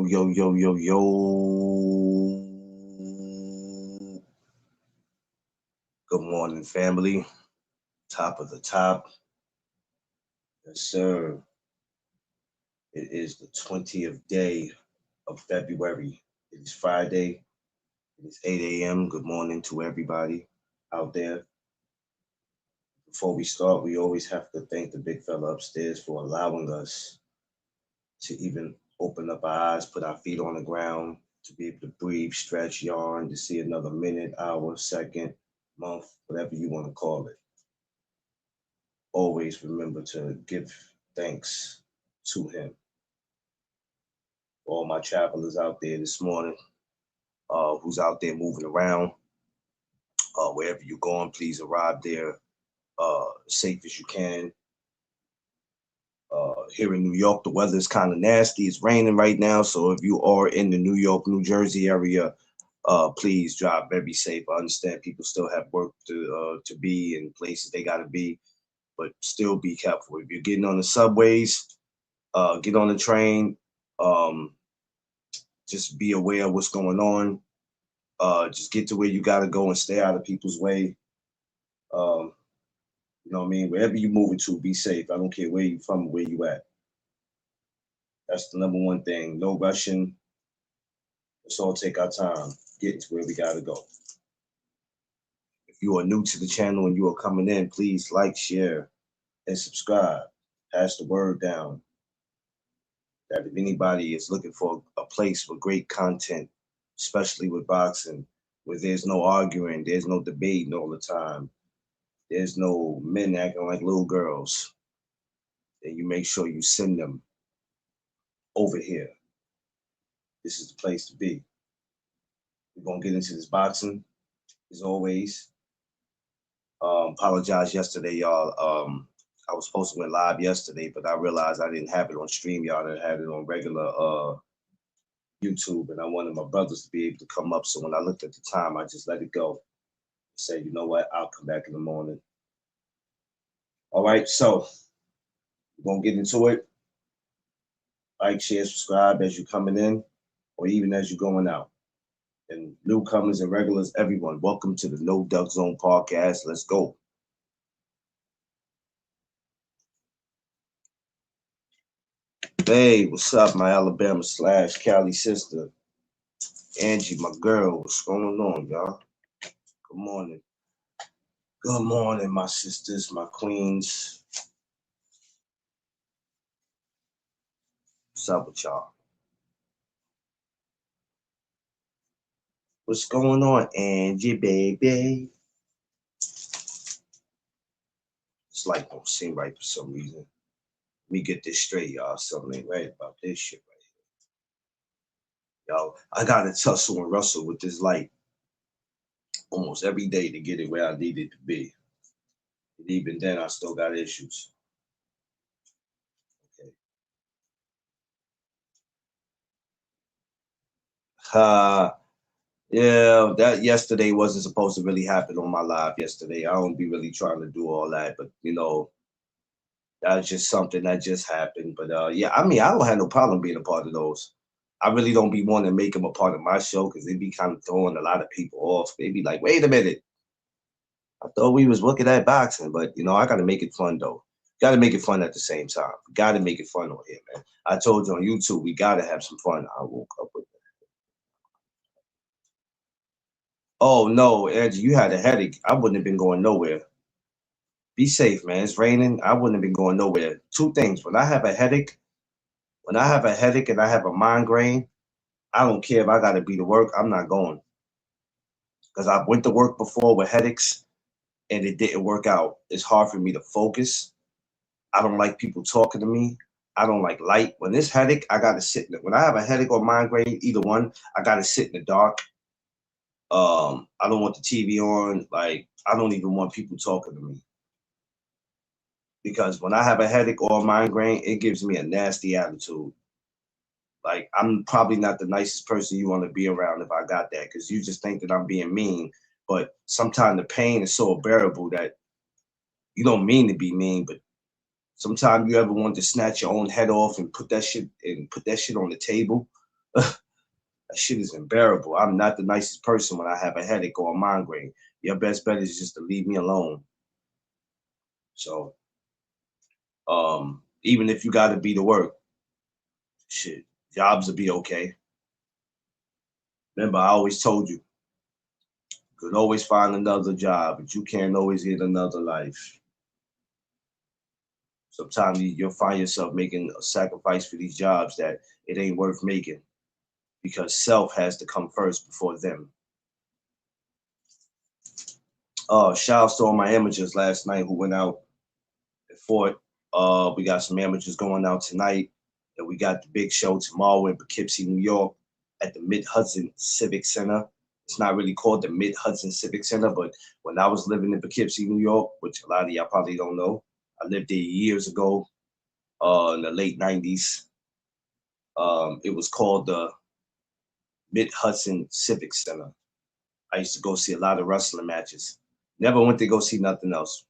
Yo, yo, yo, yo, yo. Good morning, family. Top of the top. Yes, sir. It is the 20th day of February. It is Friday. It is 8 a.m. Good morning to everybody out there. Before we start, we always have to thank the big fella upstairs for allowing us to even open up our eyes, put our feet on the ground, to be able to breathe, stretch, yawn, to see another minute, hour, second, month, whatever you want to call it. Always remember to give thanks to him. All my travelers out there this morning, who's out there moving around, wherever you're going, please arrive there safe as you can. Here in New York, the weather is kind of nasty. It's raining right now, so if you are in the New York, New Jersey area, please drive very safe. I understand people still have work to be in places they got to be, but still be careful. If you're getting on the subways, get on the train. Um, just be aware of what's going on. Just get to where you got to go and stay out of people's way. Um, you know what I mean? Wherever you're moving to, be safe. I don't care where you from, where you at. That's the number one thing. No rushing. Let's all take our time getting to where we got to go. If you are new to the channel and you are coming in, please like, share, and subscribe. Pass the word down that if anybody is looking for a place with great content, especially with boxing, where there's no arguing, there's no debating all the time, there's no men acting like little girls, then you make sure you send them over here. This is the place to be. We're gonna get into this boxing as always. Apologize yesterday, y'all. I was supposed to went live yesterday, but I realized I didn't have it on StreamYard. I had it on regular YouTube, and I wanted my brothers to be able to come up. So when I looked at the time, I just let it go. Said, you know what? I'll come back in the morning. All right, so we're gonna get into it. Like, share, subscribe as you're coming in, or even as you're going out. And newcomers and regulars, everyone, welcome to the No Duck Zone podcast. Let's go. Hey, what's up, my Alabama / Cali sister? Angie, my girl, what's going on, y'all? Good morning. Good morning, my sisters, my queens. What's up with y'all? What's going on, Angie, baby? This light don't seem right for some reason. Let me get this straight, y'all. Something ain't right about this shit right here. Y'all, I gotta tussle and wrestle with this light almost every day to get it where I need it to be. And even then, I still got issues. Okay. Yeah, that yesterday wasn't supposed to really happen on my live yesterday. I don't be really trying to do all that, but that's just something that just happened. But yeah, I mean, I don't have no problem being a part of those. I really don't be wanting to make them a part of my show because they be kind of throwing a lot of people off. They be like, wait a minute, I thought we was looking at boxing, but I got to make it fun though. Got to make it fun at the same time. Got to make it fun on here, man. I told you on YouTube, we got to have some fun. I woke up with. Oh no, Angie, you had a headache. I wouldn't have been going nowhere. Be safe, man. It's raining. I wouldn't have been going nowhere. Two things. When I have a headache and I have a migraine, I don't care if I gotta be to work, I'm not going. Because I went to work before with headaches and it didn't work out. It's hard for me to focus. I don't like people talking to me. I don't like light. When this headache, I gotta sit in it. When I have a headache or migraine, either one, I gotta sit in the dark. I don't want the TV on. Like, I don't even want people talking to me. Because when I have a headache or a migraine, it gives me a nasty attitude. Like, I'm probably not the nicest person you want to be around if I got that, because you just think that I'm being mean. But sometimes the pain is so unbearable that you don't mean to be mean, but sometimes you ever want to snatch your own head off and put that shit on the table. That shit is unbearable. I'm not the nicest person when I have a headache or a migraine. Your best bet is just to leave me alone. So, even if you got to be to work, shit, jobs will be okay. Remember, I always told you, you could always find another job, but you can't always get another life. Sometimes you'll find yourself making a sacrifice for these jobs that it ain't worth making because self has to come first before them. Shout out to all my amateurs last night who went out and fought. We got some amateurs going out tonight, and we got the big show tomorrow in Poughkeepsie, New York, at the Mid Hudson Civic Center. It's not really called the Mid Hudson Civic Center, but when I was living in Poughkeepsie, New York, which a lot of y'all probably don't know, I lived there years ago, in the late '90s. It was called the Mid Hudson Civic Center. I used to go see a lot of wrestling matches. Never went to go see nothing else.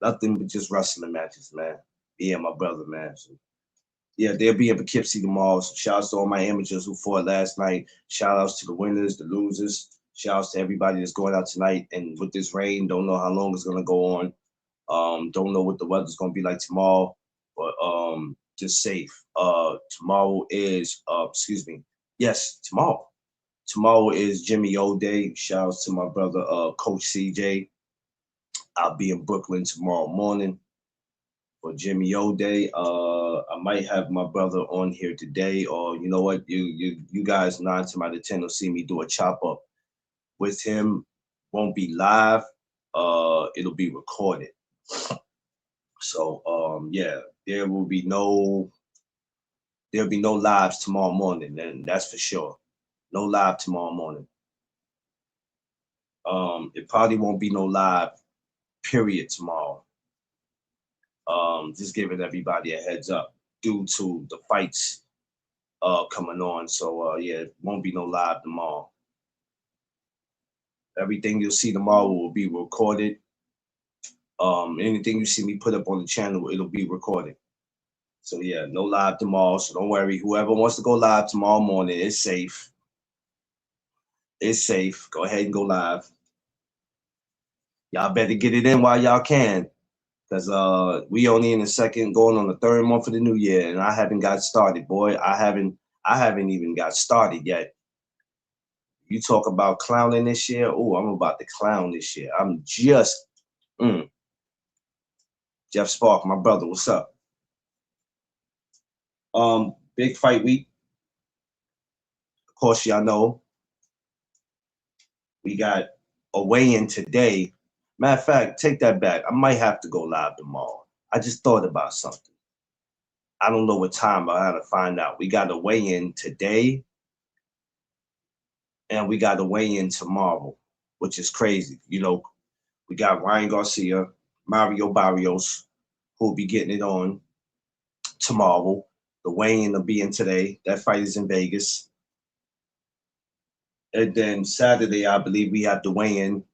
Nothing but just wrestling matches, man. Me and my brother, man. So, yeah, they'll be in Poughkeepsie tomorrow. So shout outs to all my amateurs who fought last night. Shout outs to the winners, the losers. Shout outs to everybody that's going out tonight. And with this rain, don't know how long it's gonna go on. Don't know what the weather's gonna be like tomorrow, but just safe. Tomorrow is excuse me. Yes, tomorrow. Tomorrow is Jimmy O Day. Shout outs to my brother, Coach CJ. I'll be in Brooklyn tomorrow morning for Jimmy O Day. I might have my brother on here today, or you know what, you guys 9 to 10 will see me do a chop up with him. Won't be live. It'll be recorded. So yeah, there'll be no lives tomorrow morning, and that's for sure. No live tomorrow morning. It probably won't be no live period tomorrow. Just giving everybody a heads up due to the fights coming on. So yeah, it won't be no live tomorrow. Everything you'll see tomorrow will be recorded. Anything you see me put up on the channel, it'll be recorded. So yeah, no live tomorrow. So don't worry. Whoever wants to go live tomorrow morning, it's safe. It's safe. Go ahead and go live. Y'all better get it in while y'all can. Cause we only in the second, going on the third month of the new year, and I haven't got started, boy. I haven't even got started yet. You talk about clowning this year. Oh, I'm about to clown this year. I'm just Jeff Spark, my brother. What's up? Big fight week. Of course, y'all know we got a weigh-in today. Matter of fact, take that back. I might have to go live tomorrow. I just thought about something. I don't know what time, but I gotta find out. We got a weigh-in today, and we got a weigh-in tomorrow, which is crazy. You know, we got Ryan Garcia, Mario Barrios, who'll be getting it on tomorrow. The weigh-in will be in today. That fight is in Vegas. And then Saturday, I believe we have the weigh-in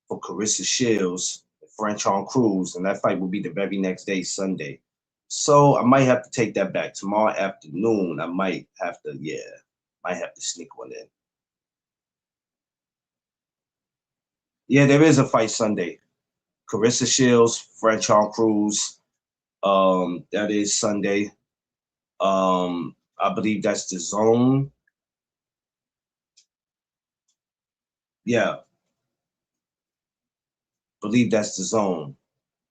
for Carissa Shields, French on Cruz, and that fight will be the very next day, Sunday. So I might have to take that back. Tomorrow afternoon, I might have to, might have to sneak one in. Yeah, there is a fight Sunday. Carissa Shields, French on Cruz. That is Sunday. I believe that's the zone. Yeah, believe that's the zone.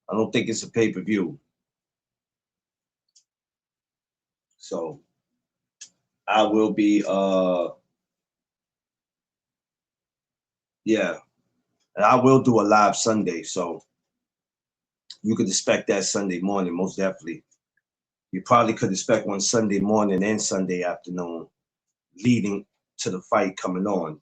I don't think it's a pay-per-view. So I will be yeah, and I will do a live Sunday. So you could expect that Sunday morning, most definitely. You probably could expect one Sunday morning and Sunday afternoon leading to the fight coming on.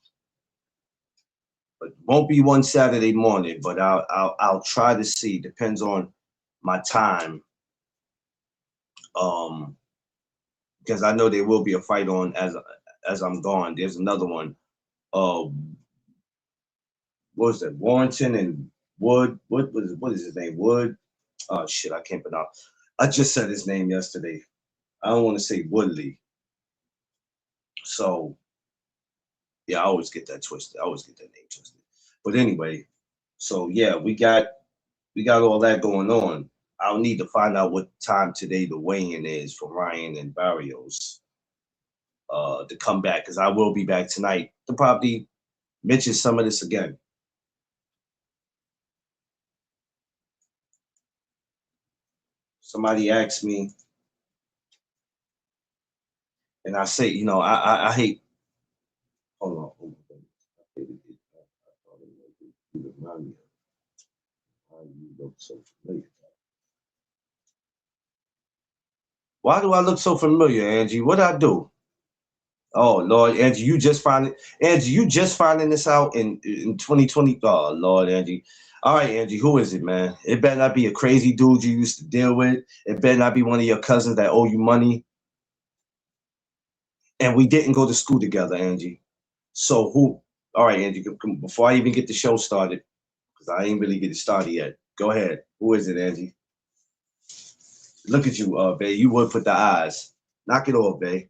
But won't be one Saturday morning, but I'll try to see. Depends on my time. Because I know there will be a fight on as I'm gone. There's another one. What was that? Warrington and Wood. What is his name? Wood. Oh shit, I can't pronounce. I just said his name yesterday. I don't want to say Woodley. So yeah, I always get that twisted. I always get that name twisted. But anyway, so yeah, we got all that going on. I'll need to find out what time today the weigh-in is for Ryan and Barrios to come back, because I will be back tonight to probably mention some of this again. Somebody asked me, and I say, I hate. Hold on, hold on. You remind me of how you look so familiar. Why do I look so familiar, Angie? What I do? Oh Lord, Angie, you just finding this out in 2020. Oh Lord, Angie. All right, Angie, who is it, man? It better not be a crazy dude you used to deal with. It better not be one of your cousins that owe you money. And we didn't go to school together, Angie. So who? All right, Angie. Before I even get the show started, because I ain't really get it started yet. Go ahead. Who is it, Angie? Look at you, babe. You would put the eyes. Knock it off, babe.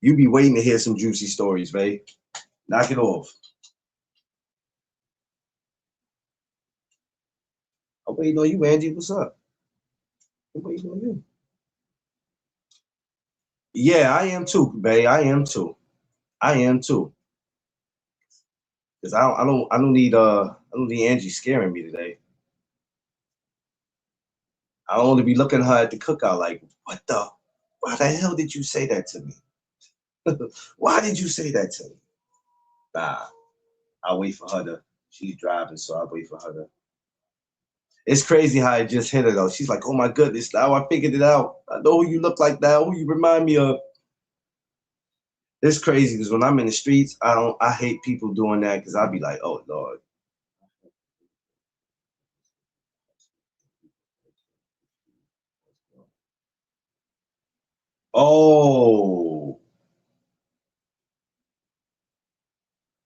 You be waiting to hear some juicy stories, babe. Knock it off. I'm waiting on you, Angie. What's up? I'm waiting on you. Yeah, I am too, babe. I am too. I am too. Cause I don't need Angie scaring me today. I only be looking at her at the cookout like, why the hell did you say that to me? Why did you say that to me? Nah, I'll wait for her to. She's driving, so I'll wait for her to. It's crazy how it just hit her though. She's like, "Oh my goodness, now I figured it out. I know who you look like now. Who you remind me of." It's crazy because when I'm in the streets, I hate people doing that because I'll be like, "Oh Lord." Oh,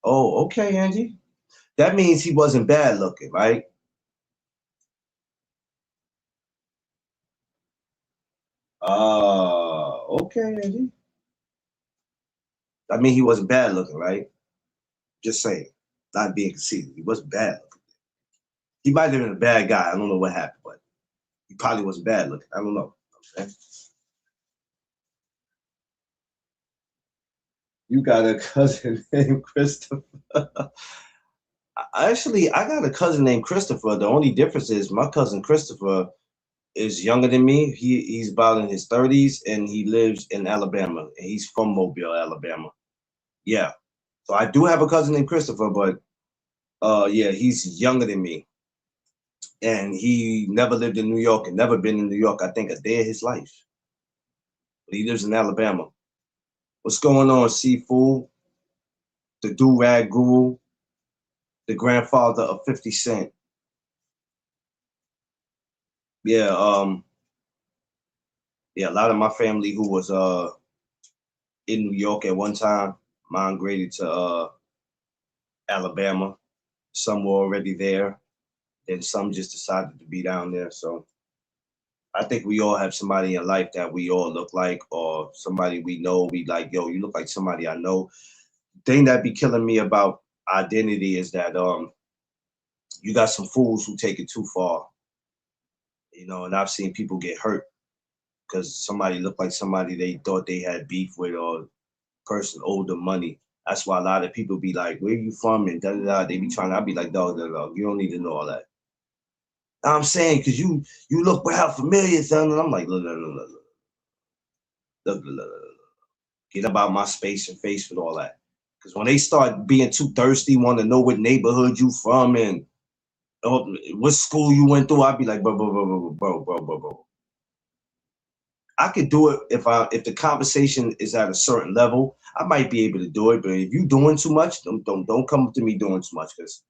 oh, okay, Angie. That means he wasn't bad looking, right? Okay, Angie. I mean, he wasn't bad looking, right? Just saying, not being conceited. He wasn't bad looking. He might have been a bad guy. I don't know what happened, but he probably wasn't bad looking. I don't know. Okay? You got a cousin named Christopher. Actually, I got a cousin named Christopher. The only difference is my cousin Christopher is younger than me. He's about in his 30s and he lives in Alabama. And he's from Mobile, Alabama. Yeah. So I do have a cousin named Christopher, but yeah, he's younger than me. And he never lived in New York and never been in New York, I think, a day of his life. But he lives in Alabama. What's going on, Seafood? The Do Rag Guru, the grandfather of 50 Cent. Yeah, yeah, a lot of my family who was in New York at one time migrated to Alabama. Some were already there, and some just decided to be down there. So I think we all have somebody in life that we all look like, or somebody we know. We like, yo, you look like somebody I know. Thing that be killing me about identity is that you got some fools who take it too far, and I've seen people get hurt because somebody looked like somebody they thought they had beef with, or person owed them money. That's why a lot of people be like, "Where you from?" and da da da. They be trying. I be like, "Dog, dog, dog. You don't need to know all that." I'm saying because you look well familiar, son. And I'm like, look, look, look, look, look, look, look, look, look. Get about my space and face with all that. Because when they start being too thirsty, want to know what neighborhood you from and what school you went through, I'd be like, bro. I could do it if the conversation is at a certain level. I might be able to do it, but if you doing too much, don't come up to me doing too much because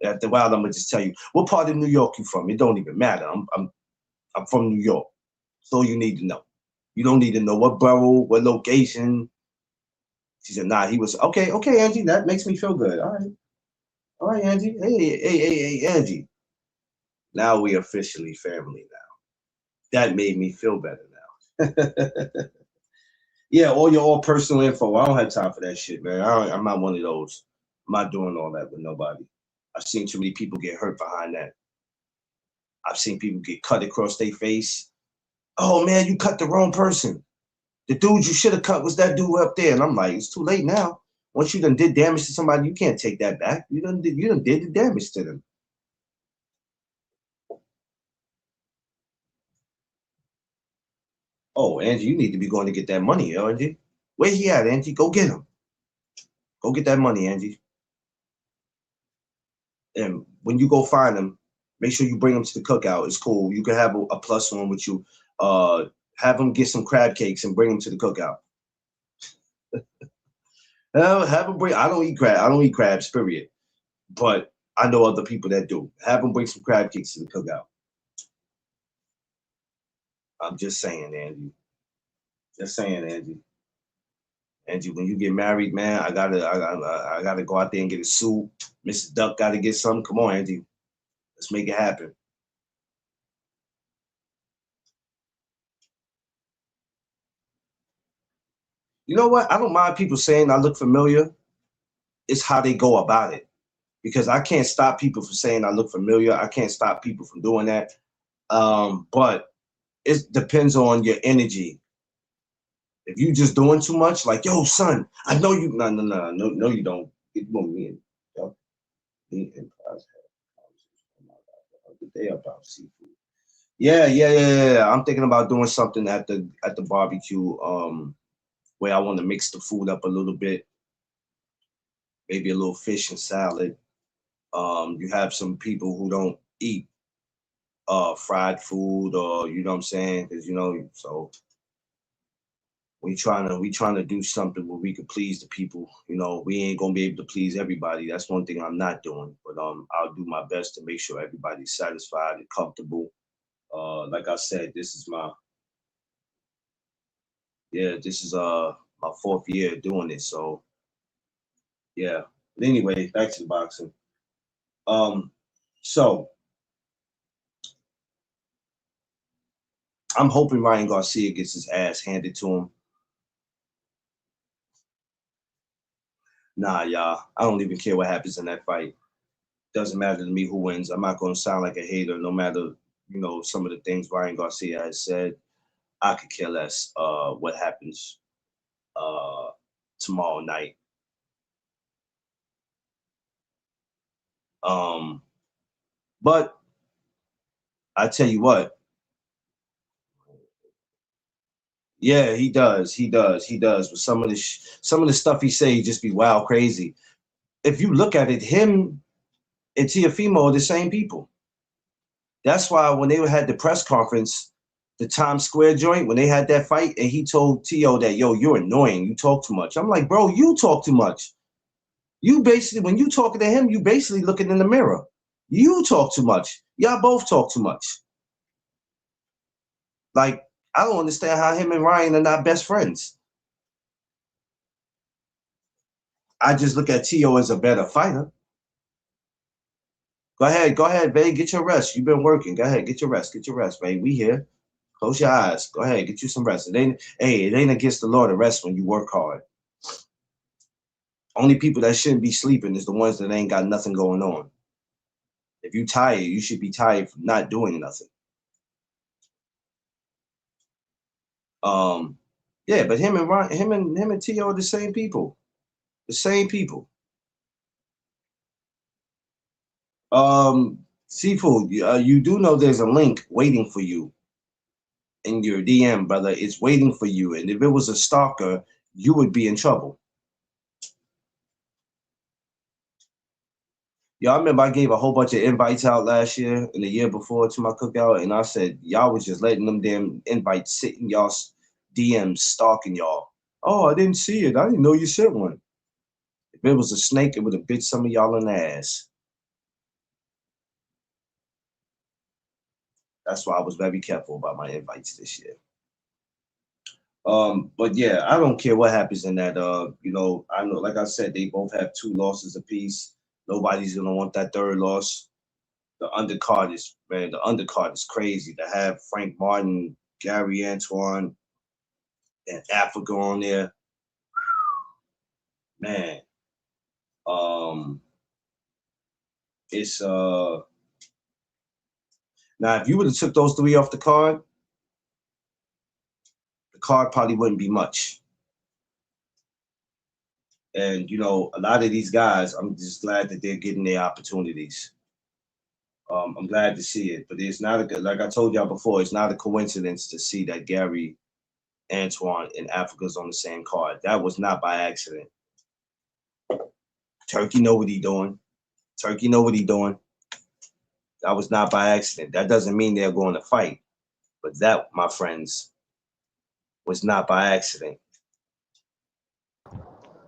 after a while I'm gonna just tell you what part of New York you from. It don't even matter. I'm from New York. So you need to know. You don't need to know what borough, what location. She said, nah, he was okay, okay, Angie, that makes me feel good. All right, Angie. Hey, Angie. Now we officially family now. That made me feel better now. Yeah, all your all personal info. I don't have time for that shit, man. I'm not one of those. I'm not doing all that with nobody. I've seen too many people get hurt behind that. I've seen people get cut across their face. Oh man, you cut the wrong person. The dude you should have cut was that dude up there. And I'm like, it's too late now. Once you done did damage to somebody, you can't take that back. You done did the damage to them. Oh, Angie, you need to be going to get that money, Angie. Where he at, Angie? Go get him. Go get that money, Angie. And when you go find him, make sure you bring him to the cookout. It's cool. You can have a plus one with you. Have him get some crab cakes and bring him to the cookout. Have him bring. I don't eat crab. I don't eat crabs. Period. But I know other people that do. Have him bring some crab cakes to the cookout. I'm just saying, Angie. Just saying, Angie. Angie, when you get married, man, I gotta go out there and get a suit. Mrs. Duck got to get something. Come on, Angie. Let's make it happen. You know what? I don't mind people saying I look familiar. It's how they go about it. Because I can't stop people from saying I look familiar. I can't stop people from doing that. But it depends on your energy. If you just doing too much, like, yo, son, I know you. No, you don't. It won't mean. Me and Paz had a conversation the day about seafood. Yeah. I'm thinking about doing something at the barbecue. Where I want to mix the food up a little bit, maybe a little fish and salad. You have some people who don't eat fried food, or you know what I'm saying, because so we trying to do something where we could please the people. We ain't gonna be able to please everybody. That's one thing I'm not doing, but I'll do my best to make sure everybody's satisfied and comfortable. Like I said, this is my yeah, this is my fourth year doing it. So yeah. But anyway, back to the boxing. Um, so I'm hoping Ryan Garcia gets his ass handed to him. Nah, y'all. I don't even care what happens in that fight. Doesn't matter to me who wins. I'm not gonna sound like a hater, no matter some of the things Ryan Garcia has said. I could care less what happens uh tomorrow night. Um, but I tell you what, yeah, he does, he does. But some of the stuff he say, he just be wild crazy. If you look at it, him and Tiafimo are the same people. That's why when they had the press conference, the Times Square joint, when they had that fight, and he told Tio that, yo, you're annoying. You talk too much. I'm like, bro, you talk too much. You basically, when you talking to him, you basically looking in the mirror. You talk too much. Y'all both talk too much. Like, I don't understand how him and Ryan are not best friends. I just look at Tio as a better fighter. Go ahead, babe. Get your rest. You've been working. Go ahead, get your rest, babe. We here. Close your eyes. Go ahead, get you some rest. It ain't against the law to rest when you work hard. Only people that shouldn't be sleeping is the ones that ain't got nothing going on. If you tired, you should be tired from not doing nothing. Um, yeah, but him and Ryan, him and Tio are the same people. The same people. Seafood, you do know there's a link waiting for you in your DM, brother. It's waiting for you. And if it was a stalker, you would be in trouble. Y'all remember I gave a whole bunch of invites out last year and the year before to my cookout, and I said y'all was just letting them damn invites sit in y'all's DMs stalking y'all. Oh, I didn't see it. I didn't know you sent one. If it was a snake, it would have bit some of y'all in the ass. That's why I was very careful about my invites this year. But yeah, I don't care what happens in that. I know, like I said, they both have two losses apiece. Nobody's gonna want that third loss. The undercard is crazy to have Frank Martin, Gary Antoine, and Africa on there. Man, it's now if you would have took those three off the card probably wouldn't be much. And you know, a lot of these guys, I'm just glad that they're getting their opportunities. I'm glad to see it, but it's not like I told y'all before. It's not a coincidence to see that Gary, Antoine, and Africa's on the same card. That was not by accident. Turkey know what he doing. Turkey know what he doing. That was not by accident. That doesn't mean they're going to fight, but that, my friends, was not by accident.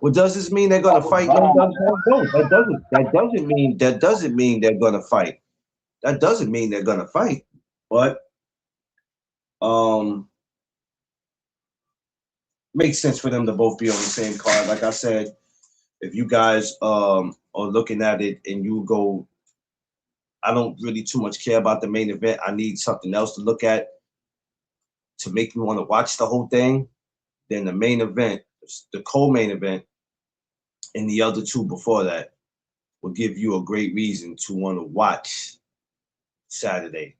Well, does this mean they're going to fight? No, that doesn't mean they're going to fight. That doesn't mean they're going to fight. But makes sense for them to both be on the same card. Like I said, if you guys are looking at it and you go, I don't really too much care about the main event. I need something else to look at to make me want to watch the whole thing. Then the main event, the co-main event, and the other two before that will give you a great reason to want to watch Saturday.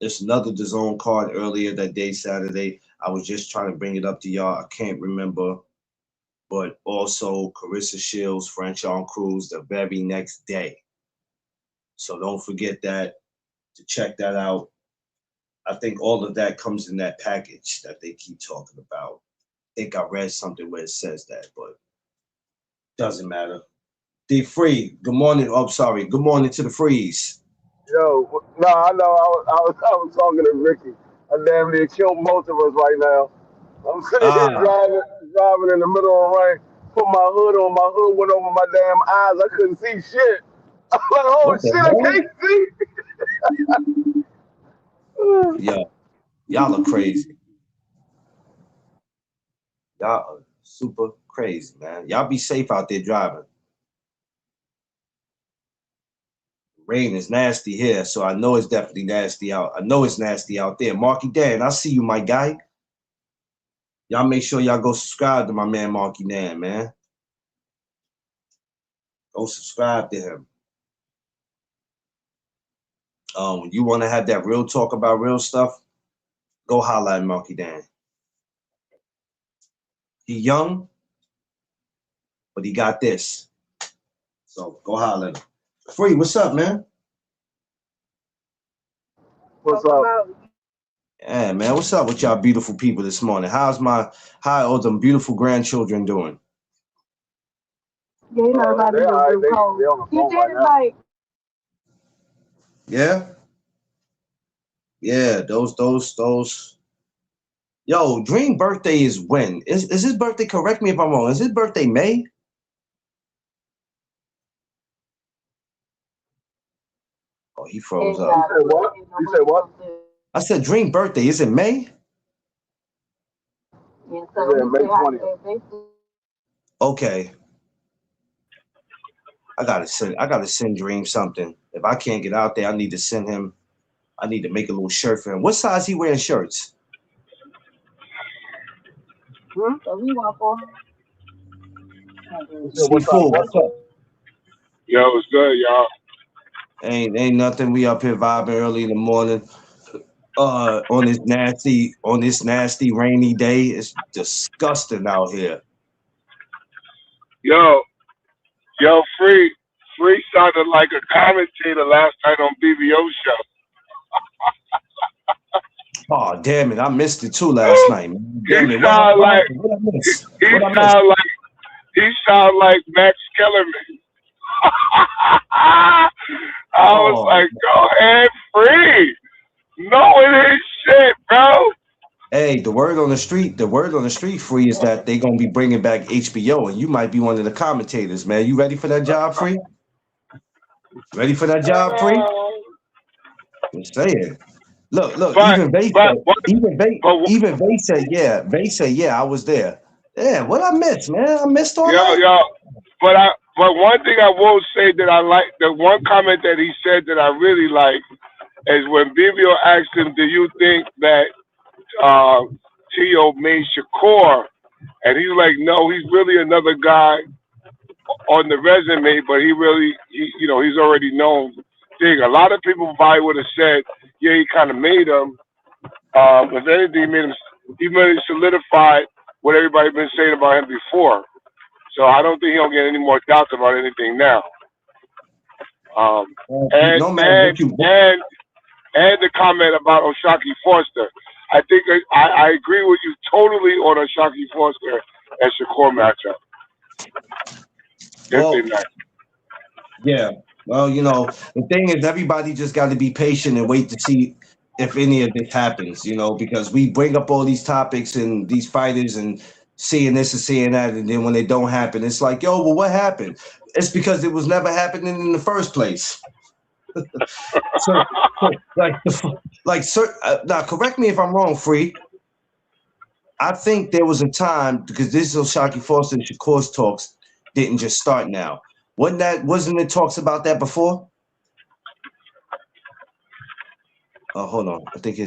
There's another DAZN card earlier that day, Saturday. I was just trying to bring it up to y'all. I can't remember. But also Carissa Shields, Franchon Cruz the very next day. So don't forget that, to check that out. I think all of that comes in that package that they keep talking about. I think I read something where it says that, but doesn't matter. The Free, good morning. Oh, sorry. Good morning to the Freeze. Yo, no, I know. I was talking to Ricky. I damn near killed most of us right now. I'm sitting here Ah, driving in the middle of the rain. Put my hood on. My hood went over my damn eyes. I couldn't see shit. I'm like, oh what the shit, I hell? can't see. Yeah, y'all are crazy. Y'all are super crazy, man. Y'all be safe out there driving. Rain is nasty here, so I know it's definitely nasty out. I know it's nasty out there. Marky Dan, I see you, my guy. Y'all make sure y'all go subscribe to my man Marky Dan, man. Go subscribe to him. When you want to have that real talk about real stuff, go holla at Marky Dan. He young, but he got this. So go holla at him. Free, what's up, man? What's up? Yeah, man, what's up with y'all beautiful people this morning? How are them beautiful grandchildren doing? Yeah, you know, about they on the phone right now. Yeah? Yeah, those. Yo, Dream birthday is when? Is his birthday, correct me if I'm wrong, is his birthday May? Oh, he froze up. You said what? You said what? I said Dream birthday, is it May? Yeah, May 20th. Okay. I gotta send Dream something. If I can't get out there, I need to send him. I need to make a little shirt for him. What size he wearing shirts? So we want for C4, what's up? Yo, what's good, y'all? Ain't nothing. We up here vibing early in the morning. On this nasty rainy day. It's disgusting out here. Yo, Free sounded like a commentator last night on BBO show. Oh damn it! I missed it too last night, man. Damn it! What I miss? He sound like Max Kellerman. I was like, go ahead, Free. Knowing his shit, bro. Hey, the word on the street, Free, is that they gonna be bringing back HBO, and you might be one of the commentators, man. You ready for that job, Free? Ready for that job, Free? I'm saying. Look, even Vay said, yeah. Vay said, yeah, I was there. Yeah, what I missed, man? I missed all that. Yo, but one thing I will say that I like, the one comment that he said that I really like, is when Bibio asked him, "Do you think that uh, Tio made Shakur?" And he's like, "No, he's really another guy on the resume, but he's already known." Thing. A lot of people probably would have said, "Yeah, he kind of made him." If anything, he made him solidify what everybody been saying about him before. So I don't think he'll get any more doubts about anything now. Um, and No matter and what you. and and the comment about Oshaki Foster. I think I agree with you totally on Oshaki Foster and Shakur matchup. If they Well, match. yeah. Well, the thing is, everybody just got to be patient and wait to see if any of this happens. Because we bring up all these topics and these fighters and seeing this and seeing that, and then when they don't happen, it's like, yo, well, what happened? It's because it was never happening in the first place. So, now correct me if I'm wrong, Free. I think there was a time because this Oshaki Foster and Shakur's talks didn't just start now. Wasn't it talks about that before? Oh, hold on. I think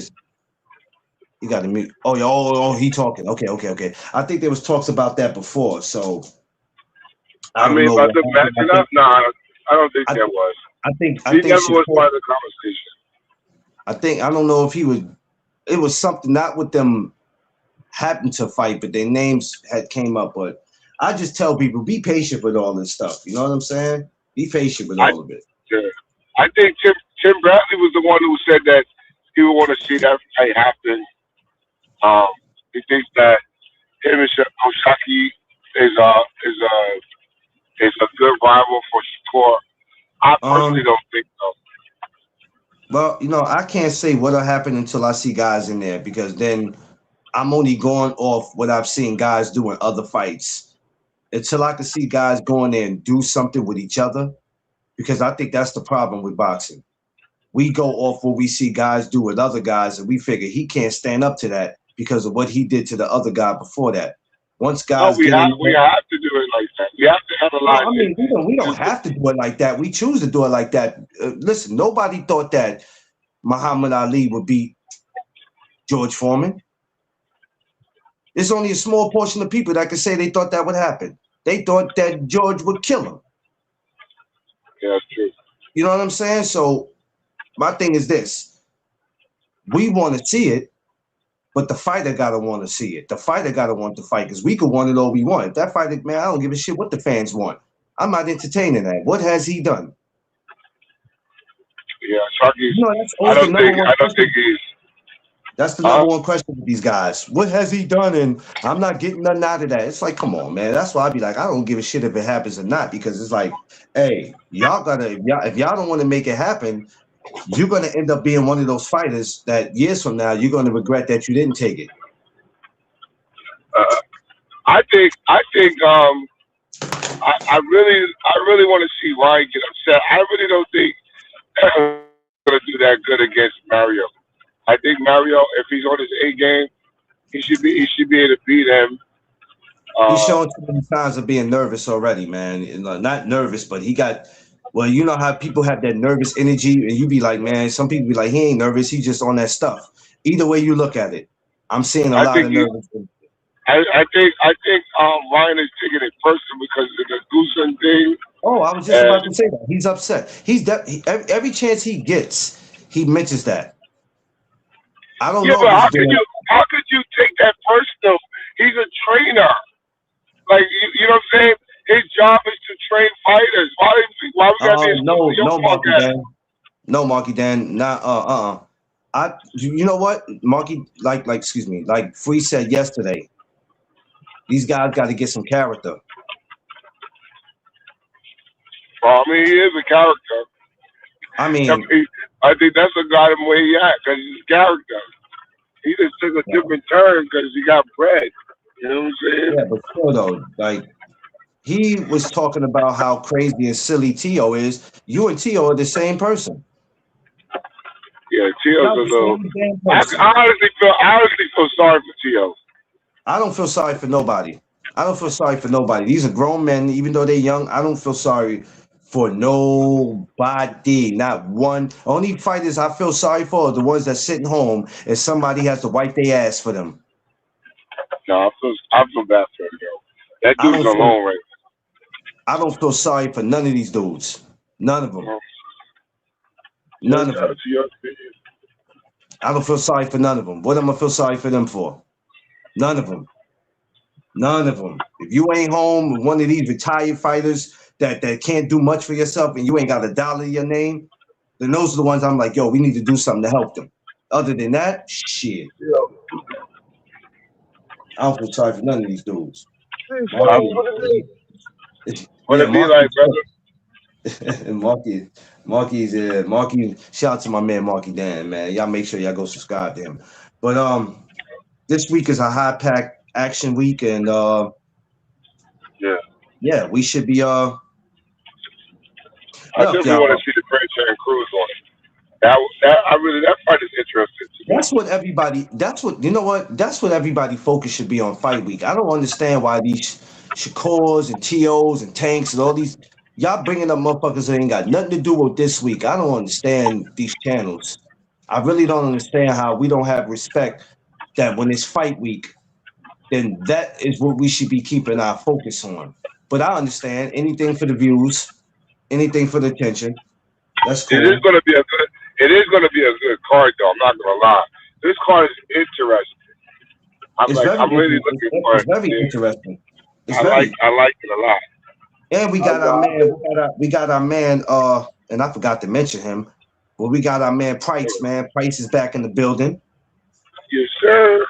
he got to mute. Oh, yeah. Oh, he talking. Okay. I think there was talks about that before. So I I don't mean, know about what the happened. matching up? Nah, I don't think I, there was. I He think never was Shakur. part of the conversation. I don't know if he was. It was something not with them happened to fight, but their names had came up. But I just tell people be patient with all this stuff. You know what I'm saying? Be patient with I all of it. yeah. I think Tim Bradley was the one who said that he would want to see that fight happen. He thinks that him and Oshaki is a is a is a good rival for Shakur. I personally Um. don't think so. Well, I can't say what'll happen until I see guys in there because then I'm only going off what I've seen guys do in other fights. Until I can see guys going there and do something with each other, because I think that's the problem with boxing. We go off what we see guys do with other guys, and we figure he can't stand up to that because of what he did to the other guy before that. Once No, guys get in we there, have to do it like that. We have to no, analyze I it. mean we don't have to do it like that. We choose to do it like that. Listen, nobody thought that Muhammad Ali would beat George Foreman. There's only a small portion of people that could say they thought that would happen. They thought that George would kill him. Yeah, that's true. You know what I'm saying? So my thing is this: we want to see it, but the fighter gotta want to see it. The fighter gotta want to fight because we could want it all we want. If that fighter, man, I don't give a shit what the fans want. I'm not entertaining that. What has he done? Yeah, Sharky's. That's always the number one I don't think question. he's. That's the Huh? number one question with these guys. What has he done? And I'm not getting nothing out of that. It's like, come on, man. That's why I be like, I don't give a shit if it happens or not, because it's like, hey, y'all gotta if y'all don't want to make it happen, you're gonna end up being one of those fighters that years from now you're gonna regret that you didn't take it. Uh, I think I really want to see Ryan get upset. I really don't think going to do that good against Mario. I think Mario, if he's on his A game, he should be able to beat him. He's Uh, showing too many signs of being nervous already, man. Not nervous, but he got. Well, you know how people have that nervous energy, and you be like, man. Some people be like, he ain't nervous. He just on that stuff. Either way you look at it, I'm seeing a I lot think of he, nervous. I think Ryan is taking it personal because of the Goosen thing. Oh, I was just And about to say that. He's upset. Every chance he gets, he mentions that. I don't yeah, know but if it's during. how could you take that personal? He's a trainer. Like you know what I'm saying? His job is to train fighters. Why we gotta be exclusive to No, your no, Marky podcast? Dan. No, Marky Dan. Not you know what, Marky? Excuse me. Like Free said yesterday, these guys got to get some character. Well, I mean, he is a character. I I mean, mean, I think that's what got him where he at because he's a character. He just took a yeah, different turn because he got bread. You know what I'm saying? yeah, but still though, like he was talking about how crazy and silly Tio is. You and Tio are the same person. Yeah, Tio's Y'all a the little. same damn person. I honestly feel sorry for Tio. I don't feel sorry for nobody. I don't feel sorry for nobody. These are grown men, even though they're young. I don't feel sorry for nobody. Not one. Only fighters I feel sorry for are the ones that sitting home and somebody has to wipe their ass for them. No, I feel bad for him, yo. That I dude's don't feel alone right I don't feel sorry for none of these dudes. None of them. now. None Just of out them. to your opinion. I don't feel sorry for none of them. What am I feel sorry for them for? None of them. None of them. If you ain't home with one of these retired fighters that can't do much for yourself and you ain't got a dollar in your name, then those are the ones I'm like, yo, we need to do something to help them. Other than that, shit, Yeah. I don't feel sorry for none of these dudes. See, I, Sway, Marky, what it is? what yeah, it be like, Marky, brother? Marky, Marky. Shout out to my man Marky Dan, man. Y'all make sure y'all go subscribe to him. But this week is a high pack action week, and Yeah. yeah, we should be I look, definitely want to y'all. see the Frazier and Cruz on it. That fight is interesting to me. That's what everybody. That's what you know. What that's what everybody focus should be on fight week. I don't understand why these Shakors and Tos and Tanks and all these y'all bringing up motherfuckers that ain't got nothing to do with this week. I don't understand these channels. I really don't understand how we don't have respect that when it's fight week, then that is what we should be keeping our focus on. But I understand anything for the views, anything for the attention. That's It is cool. going to be a good. It is going to be a good card, though. I'm not going to lie. This card is interesting. It's very I'm really interesting. looking for It's it. very Yeah. interesting. It's I like very I like it a lot. and we I got our got man. We got our man. And I forgot to mention him, but we got our man Price. Man, Price is back in the building. Yes, sir.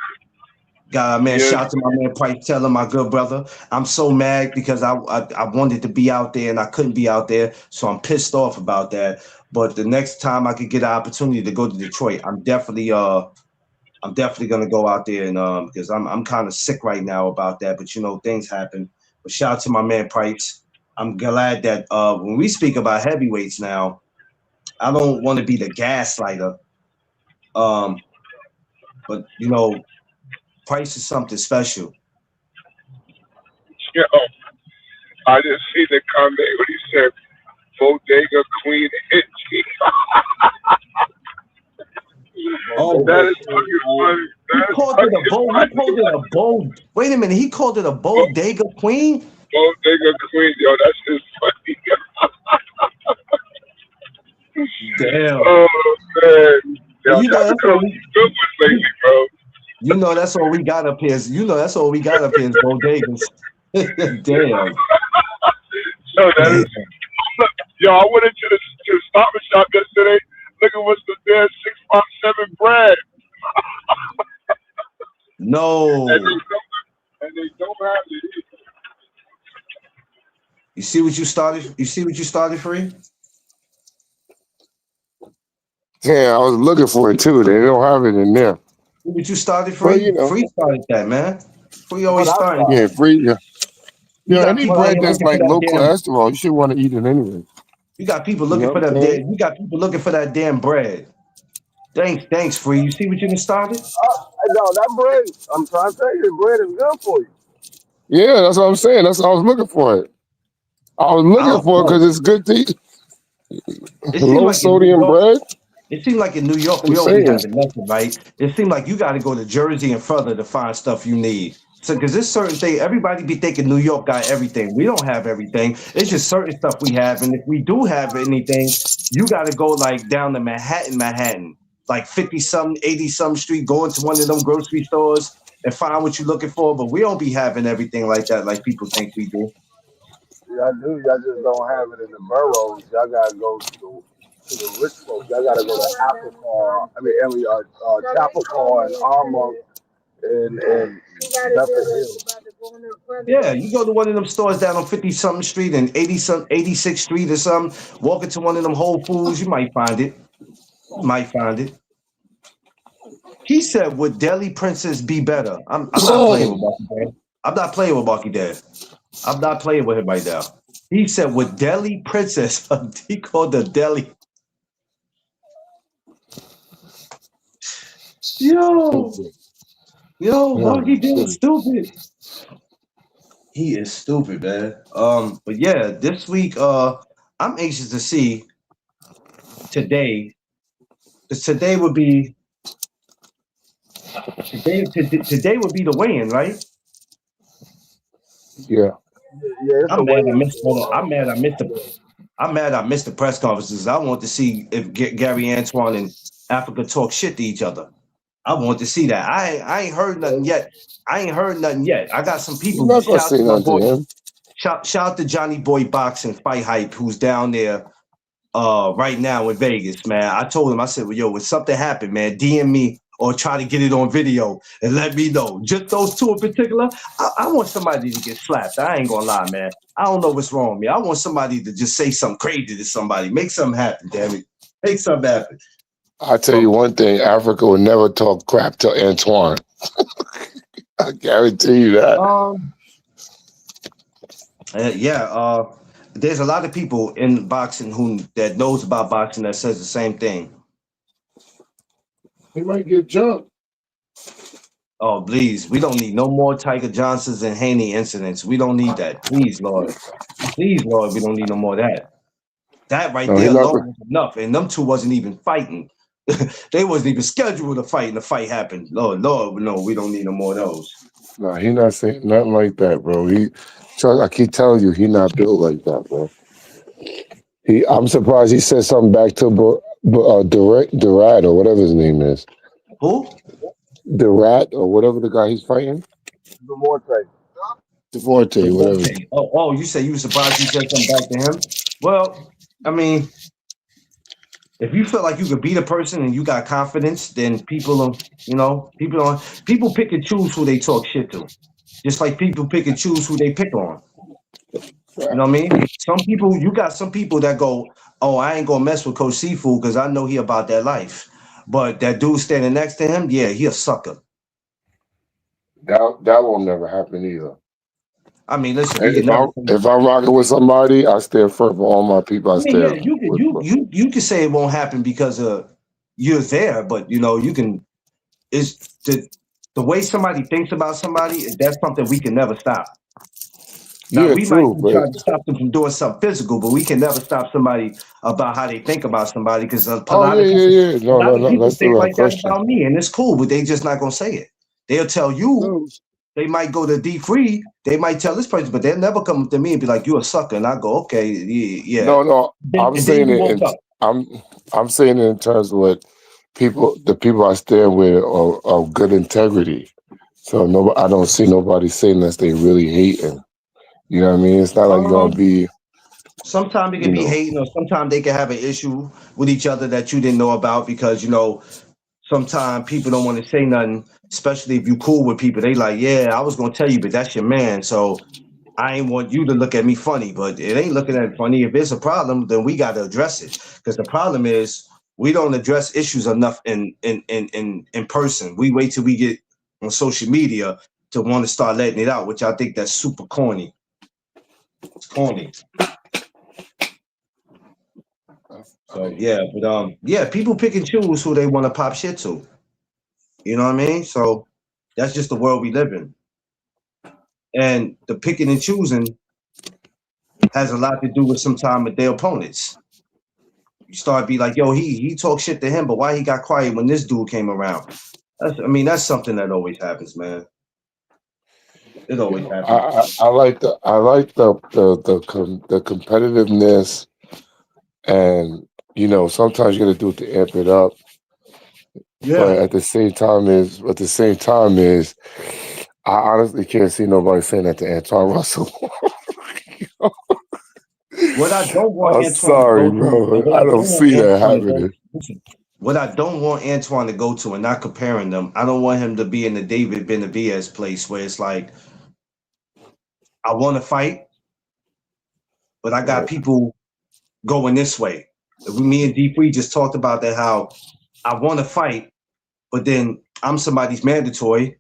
Got our man. Yes. Shout out to my man Price Teller, my good brother. I'm so mad because I wanted to be out there and I couldn't be out there, so I'm pissed off about that. But the next time I could get an opportunity to go to Detroit, I'm definitely gonna go out there and because I'm kind of sick right now about that. But you know things happen. But shout out to my man Price. I'm glad that when we speak about heavyweights now, I don't want to be the gaslighter. Um, but you know Price is something special. Yo, I just see the comment when he said Bodega Queen Itchy. Oh, That Bodega is King. fucking funny. he That is called it a fucking bold. He funny. called it a bold. Wait a minute. He called it a bodega queen. Bodega Queen, yo, that's just funny. Damn. Oh man, yo, Well, you know y'all been that's coming all with some good ones lately, bro. you know that's all we got up here. You know that's all we got up here is bodegas. Damn. So that is, yo, I went into the Stop and Shop yesterday looking for some damn 657 bread, and No. they don't have it either. You see what you started? You see what you started, Free? Yeah, I was looking for it too. They don't have it in there. See what you started, But Free? Free started that, man. Free What always I started start. yeah, that. free. Yeah, You got any people What I out bread here that's start. looking for like that low damn. cholesterol, you should want to eat it anyway. You got people You looking know for what I'm that saying? damn. You got people looking for that damn bread. Thanks, Free. You see what you done started? No, that bread. I'm trying to tell you, the bread is good for you. Yeah, that's what I'm saying. That's what I was looking for it. I was I looking don't for it know. because it's good to eat. It seemed Low like in New sodium York. bread. It seemed like in New York I'm we don't be saying. having nothing, right? It seemed like you got to go to Jersey and further to find stuff you need. So, because there's certain thing, everybody be thinking New York got everything. We don't have everything. It's just certain stuff we have, and if we do have anything, you got to go like down to Manhattan, like 50 some, 80 some street, go into one of them grocery stores and find what you're looking for. But we don't be having everything like that, like people think we do. Y'all do. Y'all just don't have it in the boroughs. Y'all gotta go to the rich folks. Y'all gotta go to Applecon. Chappaqua and Armonk and Bedford Hill. Yeah, you go to one of them stores down on 50 something street and 80 some 86th street or something, walk into one of them Whole Foods, you might find it. You might find it. He said, would Deli Princess be better? I'm not playing with Bucky Dad. I'm not playing with Bucky Dad. I'm not playing with him right now. He said, would Deli Princess, he called the Deli. Yo, Yeah, Bucky Dad shit. stupid. He is stupid, man. But yeah, this week, I'm anxious to see today, because today would be today would be the weigh-in, right? Yeah. Yeah, it's a I'm mad I waiting missed all the, for. I'm mad I missed the press conferences. I want to see if Gary Antoine and Africa talk shit to each other. I want to see that. I ain't heard nothing yet. I ain't heard nothing yet. I got some You're people. not gonna Shout say to my nothing boy. to him. Shout to Johnny Boy Boxing Fight Hype, who's down there right now in Vegas, man. I told him, I said, well, yo, when something happened, man, DM me or try to get it on video and let me know. Just those two in particular, I want somebody to get slapped. I ain't gonna lie, man. I don't know what's wrong with me. I want somebody to just say something crazy to somebody. Make something happen, damn it. Make something happen. I tell But you one thing: Africa will never talk crap to Antoine. I guarantee you that. um yeah, there's a lot of people in boxing who that knows about boxing that says the same thing. He might get jumped. Oh, please, we don't need no more Tiger Johnsons and Haney incidents. We don't need that. Please, Lord. Please, Lord, we don't need no more of that. That right No, there he's not. alone was enough. And them two wasn't even fighting. They wasn't even scheduled to fight, and the fight happened. Lord, no, we don't need no more of those. No, he not saying nothing like that, bro. I keep telling you, he not built like that, bro. I'm surprised he said something back to Durant or whatever his name is, Who? Durant or whatever the guy he's fighting, The Morte. Devontae, whatever. Devontae. Oh, you say you were surprised he said something back to him? Well, I mean, if you feel like you could beat a person and you got confidence, then people are, people pick and choose who they talk shit to. Just like people pick and choose who they pick on. You know what I mean? You got some people that go, oh, I ain't gonna mess with Coach Seafood because I know he about that life. But that dude standing next to him, yeah, he a sucker. That won't never happen either. I mean, listen, we can If never. I'm rocking with somebody, I stand firm for all my people. I I mean, yeah, stand with. you can say it won't happen because you're there, but you can. It's the way somebody thinks about somebody. That's something we can never stop. Now Yeah, we might true, be but trying to stop them from doing something physical, but we can never stop somebody about how they think about somebody because a oh lot yeah, of yeah, people, yeah. a No, lot no, of no. people That's the think right like that question. about me, and it's cool, but they just not gonna say it. They'll tell you. No, They might go to D free. They might tell this person, but they'll never come to me and be like, "You a sucker," and I go, "Okay, yeah, yeah." no. Then, I'm and then saying you it woke in up. I'm I'm saying it in terms of what the people I stand with are of good integrity. So no, I don't see nobody saying unless they really hating. You know what I mean? It's not like you're gonna Um, be, Sometimes it you can be know, hating, or sometimes they can have an issue with each other that you didn't know about because sometimes people don't want to say nothing, especially if you cool with people. They like, yeah, I was gonna tell you, but that's your man, so I ain't want you to look at me funny. But it ain't looking at it funny. If it's a problem, then we got to address it. Because the problem is we don't address issues enough in person. We wait till we get on social media to want to start letting it out, which I think that's super corny. It's corny. So yeah, but yeah, people pick and choose who they want to pop shit to. You know what I mean? So that's just the world we live in. And the picking and choosing has a lot to do with sometimes with their opponents. You start be like, yo, he talked shit to him, but why he got quiet when this dude came around? That's something that always happens, man. It you always know, happens. I like the competitiveness, and sometimes you got to do it to amp it up. But Yeah. at the same time is, I honestly can't see nobody saying that to Anton Russell. What I don't want I'm Antoine to sorry, go to, and bro. what I I don't don't want see that Antoine to go, happening. listen, what I don't want Antoine to go to, and not comparing them, I don't want him to be in the David Benavidez place where it's like, I want to fight, but I got Right. people going this way. Me and D3 just talked about that, how I want to fight, but then I'm somebody's mandatory,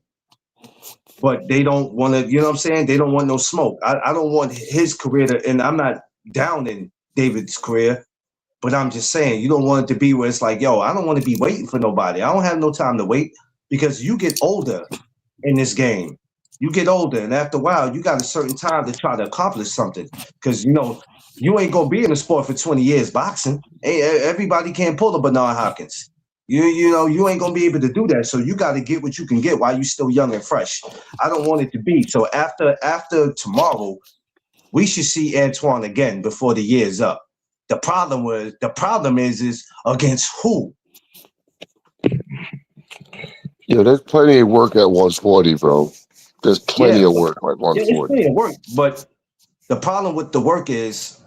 but they don't want to, you know what I'm saying? They don't want no smoke. I don't want his career to, and I'm not down in David's career, but I'm just saying, you don't want it to be where it's like, yo, I don't want to be waiting for nobody. I don't have no time to wait because you get older in this game. You get older, and after a while, you got a certain time to try to accomplish something. Because you ain't gonna be in the sport for 20 years boxing. Everybody can't pull a Bernard Hopkins. You ain't gonna be able to do that. So you got to get what you can get while you still young and fresh. I don't want it to be so. After tomorrow, we should see Antoine again before the year's up. The problem is against who? Yeah, there's plenty of work at 140, bro. There's plenty Yeah, of but work at yeah, it's 140. plenty of work. But the problem with the work is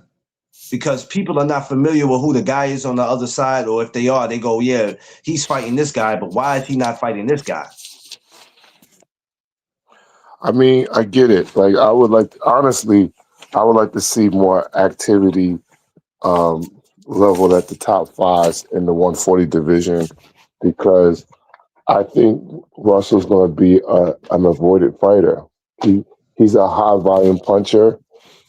because people are not familiar with who the guy is on the other side, or if they are, they go, yeah, he's fighting this guy, but why is he not fighting this guy? I mean, I get it. Like, honestly, I would like to see more activity um, level at the top fives in the 140 division because I think Russell's going to be an avoided fighter. He's a high volume puncher.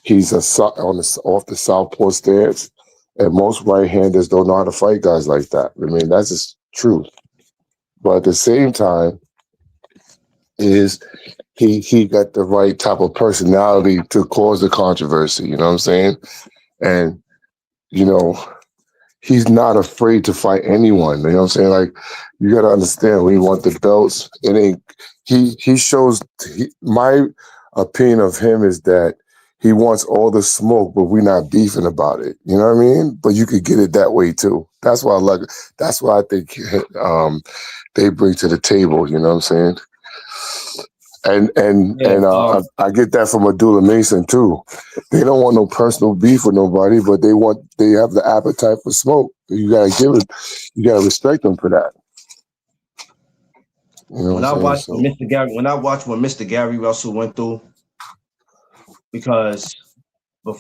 He's off the southpaw stance, and most right handers don't know how to fight guys like that. I mean, that's just truth. But at the same time, is he got the right type of personality to cause the controversy. You know what I'm saying? And you know, he's not afraid to fight anyone. You know what I'm saying? Like, you got to understand when you want the belts, it ain't. He shows. My opinion of him is that he wants all the smoke, but we're not beefing about it. You know what I mean? But you could get it that way too. That's why I like. That's why I think they bring to the table. You know what I'm saying? Yeah. I get that from Abdullah Mason too. They don't want no personal beef with nobody, but they have the appetite for smoke. You gotta give it. You gotta respect them for that. You know what When I'm I saying? watched So when Mr. Gary Russell went through, because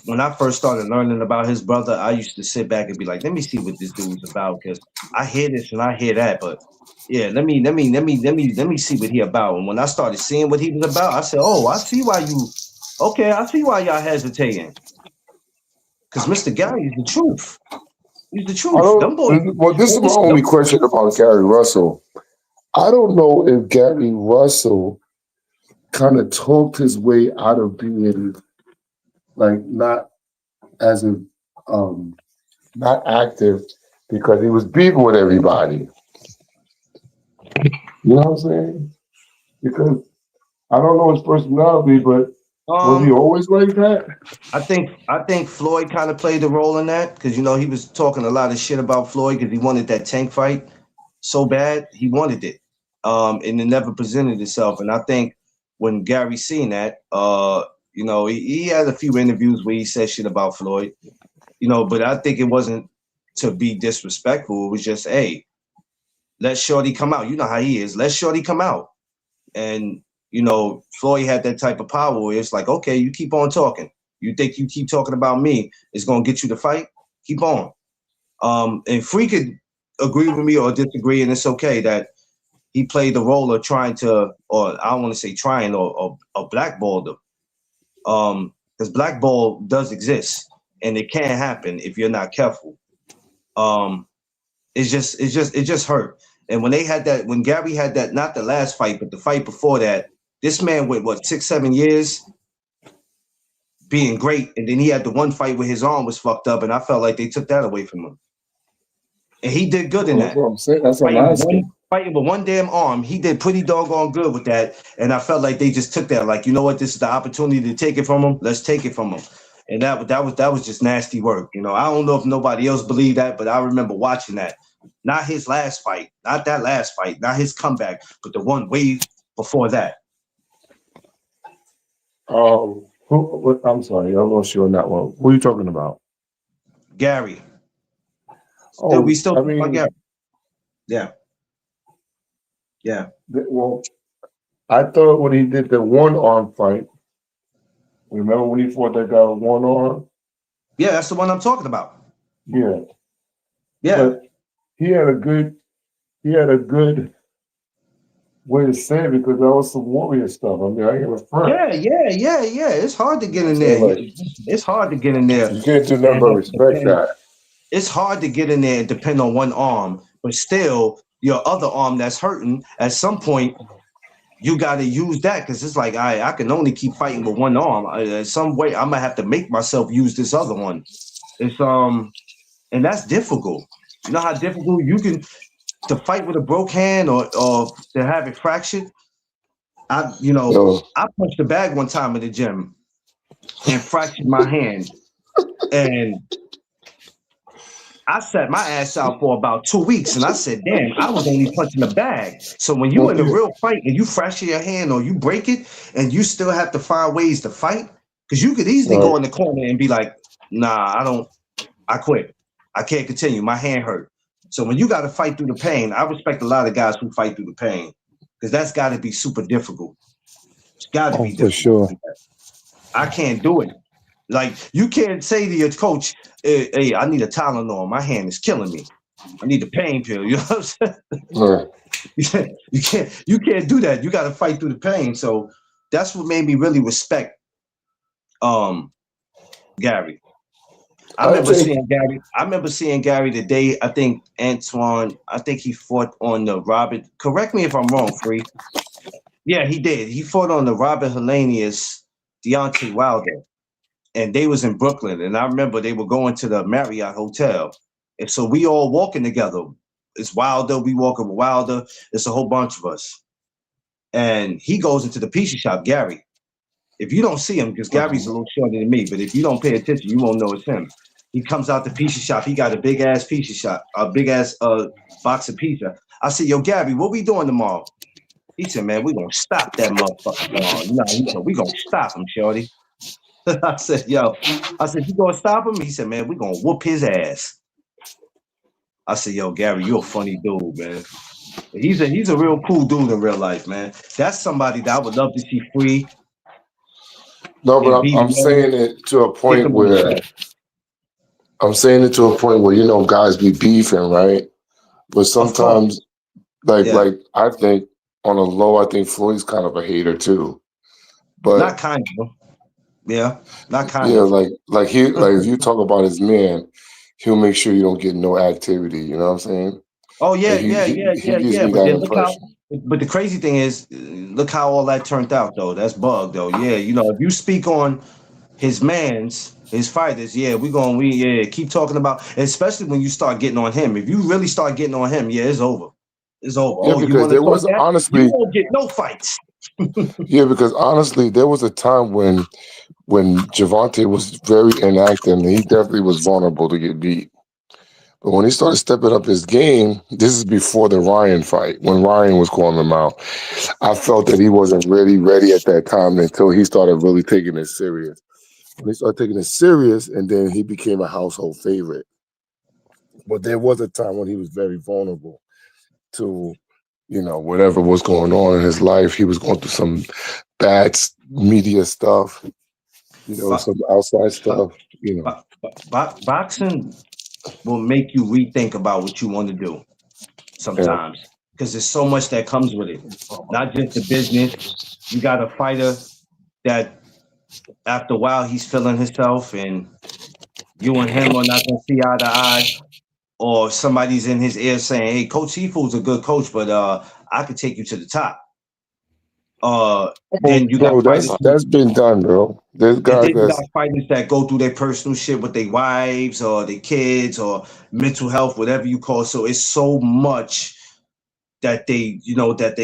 when I first started learning about his brother, I used to sit back and be like, let me see what this dude's about, because I hear this and I hear that, but yeah, let me see what he about. And when I started seeing what he was about, I said, oh, I see why y'all hesitating, because Mr. Gary is the truth. He's the I truth. Them don't. boys, Well, this is my only them, question about Gary Russell. I don't know if Gary Russell kind of talked his way out of being like not as a um not active because he was beefing with everybody. You know what I'm saying? Because I don't know his personality, but was he um, always like that? I think Floyd kind of played a role in that, because he was talking a lot of shit about Floyd because he wanted that tank fight so bad. He wanted it, and it never presented itself. And I think when Gary seen that, he had a few interviews where he said shit about Floyd, but I think it wasn't to be disrespectful. It was just, hey, let Shorty come out. You know how he is. Let Shorty come out. And Floyd had that type of power where it's like, okay, you keep on talking. You think you keep talking about me, it's gonna get you to fight? Keep on. And Free could agree with me or disagree, and it's okay that he played the role of trying to, or I don't want to say trying, or blackball them. Because blackball does exist, and it can happen if you're not careful. Um, it just hurt. And when Gary had that, not the last fight, but the fight before that, this man went what 6, 7 years being great, and then he had the one fight where his arm was fucked up, and I felt like they took that away from him. And he did good in Well, that's that. what I'm saying. That's what I'm Fighting with one asking. fighting with one damn arm, he did pretty doggone good with that. And I felt like they just took that, like, you know what, this is the opportunity to take it from him. Let's take it from him. And that was just nasty work. I don't know if nobody else believed that, but I remember watching that. Not his last fight, not that last fight, not his comeback, but the one way before that. I'm sorry, I lost you on that one. What are you talking about? Gary. Still, we Oh, still I talking about mean, Gary. Yeah, yeah, well, I thought when he did the one arm fight, remember when he fought that guy with one arm? yeah. That's the one I'm talking about. Yeah, Yeah, but he had a good he had a good way to say it because that was some warrior stuff. I mean, I ain't a front. yeah. It's hard to get I'm in saying, there. like, It's hard to get in there, you can't do nothing and but respect depend. that. It's hard to get in there and depend on one arm, but still, your other arm that's hurting at some point. you got to use that because it's like I can only keep fighting with one arm. Some way I'm gonna have to make myself use this other one. It's and that's difficult. You know how difficult you can to fight with a broke hand or to have it fractured. No, I punched the bag one time in the gym and fractured my hand, and I sat my ass out for about 2 weeks, and I said, "Damn, I was only punching the bag." So when you in a real fight and you fracture your hand or you break it, and you still have to find ways to fight, because you could easily right. go in the corner and be like, "Nah, I don't. I quit. I can't continue. My hand hurt." So when you got to fight through the pain, I respect a lot of guys who fight through the pain because that's got to be super difficult. It's got to Oh, be for difficult to sure. do that. I can't do it. Like you can't say to your coach, "Hey, I need a Tylenol. My hand is killing me. I need a pain pill." You know what I'm Right. saying? You can't do that. You got to fight through the pain. So that's what made me really respect um Gary. I I remember think seeing Gary. I remember seeing Gary the day I think Antoine. I think he fought on the Robert. Correct me if I'm wrong, Free. Yeah, he did. He fought on the Robert Hellenius, Deontay Wilder, and they was in Brooklyn. And I remember they were going to the Marriott Hotel, and so we all walking together. It's Wilder. We walking with Wilder. It's a whole bunch of us, and he goes into the pizza shop, Gary. If you don't see him, because Gary's a little shorter than me, but if you don't pay attention, you won't know it's him. He comes out the pizza shop. He got a big ass pizza shop, a big ass box of pizza. I said, "Yo, Gary, what we doing tomorrow?" He said, "Man, we gonna stop that motherfucker tomorrow." No, he said, "We gonna stop him, shorty." I said, "Yo," I said, "You gonna stop him?" He said, "Man, we gonna whoop his ass." I said, "Yo, Gary, you a funny dude, man." He's a real cool dude in real life, man. That's somebody that I would love to see free no, but and I'm be I'm together, saying it to a kick point him in the where chest. guys be beefing, right? But Of course. sometimes, like Yeah. like I think on a low, I think Floyd's kind of a hater too. But Not kind of. Yeah. Not kind yeah, of. like if you talk about his man, he'll make sure you don't get no activity. You know what I'm saying? Oh Like yeah, yeah, yeah, he yeah, gives yeah. me But that then look how. impression. But the crazy thing is, look how all that turned out though. That's bug though. Yeah, if you speak on his fighters, yeah, we keep talking about, especially when you start getting on him. If you really start getting on him, yeah, it's over. It's over. Yeah, Oh, you because want to there talk was that? You honestly, won't get no fights. honestly, there was a time when Javante was very inactive and he definitely was vulnerable to get beat. But when he started stepping up his game, this is before the Ryan fight, when Ryan was calling him out. I felt that he wasn't really ready at that time until he started really taking it serious. When he started taking it serious, and then he became a household favorite. But there was a time when he was very vulnerable to, whatever was going on in his life. He was going through some bad media stuff, But, some outside but, stuff. boxing will make you rethink about what you want to do Yeah, sometimes because there's so much that comes with it. Not just the business. You got a fighter that after a while he's feeling himself and you and him are not gonna see eye to eye, or somebody's in his ear saying, "Hey, Coach Seafood's a good coach, but I could take you to the top." oh, Then you got bro, fighters that's been done, bro. There's and guys then you got that's fighters that go through their personal shit with their wives or their kids or mental health, whatever you call it. So it's so much that they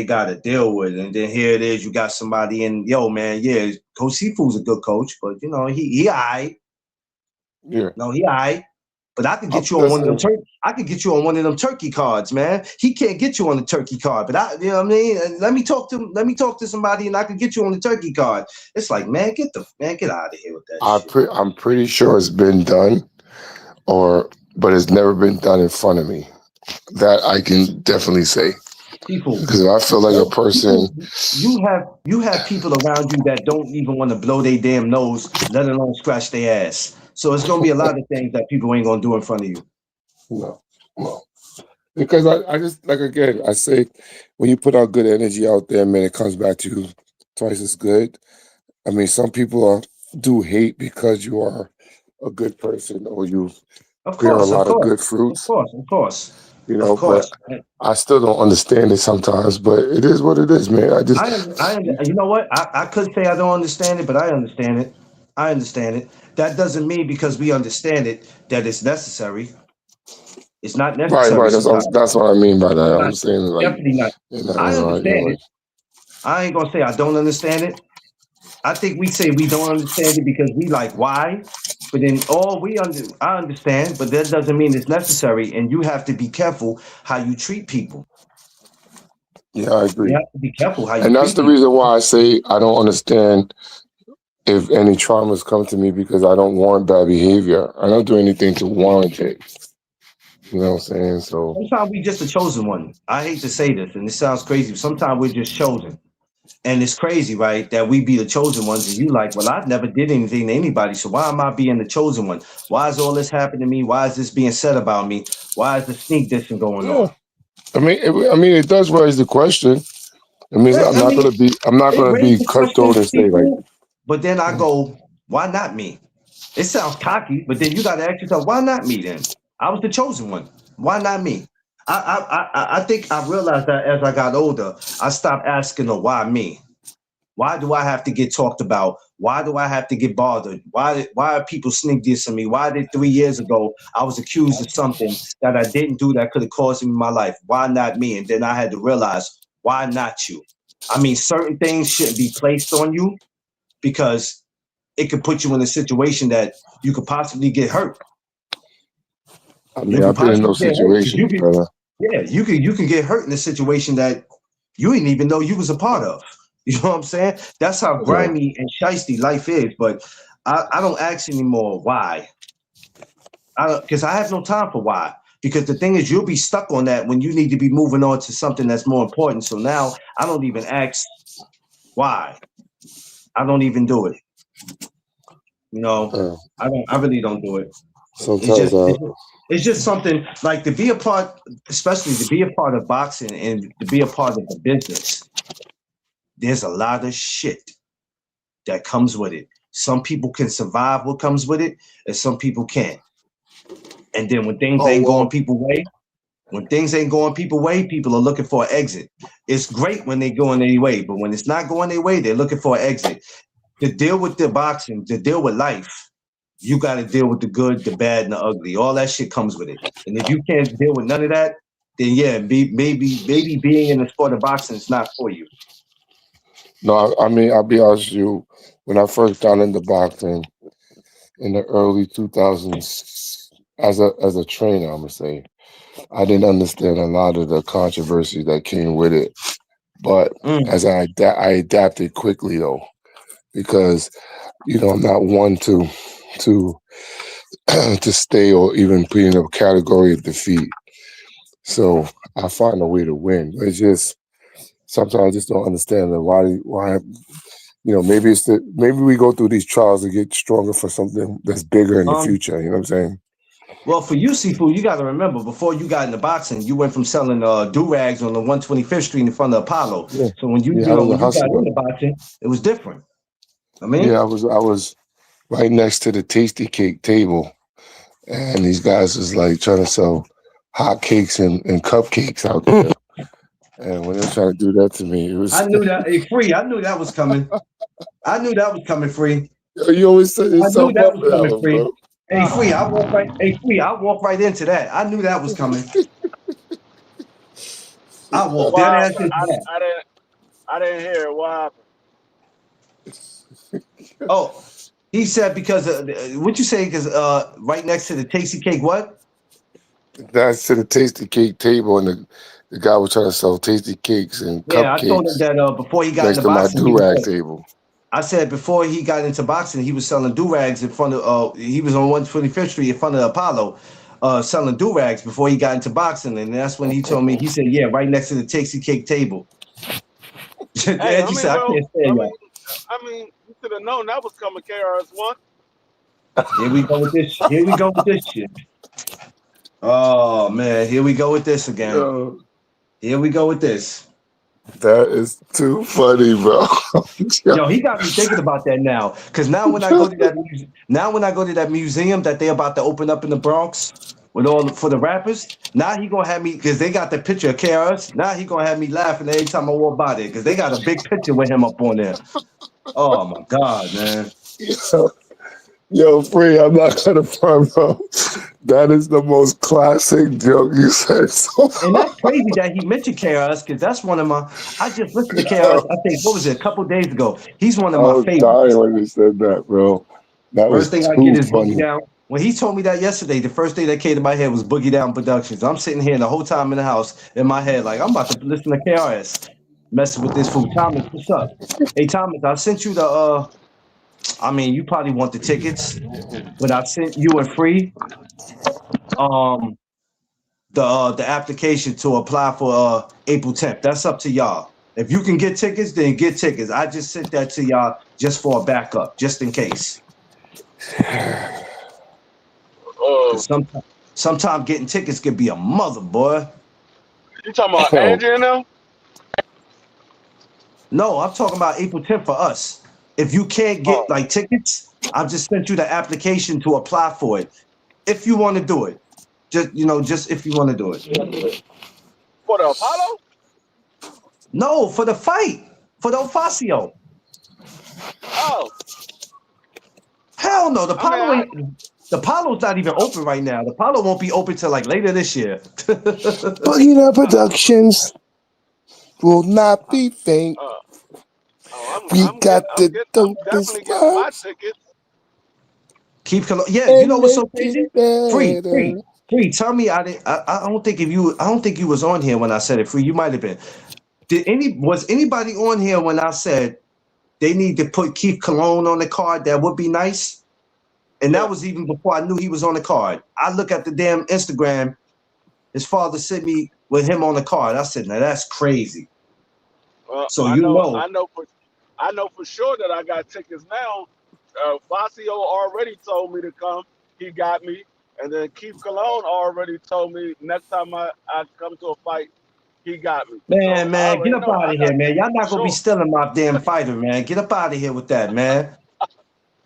gotta deal with. And then here it is, you got somebody in, yo, man, yeah, Coach Seafood's a good coach, but he I yeah. no, he I. But Listen, I could get you on one of them turkey cards, man. He can't get you on the turkey card, but you know what I mean? Let me talk to somebody and I could get you on the turkey card. It's like, man, get out of here with that shit. I'm pretty sure it's been done, but it's never been done in front of me. That I can definitely say People, because I feel like a person. people, you have people around you that don't even want to blow their damn nose, let alone scratch their ass. So it's gonna be a lot of things that people ain't gonna do in front of you. No, no. Because I just like again, I say when you put out good energy out there, man, it comes back to you twice as good. I mean, some people do hate because you are a good person or you Of bear a course, of lot of course, good of fruits. course, of course. Of But course. I still don't understand it sometimes. But it is what it is, man. I just You know what? I could say I don't understand it, but I understand it. I understand it. That doesn't mean because we understand it that it's necessary. It's not right, necessary right. sometimes. That's what I mean by It's that. not I'm saying like, definitely not. I understand like it. I ain't gonna say I don't understand it. I think we say we don't understand it because we like why, but then all we under I understand, but that doesn't mean it's necessary. And you have to be careful how you treat people. yeah, I You agree. have to be careful how you And that's treat the people. reason why I say I don't understand if any traumas come to me because I don't warrant bad behavior. I don't do anything to warrant it. You know what I'm saying? So Sometimes we just a chosen one. I hate to say this, and it sounds crazy. But sometimes we're just chosen, and it's crazy, right? That we be the chosen ones, and you like, well, I never did anything to anybody, so why am I being the chosen one? Why is all this happening to me? Why is this being said about me? Why is the sneak dissing going yeah, on? I mean, it does raise the question. It means Right, I mean, I'm not it gonna raised be the cutthroat question, and say like, people, but then I go, why not me? It sounds cocky, but then you got to ask yourself, why not me? Then I was the chosen one. Why not me? I think I realized that as I got older, I stopped asking the why me. Why do I have to get talked about? Why do I have to get bothered? Why are people sneak dissing me? Why did 3 years ago I was accused of something that I didn't do that could have caused me my life? Why not me? And then I had to realize, why not you? I mean, certain things shouldn't be placed on you because it could put you in a situation that you could possibly get hurt. I You mean, could I've been in possibly those get hurt because you situations, could, brother. yeah, you can get hurt in a situation that you didn't even know you was a part of. You know what I'm saying? That's how Yeah. grimy and shisty life is. But I don't ask anymore why. Because I have no time for why. Because the thing is, you'll be stuck on that when you need to be moving on to something that's more important. So now I don't even ask why. I don't even do it. You know, Uh, I don't. I really don't do it. It's sometimes just, I it's just something like to be a part, especially to be a part of boxing and to be a part of the business. There's a lot of shit that comes with it. Some people can survive what comes with it, and some people can't. And then when things Oh ain't going well, people way, when things ain't going people way, people are looking for an exit. It's great when they go in their way, but when it's not going their way, they're looking for an exit. To deal with the boxing, to deal with life, you got to deal with the good, the bad, and the ugly. All that shit comes with it. And if you can't deal with none of that, then yeah, maybe being in the sport of boxing is not for you. no, I mean, I'll be honest with you. When I first got into boxing in the early 2000s, as a trainer, I'm gonna say, I didn't understand a lot of the controversy that came with it. But Mm. as I adapted quickly though, because I'm not one to to stay or even be in a category of defeat. So I find a way to win. It's just sometimes I just don't understand the why. Maybe maybe we go through these trials to get stronger for something that's bigger in the Um, future. You know what I'm saying? well, for you, Seafood, you got to remember before you got into boxing, you went from selling do rags on the 125th Street in front of Apollo. Yeah, So when yeah. I was a when you got hustler. into boxing, it was different. I Yeah, mean, I was right next to the tasty cake table, and these guys was like trying to sell hot cakes and cupcakes out there. And when they were trying to do that to me, it I was knew that. Hey, free. I knew that was coming. I knew that was coming. Free. you always set I knew yourself that up was for that coming. one, Free. bro. Hey, free. I walk right. Hey, free. I walk right into that. I knew that was coming. I walked what dead ass happened? into that. I didn't hear it. What happened? Oh, he said because what you say? Because right next to the tasty cake, what? That's to the tasty cake table, and the guy was trying to sell tasty cakes and Yeah, I told him cupcakes that before he got next into to my boxing, he do was. rag table. I said before he got into boxing, he was selling do rags in front of. He was on 125th Street in front of Apollo, selling do rags before he got into boxing, and that's when he told me. He said, "Yeah, right next to the tasty cake table." Hey, Angie said, "I can't stand y'all." I mean, you should have known that was coming, KRS One. Here we go with this. Here we go with this shit. Oh man, here we go with this again. Yo, Here we go with this. that is too funny, bro. Yo, he got me thinking about that now. Cause now when I go to that museum that they about to open up in the Bronx, with all for the rappers. Now he gonna have me because they got the picture of KRS. Now he gonna have me laughing every time I walk by there because they got a big picture with him up on there. Oh my god, man! Yo, Free, I'm not gonna front, bro. That is the most classic joke you said so And far. that's crazy that he mentioned KRS because that's one of my. I just listened to KRS. I think what was it a couple days ago. He's one I of my was favorites. dying when you said that, bro. That was First thing I get too is Boogie funny. Down. When he told me that yesterday, the first thing that came to my head was Boogie Down Productions. I'm sitting here the whole time in the house in my head like I'm about to listen to KRS, messing with this fool. Thomas, what's up? Hey Thomas, I sent you the. I mean, you probably want the tickets, but I sent you and Free um the application to apply for April 10th. That's up to y'all. If you can get tickets, then get tickets. I just sent that to y'all just for a backup, just in case. Uh, Cause sometimes getting tickets can be a mother boy. you talking about Yo, Andrew and them? No, I'm talking about April 10th for us. If you can't get Oh, like tickets, I've just sent you the application to apply for it. If you want to do it, just if you want to do it. for the Apollo? No, for the fight, for the Ofasio. Oh, Hell no, the I mean, Apollo ain't. The Apollo's not even open right now. The Apollo won't be open till like later this year. Boogie Down Productions will not be faint. uh, oh, We got the I'm definitely dopest getting my rhymes tickets. Yeah, you know and what's so make it crazy? Free, free, better. free. Tell me, I didn't. I don't think if you. I don't think you was on here when I said it. Free, you might have been. Was anybody on here when I said they need to put Keith Cologne on the card? That would be nice. And Yeah. that was even before I knew he was on the card. I look at the damn Instagram. His father sent me with him on the card. I said, now that's crazy. So I you know, know, I know for sure that I got tickets now. Facio already told me to come. He got me, and then Keith Cologne already told me next time I come to a fight, he got me. So I man, get already up know out I of here, got man. tickets Y'all for not gonna be sure. stealing my damn fighter, man. Get up out of here with that, man.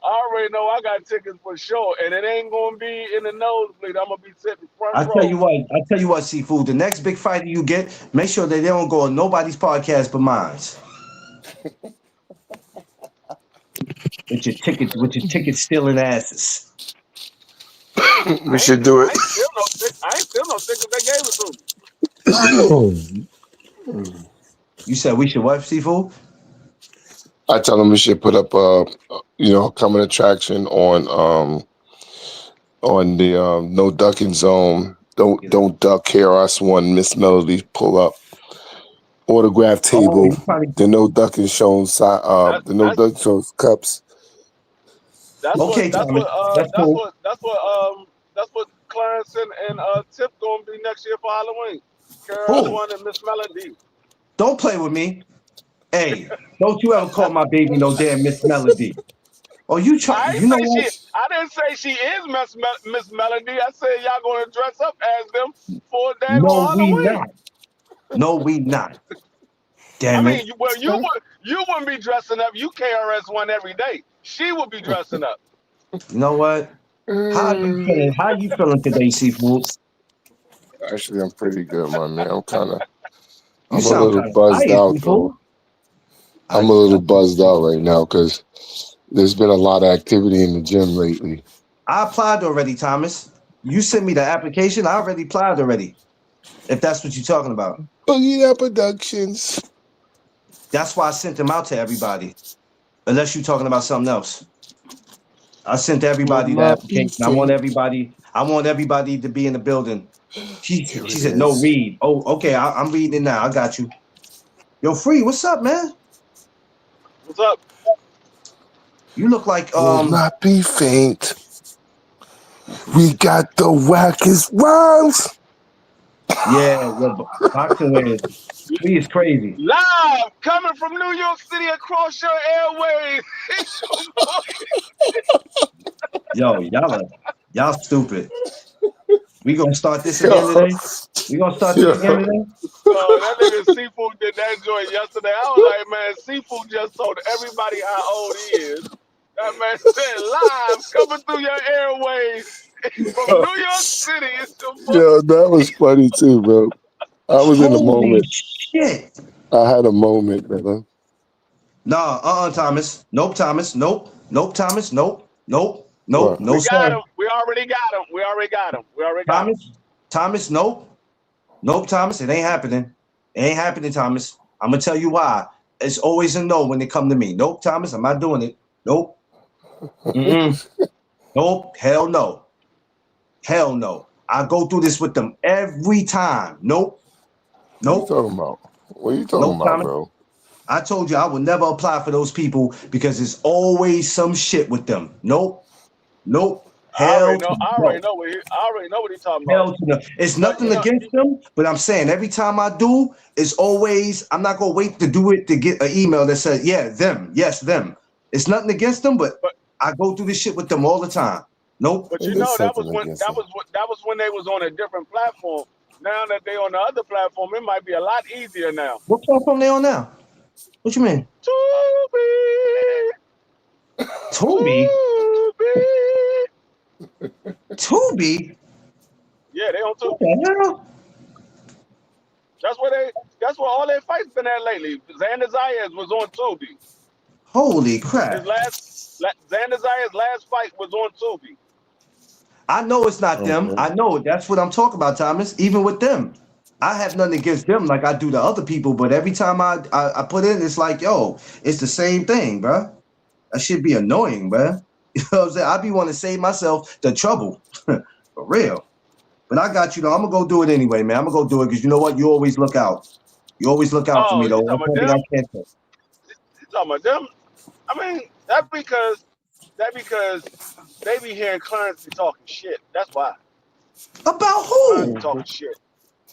I already know I got tickets for sure, and it ain't gonna be in the nosebleed. I'm gonna be sitting front row. I tell you what, Seafood. The next big fighter you get, make sure that they don't go on nobody's podcast but mine. With your ticket stealing asses. We should do it. I ain't still no ticket. I ain't still no tickets. They gave it to me. You said we should what, Seafood? I tell them we should put up coming attraction on the no ducking zone. Don't duck. KRS-One Miss Melody pull up autograph Oh, table. you probably The no ducking zone That's the no that's ducking zone cups. okay, Thomas. That's cool. that's what Clarence and Tip gonna be next year for Halloween. KRS Who? One and Miss Melody. Don't play with me. Hey, don't you ever call my baby no damn Miss Melody. Oh, you try. You know what? I didn't say she is Miss Melody. I said y'all gonna dress up as them for a No, daggone we Halloween. not. No, we not. I Damn mean, it. you wouldn't be dressing up. You KRS One every day. She would be dressing up. You know what? How you feeling? How you feeling today, Seafood? Actually, I'm pretty good, my man. You I'm a sound little kind of buzzed tired, out Seafood. though. I'm a little buzzed out right now because there's been a lot of activity in the gym lately. I applied already, Thomas. You sent me the application. I already applied already. If that's what you're talking about. Boogie Down Productions That's why I sent them out to everybody. Unless you're talking about something else. I sent will everybody the not be application. faint. I want everybody to be in the building. Here She it said, no, is. read. Oh, okay. I'm reading it now. I got you. Yo, Free, what's up, man? What's up? You look like Will not be faint. We got the wackest rhymes. yeah, boxing is Free is crazy. Live coming from New York City across your airways. It's your boy. Yo, y'all stupid. We gonna start this again Yo, today? We gonna start this again yo, today? That nigga Seafood did that joint yesterday. I was like, man, Seafood just told everybody how old he is. That man said live coming through your airways. from New York City. It's the Yo, that was funny too, bro. I was in the Holy moment. shit. I had a moment, man. Nah, Thomas. Nope, Thomas. Nope. Nope, Thomas. Nope. Nope. Nope. What? No, We got sir. him. We already got him. We already got him. We already got him. Thomas. Thomas, nope. Nope, Thomas. It ain't happening. It ain't happening, Thomas. I'm gonna tell you why. It's always a no when they come to me. Nope, Thomas. I'm not doing it. Nope. Mm-mm. Nope. Hell no. Hell no. I go through this with them every time. Nope. What you Nope. talking about? What are you talking Nope, about, Thomas. bro? I told you I would never apply for those people because there's always some shit with them. Nope. Nope. I already Hell know. to no. I already know what he's talking about. Hell to no. It's But nothing against them, but I'm saying every time I do, it's always I'm not gonna wait to do it to get an email that says, yeah, them, yes, them. It's nothing against them, but but I go through this shit with them all the time. Nope. but It is that something was when against them. they was on a different platform. Now that they on the other platform, it might be a lot easier now. What platform they on now? What you mean? Tubi, Tubi? Tubi. Tubi? Yeah, they on What Tubi. the hell? That's where they. That's where all their fights been at lately. Xander Zayas was on Tubi. Holy His crap. Xander Zayas' last fight was on Tubi. I know it's not them. Okay. I know it. That's what I'm talking about, Thomas. Even with them. I have nothing against them like I do the other people, but every time I put in, it's like, yo, it's the same thing, bro. That should be annoying, bro. You know what I'm saying? I be wanting to save myself the trouble. For real. But I got you though. I'm gonna go do it anyway, man. I'm gonna go do it because you know what? You always look out. You always look out for me Oh, though. you That's talking about one thing I them? can't say. You talking about them? I mean, that because they be hearing Clarence be talking shit. That's why About Clarence be who? Mhm. talking shit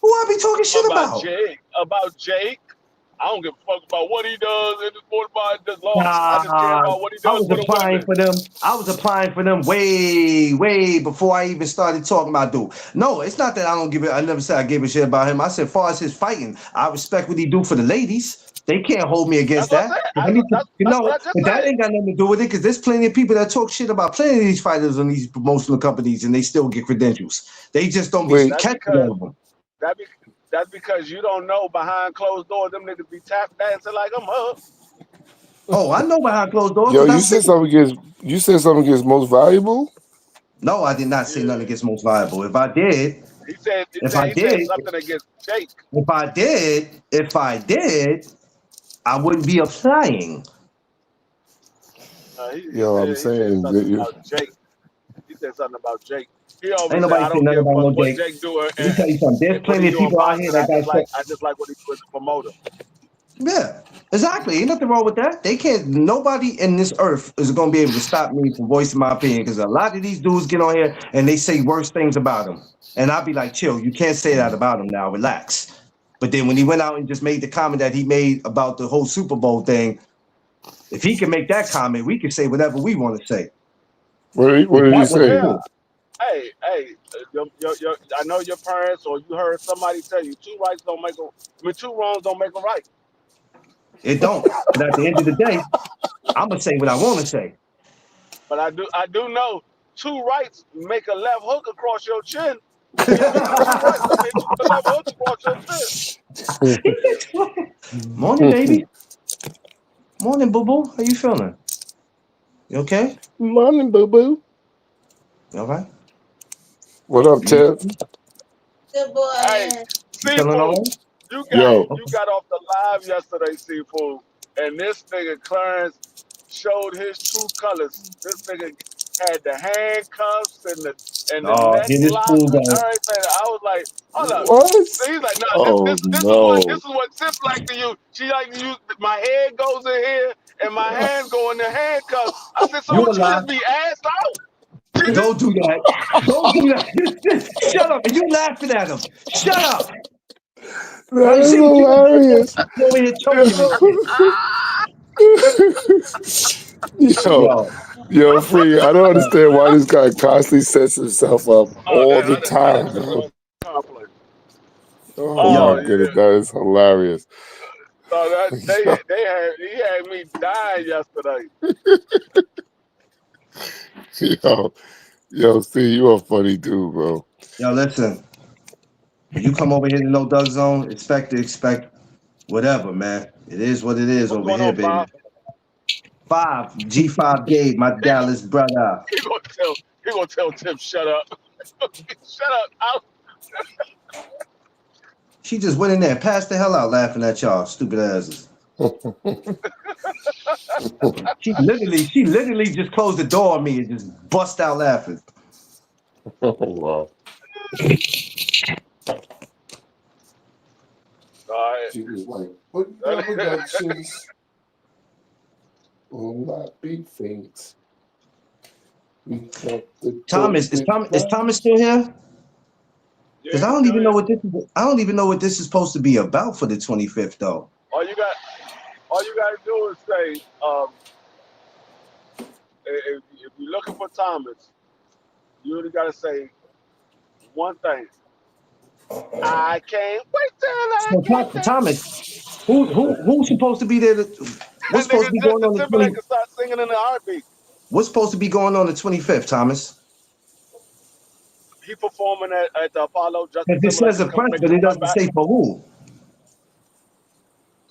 Who I be talking shit about about? Jake. About Jake. I don't give a fuck about what he does in the sport body does law. I just care Nah, about what he I does was for the applying women. for them. I was applying for them way, way before I even started talking about dude. No, it's not that I don't give it. I never said I gave a shit about him. I said, as far as his fighting, I respect what he do for the ladies. They can't hold me against That's what I that. said. But let me, you That's what know, I just but that said. ain't got nothing to do with it because there's plenty of people that talk shit about plenty of these fighters on these promotional companies and they still get credentials. They just don't be Wait, That's catching because all of them. that be, that's because you don't know behind closed doors them niggas be tap dancing like I'm up. Oh, I know behind closed doors yo, because I see. you said something against most valuable? No, I did not say nothing Yeah. against most viable. If I He said did, something against Jake. if I did, I wouldn't be applying. Yo, I'm He said saying that something you about Jake. He said something about Jake. He Ain't always said, nobody "I say don't nothing give a about fuck no what Jake. Jake do Let me tell you something. There's and what he plenty of do in people out here boxing. that got stuff. I just like what he do as a promoter." Yeah, exactly. Ain't nothing wrong with that. They can't. Nobody in this earth is gonna be able to stop me from voicing my opinion because a lot of these dudes get on here and they say worse things about him, and I'll be like, chill. You can't say that about him now. Relax. But then when he went out and just made the comment that he made about the whole Super Bowl thing, if he can make that comment, we can say whatever we want to say. what But did he that wasn't say? Yeah. cool. I know your parents or you heard somebody tell you two wrongs don't make a right. It don't. But at the end of the day, I'm gonna say what I want to say. But I do know two rights make a left hook across your chin. He hit you with two rights. That means a left hook across your chin. Morning, baby. Morning, boo boo. How you feeling? You okay? Morning, boo boo. You all right? What up, You Tiff? Hey, you feeling all Seafood, right? Yo, you Okay. got off the live yesterday, Seafood, and this nigga Clarence showed his true colors. This nigga had the handcuffs and the Oh, neck here this lock fool and go. everything. I was like, hold up. what? So he's like, nah, Oh this no. is what Sip like to use. She like to use my head goes in here and my hands go in the handcuffs. I said, so You a what you lie. just be ass out? Don't do that. Don't do that. Shut up. And you laughing at him. Shut up. That I is see what you hilarious. over here choking and shit. yo, Yo. yo, free. I don't understand why this guy constantly sets himself up Oh, all the that time, nigga bro. was complex. Oh Oh my Yo. goodness, yeah. that is hilarious. So that Yo, he had me dying yesterday. yo, Yo, see, you a funny dude, bro. Yo, listen. When you come over here to No Doug Zone, expect whatever, man. It is what it is What's over going here, on, baby. Five? 5G5 Gabe, my Dallas brother. He gonna tell Tim, shut up. Shut up. She just went in there and passed the hell out laughing at y'all, stupid asses. She literally just closed the door on me and just bust out laughing. Wow. All right. She was like, "Put productions will not be faint. We got the Thomas, is golden Thomas vibes." still here? Yeah, Because I he's don't still even know here. what this is. I don't even know what this is supposed to be about for the 25th, though. All you gotta do is say, if you're looking for Thomas, you only gotta say one thing. I can't wait till I So get there. Thomas, who's supposed to be there? What's That supposed nigga to be going Justin on the Timberlake 20? can start singing in the heartbeat. What's supposed to be going on the 25th, Thomas? He performing at the Apollo. Justin Because it Timberlake says is a press, making but his it doesn't comeback. say for who.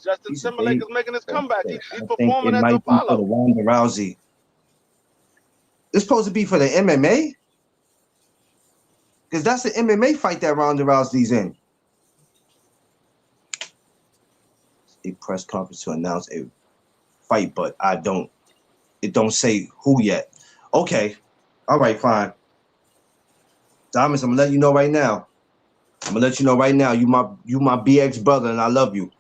Justin Piece of Timberlake bait. is making his comeback. He's I think performing it at the might be for the Apollo. Ronda Rousey. It's supposed to be for the MMA? Because that's the MMA fight that Ronda Rousey's in. A press conference to announce a fight, but it don't say who yet. Okay. All right, fine. Thomas, I'm gonna let you know right now. You my BX brother, and I love you.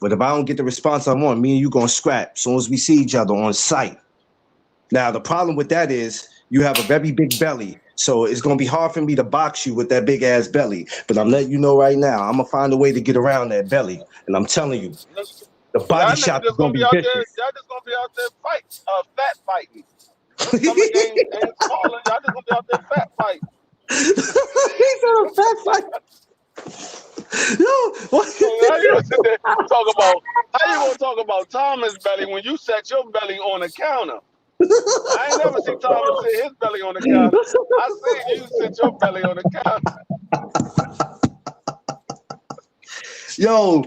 But if I don't get the response I want, me and you gonna scrap as soon as we see each other on site. Now the problem with that is you have a very big belly, so it's gonna be hard for me to box you with that big ass belly. But I'm letting you know right now, I'm gonna find a way to get around that belly, and I'm telling you, the body Y'all niggas shots are just gonna gonna be be out there. vicious. Y'all just gonna be out there fat fighting. Your stomach ain't smaller. Y'all just gonna be out there fat fighting. He's on a fat fight. Yo, what? So how you gonna sit there talk about how you gonna talk about Thomas' belly when you set your belly on the counter? I ain't never seen Thomas sit his belly on the counter. I seen you sit your belly on the counter. Yo,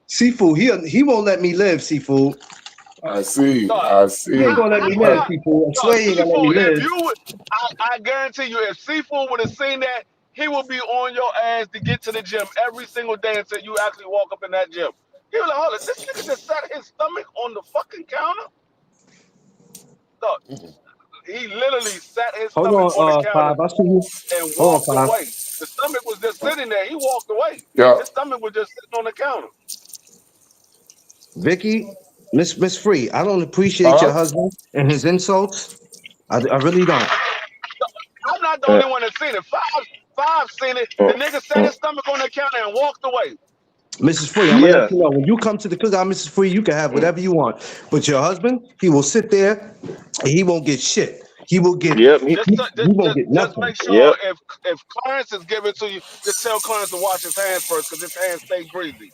Seafood, he won't let me live, Seafood. I see. Dog, I He ain't see. gonna let me what live, I Seafood. I dog, swear he ain't gonna let me Seafood, if live. you would I guarantee you if Seafood would have seen that, he would be on your ass to get to the gym every single day until you actually walk up in that gym. He was like, hold on, this nigga just sat his stomach on the fucking counter? Dog, he literally sat his Hold stomach on the on, counter Five. I see you. and Hold walked on, Five. away. The stomach was just sitting there. He walked away. Yeah. His stomach was just sitting on the counter. Vicky, Miss Free, I don't appreciate your Huh? husband and his insults. I really don't. I'm not the Uh, only one that seen it. Five seen it. uh, The nigga sat uh, his stomach on the counter and walked away. Mrs. Free, I'm gonna let yeah. you know when you come to the cookout, Mrs. Free, you can have Mm, whatever you want. But your husband, he will sit there and he won't get shit. He will get Yep. Just, he won't get just nothing. make sure Yep. if Clarence is giving to you, just tell Clarence to wash his hands first because his hands stay greasy.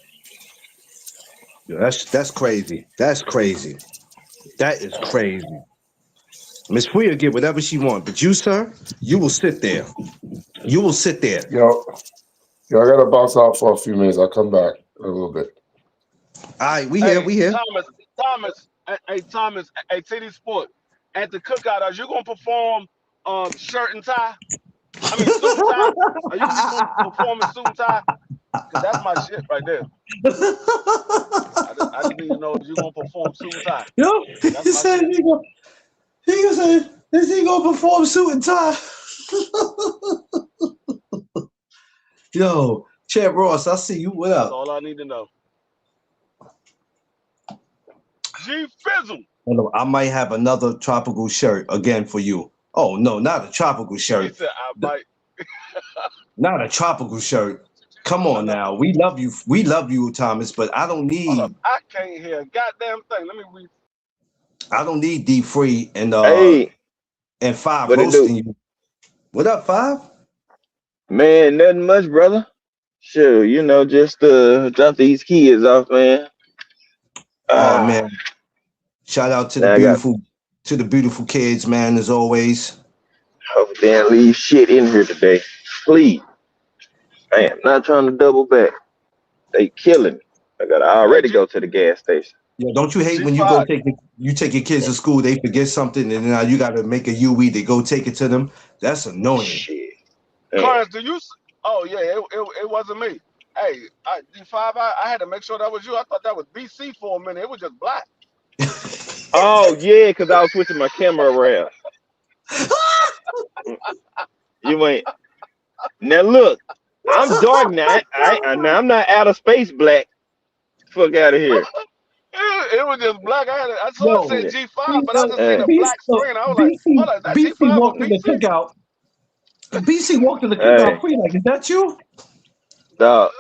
Yeah, that's crazy. That's crazy. That is crazy. Miss Free will get whatever she wants, but you, sir, you will sit there. You will sit there. Yo, I gotta bounce out for a few minutes. I'll come back in a little bit. All right, we here, Hey, we here. Thomas, hey, TD Sport, at the cookout, are you gonna perform shirt and tie? I mean suit and tie? Are you gonna be performing suit and tie? Cause that's my shit right there. I just need to know if you're gonna perform suit and tie. Yo, That's he my said shit. he said, is he gonna perform suit and tie? Yo, Chad Ross, I see you. What That's up? all I need to know. G Fizzle. Hold on, I might have another tropical shirt again for you. Oh no, not a tropical He shirt. said I The- might. Not a tropical shirt. Come on now. We love you. We love you, Thomas, but Hold up. I can't hear a goddamn thing. Let me read. I don't need D Free Hey, and Five what it do? roasting you. What up, Five? Man, nothing much, brother. Sure, just drop these kids off, man. Oh Ah, man. Shout out now I got to the beautiful kids, man, as always. Hope they didn't leave shit in here today. Please. I am not trying to double back. They killing me. I gotta Hey, already go to the gas station. Yo, don't you hate when you go G5. take your kids to school, they forget something, and now you got to make a UE to go take it to them? That's annoying. Shit. Man. Clarence, Oh yeah, it wasn't me. Hey, G5. I had to make sure that was you. I thought that was BC for a minute. It was just black. Oh yeah, because I was switching my camera around. You ain't now look. I'm dark now. Now I'm not outer space black. Fuck out of here. It was just black. I saw it Yo, said Yeah. G5, but I just seen a BC, black screen. I was like, hold on, is that BC G5 or walked in the BC? cookout. BC walked in the cookout Hey, pre like, is that you? dog.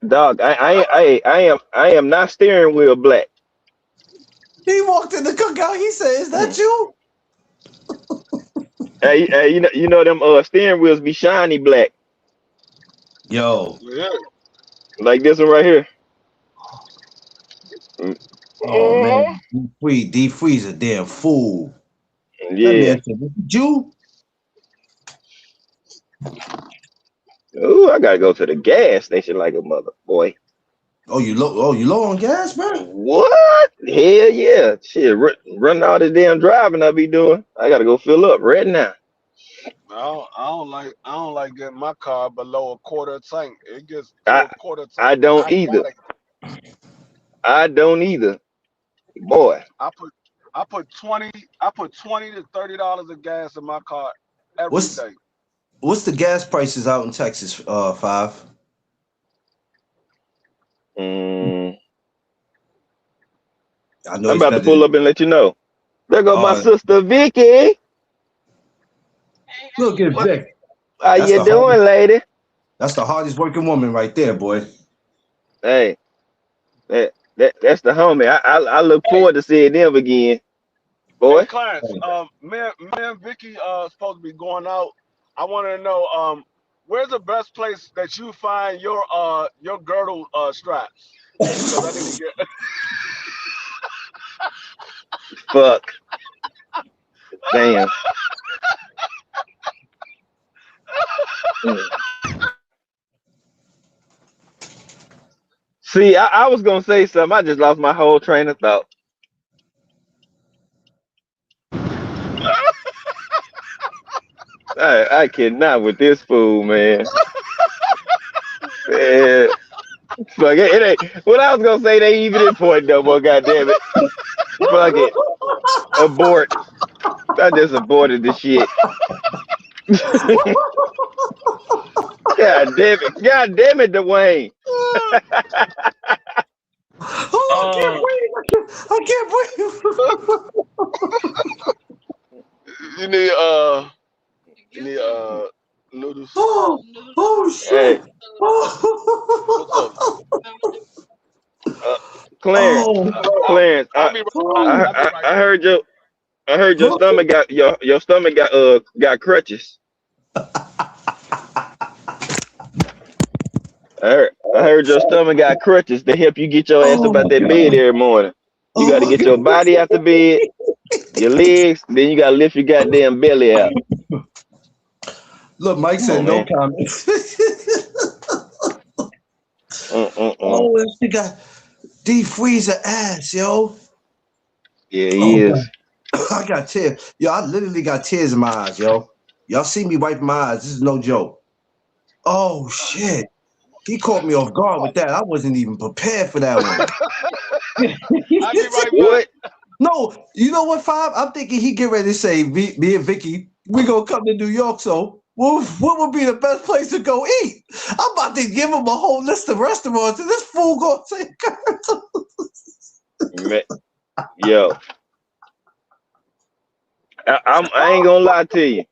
Dog, I am not steering wheel black. He walked in the cookout. He said, is Hmm. that you? Hey, you know them steering wheels be shiny black, Yo, Yeah. like this one right here. Mm, oh Uh-huh. man, D Free's a damn fool. That yeah. man said, is it you? Ooh, I gotta go to the gas station like a mother boy. Oh, you low on gas, bro? What? Hell yeah. Shit, running all this damn driving I be doing. I gotta go fill up right now. I don't like getting my car below a quarter tank. It gets to I a quarter I tank, and don't either. I don't either. Boy. I put I put 20 to $30 of gas in my car every What's day. what's the gas prices out in Texas? Five. Mm, I know I'm it's about to better pull than up and let you know. There go my uh sister Vicky. look at What? Vic. How That's you the hardest doing, lady? that's the hardest working woman right there, boy. Hey, that's the homie. I look Hey, forward to seeing them again, hey, boy. Clarence. Me and Vicky supposed to be going out. I wanted to know where's the best place that you find your girdle straps? Because I need to get. Fuck. Damn. Mm. See, I was gonna say something. I just lost my whole train of thought. I cannot with this fool, man. Yeah, fuck it ain't. What I was gonna say, they even important no more. Goddamn it. Fuck it. Abort. I just aborted the shit. God damn it. God damn it, Dwayne. Oh, I can't uh, breathe. I can't breathe. you need you need noodles. Oh Hey, shit. Oh, What's up? uh, Clarence. oh, Clarence. I'll be right back. oh. I'll be right I back. heard your stomach got your stomach got crutches. I heard your stomach got crutches to help you get your ass Oh up out my that bed god. every morning. You Oh got to my get your god. body out the bed, your legs, then you got to lift your goddamn belly out. Look, Mike Come on, said no man. comment. Mm-mm-mm. Oh, she got deep freezer ass, yo. Yeah, he Oh is. god. I got tears. Yo, I literally got tears in my eyes, yo. Y'all see me wipe my eyes. This is no joke. Oh shit. He caught me off guard with that. I wasn't even prepared for that one. I'll be right back. What? No, you know what, Five? I'm thinking he get ready to say, me and Vicky, we gonna come to New York, so what would be the best place to go eat? I'm about to give him a whole list of restaurants, and this fool gonna say, Man, yo, I ain't gonna lie to you.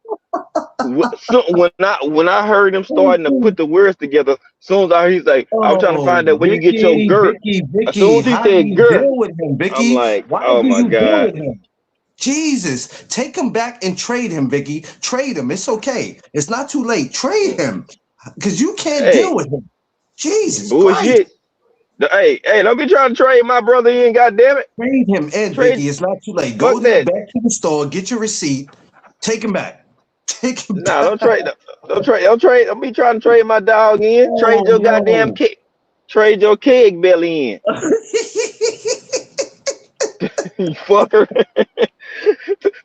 So when I heard him starting to put the words together, as soon as he's like, I was trying to oh, find out where you get your girt. As soon Vicky, as he how do said you girt, deal with him, I'm Vicky? like, Why oh do my you deal god. with him? Jesus, take him back and trade him, Vicky. Trade him. It's okay. It's not too late. Trade him because you can't deal Hey, with him. Jesus Christ. bullshit. Hey, don't be trying to trade my brother in, goddamn it. Trade him in, Trade, Vicky. It's not too late. Go fuck there, that. back to the store, get your receipt, take him back. Chicken Nah, back. don't be trying to trade my dog in. Trade Oh your goddamn no. keg. Trade your keg belly in. You fucker.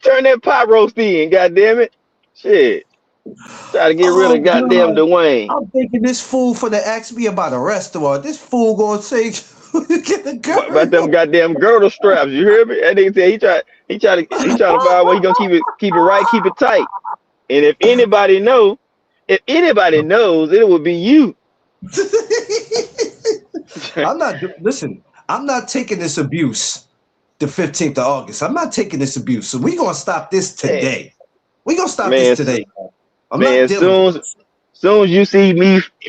Turn that pot roast in, goddamn it. Shit. Try to get rid Oh of goddamn God. Dwayne. I'm thinking this fool for to ask me about a restaurant. This fool gonna say get a About them girl. goddamn girdle straps. You hear me? That nigga said he try to find where he gonna keep it right, keep it tight. And if anybody knows, it would be you. Listen, I'm not taking this abuse the 15th of August. I'm not taking this abuse. So we gonna stop this man, today. We gonna stop this man, today. I'm not man, dealing with this. soon as you see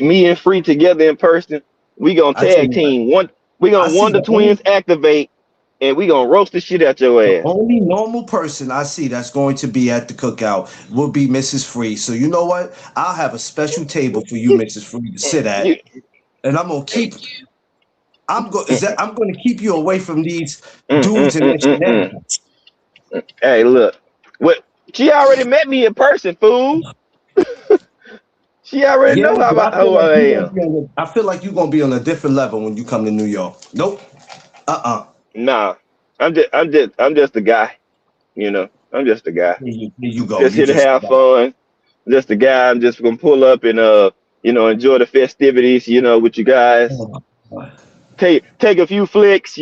me and Free together in person, we gonna I tell tag you, team. We I gonna see Wonder Twins activate, and we gonna roast the shit out your the ass. only normal person I see that's going to be at the cookout will be Mrs. Free. So you know what? I'll have a special table for you, Mrs. Free, to sit You, at, and I'm going to keep you away from these mm, mm, dudes and mm, their mm, mm. shenanigans. Hey, look, what she already met me in person, fool. She already Yeah, know but I feel who like I am. I feel like you're gonna be on a different level when you come to New York. Nope. Uh-uh. Nah, I'm just a guy. You know, I'm just a guy. Here you go. Just You here to just have fun. Just a guy. I'm just gonna pull up and enjoy the festivities. With you guys. oh my God. Take a few flicks.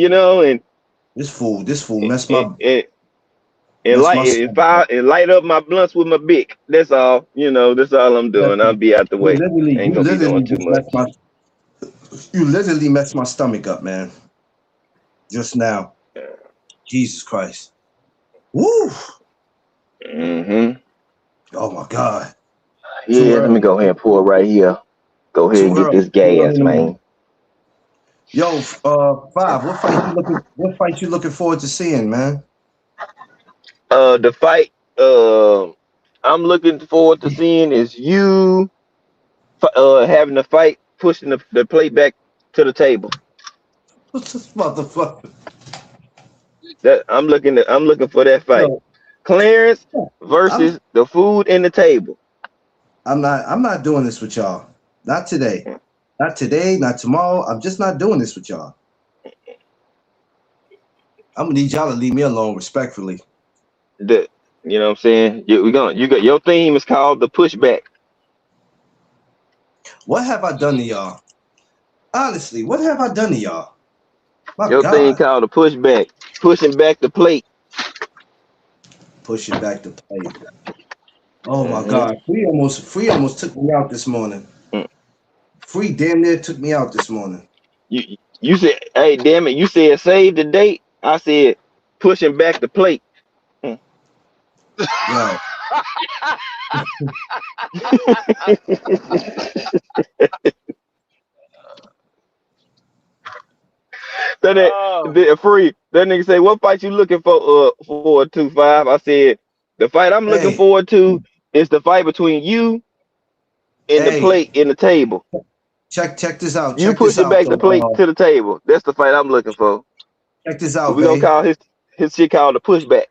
This fool And, messed and, my and, and messed light my and stomach up. fire and light up my blunts with my bic. That's all. That's all I'm doing. I'll Listen, be out the you way. literally, Ain't you gonna be doing literally too just messed much. my you literally messed my stomach up, man. Just now. Jesus Christ. Woo! Hmm. Oh my God. Too Yeah, let me early. go ahead and pour right here. Go ahead Too and get early. this Too early gas, in the morning. man. Yo, five. What fight you looking forward to seeing, man? The fight I'm looking forward to seeing is you having the fight, pushing the plate back to the table. What's this motherfucker? That I'm looking for that fight. Yo, Clarence I'm versus the food in the table. I'm not doing this with y'all. Not today. Not today, not tomorrow. I'm just not doing this with y'all. I'm gonna need y'all to leave me alone respectfully. The You know what I'm saying? You got your theme is called the pushback. What have I done to y'all? Honestly, what have I done to y'all? My Your thing God. called the pushback. Pushing back the plate. Pushing back the plate. Oh my Hmm. God. Free almost took me out this morning. Free damn near took me out this morning. You said, hey, damn it, you said save the date. I said pushing back the plate. Mm. Yo. Then Oh, free. That nigga say, what fight you looking forward to, five? I said, the fight I'm looking Hey, forward to is the fight between you and the hey, plate in the table. check this out. You Check this pushing out back the plate though. to the table. That's the fight I'm looking for. Check this So out, we gonna Vay. call his shit called the pushback.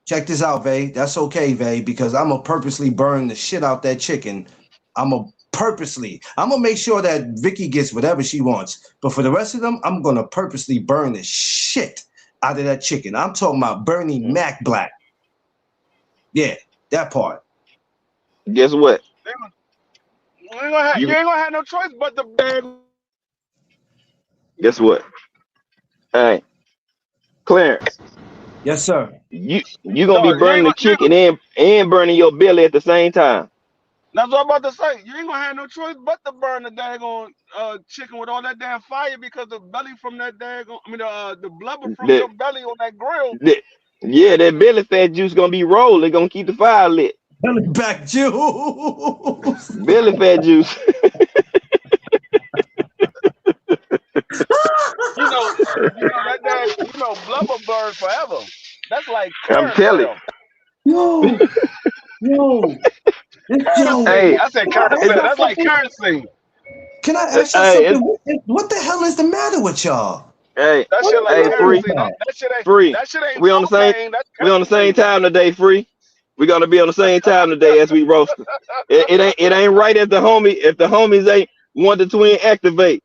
Check this out, Vay. That's okay, Vay, because I'm gonna purposely burn the shit out that chicken. I'm gonna make sure that Vicky gets whatever she wants. But for the rest of them, I'm gonna purposely burn the shit out of that chicken. I'm talking about Bernie Mm. Mac Black. Yeah, that part. Guess what? you You ain't gonna have no choice but to bag. guess what? Hey, Clarence, Yes, sir. you gonna be No, burning the you ain't chicken and burning your belly at the same time. that's what I'm about to say. You ain't gonna have no choice but to burn the daggone chicken with all that damn fire because the belly from that daggone, I mean the blubber from That your belly on that grill. that Yeah, that belly fat juice gonna be rolled. They gonna keep the fire lit. Belly back juice. Belly fat juice. That blubber burns forever. That's like I'm telling. carousel. yo, yo, yo. Kerosene. Hey, I said Ain't carousel. that That's like something? kerosene. Can I ask y'all hey, something? What the hell is the matter with y'all? hey, That What shit is the like hey, matter with free, kerosene. y'all? That shit ain't free. that shit ain't We on the same. propane. That's We on the same kerosene. time today, free. We gotta be on the same time today as we roast. It ain't right if the homies ain't one to twin activate.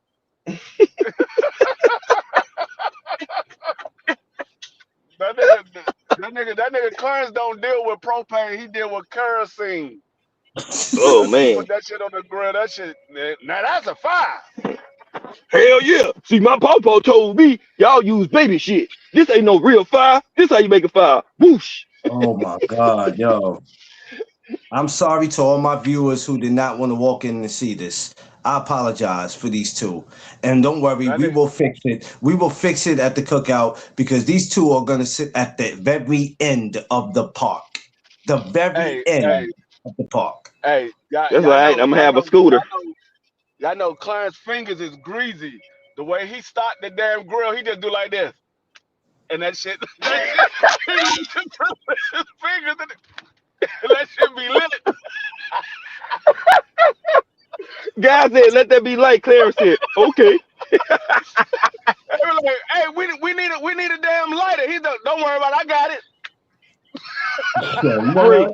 That nigga Clarence don't deal with propane. He deal with kerosene. Oh He man. put that shit on the grill. That shit. Now that's a fire. Hell yeah. See, my papa told me y'all use baby shit. This ain't no real fire. This how you make a fire. Whoosh. Oh my God, yo. I'm sorry to all my viewers who did not want to walk in and see this. I apologize for these two. And don't worry, That we nigga, will fix it. We will fix it at the cookout because these two are going to sit at the very end of the park. The very hey, hey, end of the park. hey, y'all, That's all y'all right. know, I'm gonna y'all have a know, scooter. y'all know Clarence fingers is greasy. The way he stopped the damn grill, he just do like this. And that shit, he just put his fingers in it, and that shit be lit. Guy said, let that be light. Clarence said, okay. They were like, hey, we need a damn lighter. He don't worry about it, I got it. Yo, you know Free. what?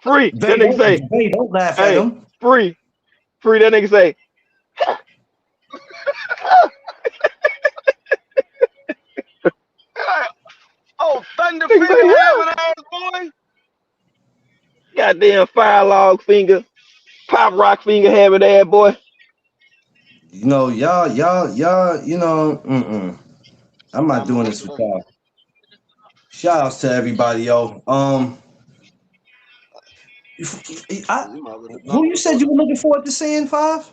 Free. That nigga say, They don't laugh at hey, him. free. Free. That nigga say, Like, oh, thunder nigga finger say, woo. having ass boy. Goddamn fire log finger. Pop rock finger having that boy. You know, y'all, I'm Nah, not man, doing what's this with the y'all. Shout outs to everybody, yo. you might as well Who go you go said to you were looking forward to seeing, Five?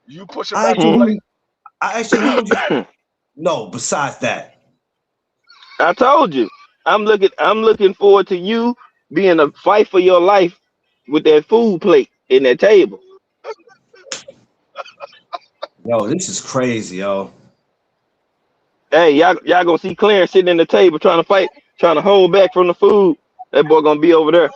you pushing I back asked the you Hmm? plate. who. I asked you who would you. No, besides that. I told you. I'm looking forward to you being a fight for your life with that food plate in that table. Yo, this is crazy, yo. Hey, y'all gonna see Clarence sitting in the table trying to fight, trying to hold back from the food. That boy gonna be over there.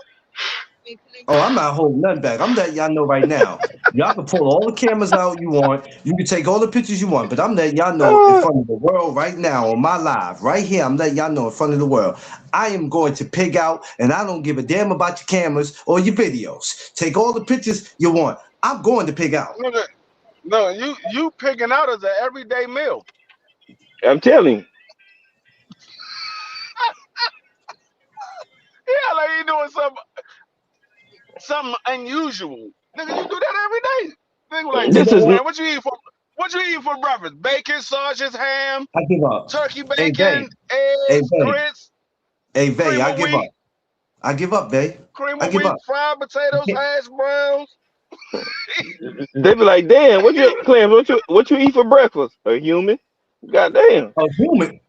Oh, I'm not holding nothing back. I'm letting y'all know right now. Y'all can pull all the cameras out you want. You can take all the pictures you want, but I'm letting y'all know in Ah, front of the world right now on my live, right here. I'm letting y'all know in front of the world. I am going to pig out, and I don't give a damn about your cameras or your videos. Take all the pictures you want. I'm going to pig out. Look at no, you picking out as an everyday meal. I'm telling you. Yeah, like you doing something unusual. Nigga, you do that every day. Nigga like, You This know is what? man, what you eat for breakfast? Bacon, sausage, ham, I give up. turkey Hey, Bay. bacon, Hey, eggs, Bay. grits, Hey, Bay. cream I of give up. wheat, I give up, Bay. I give up. fried I potatoes, can't. hash browns. they be like, damn, Clarence, what you eat for breakfast? A human? Goddamn. A human.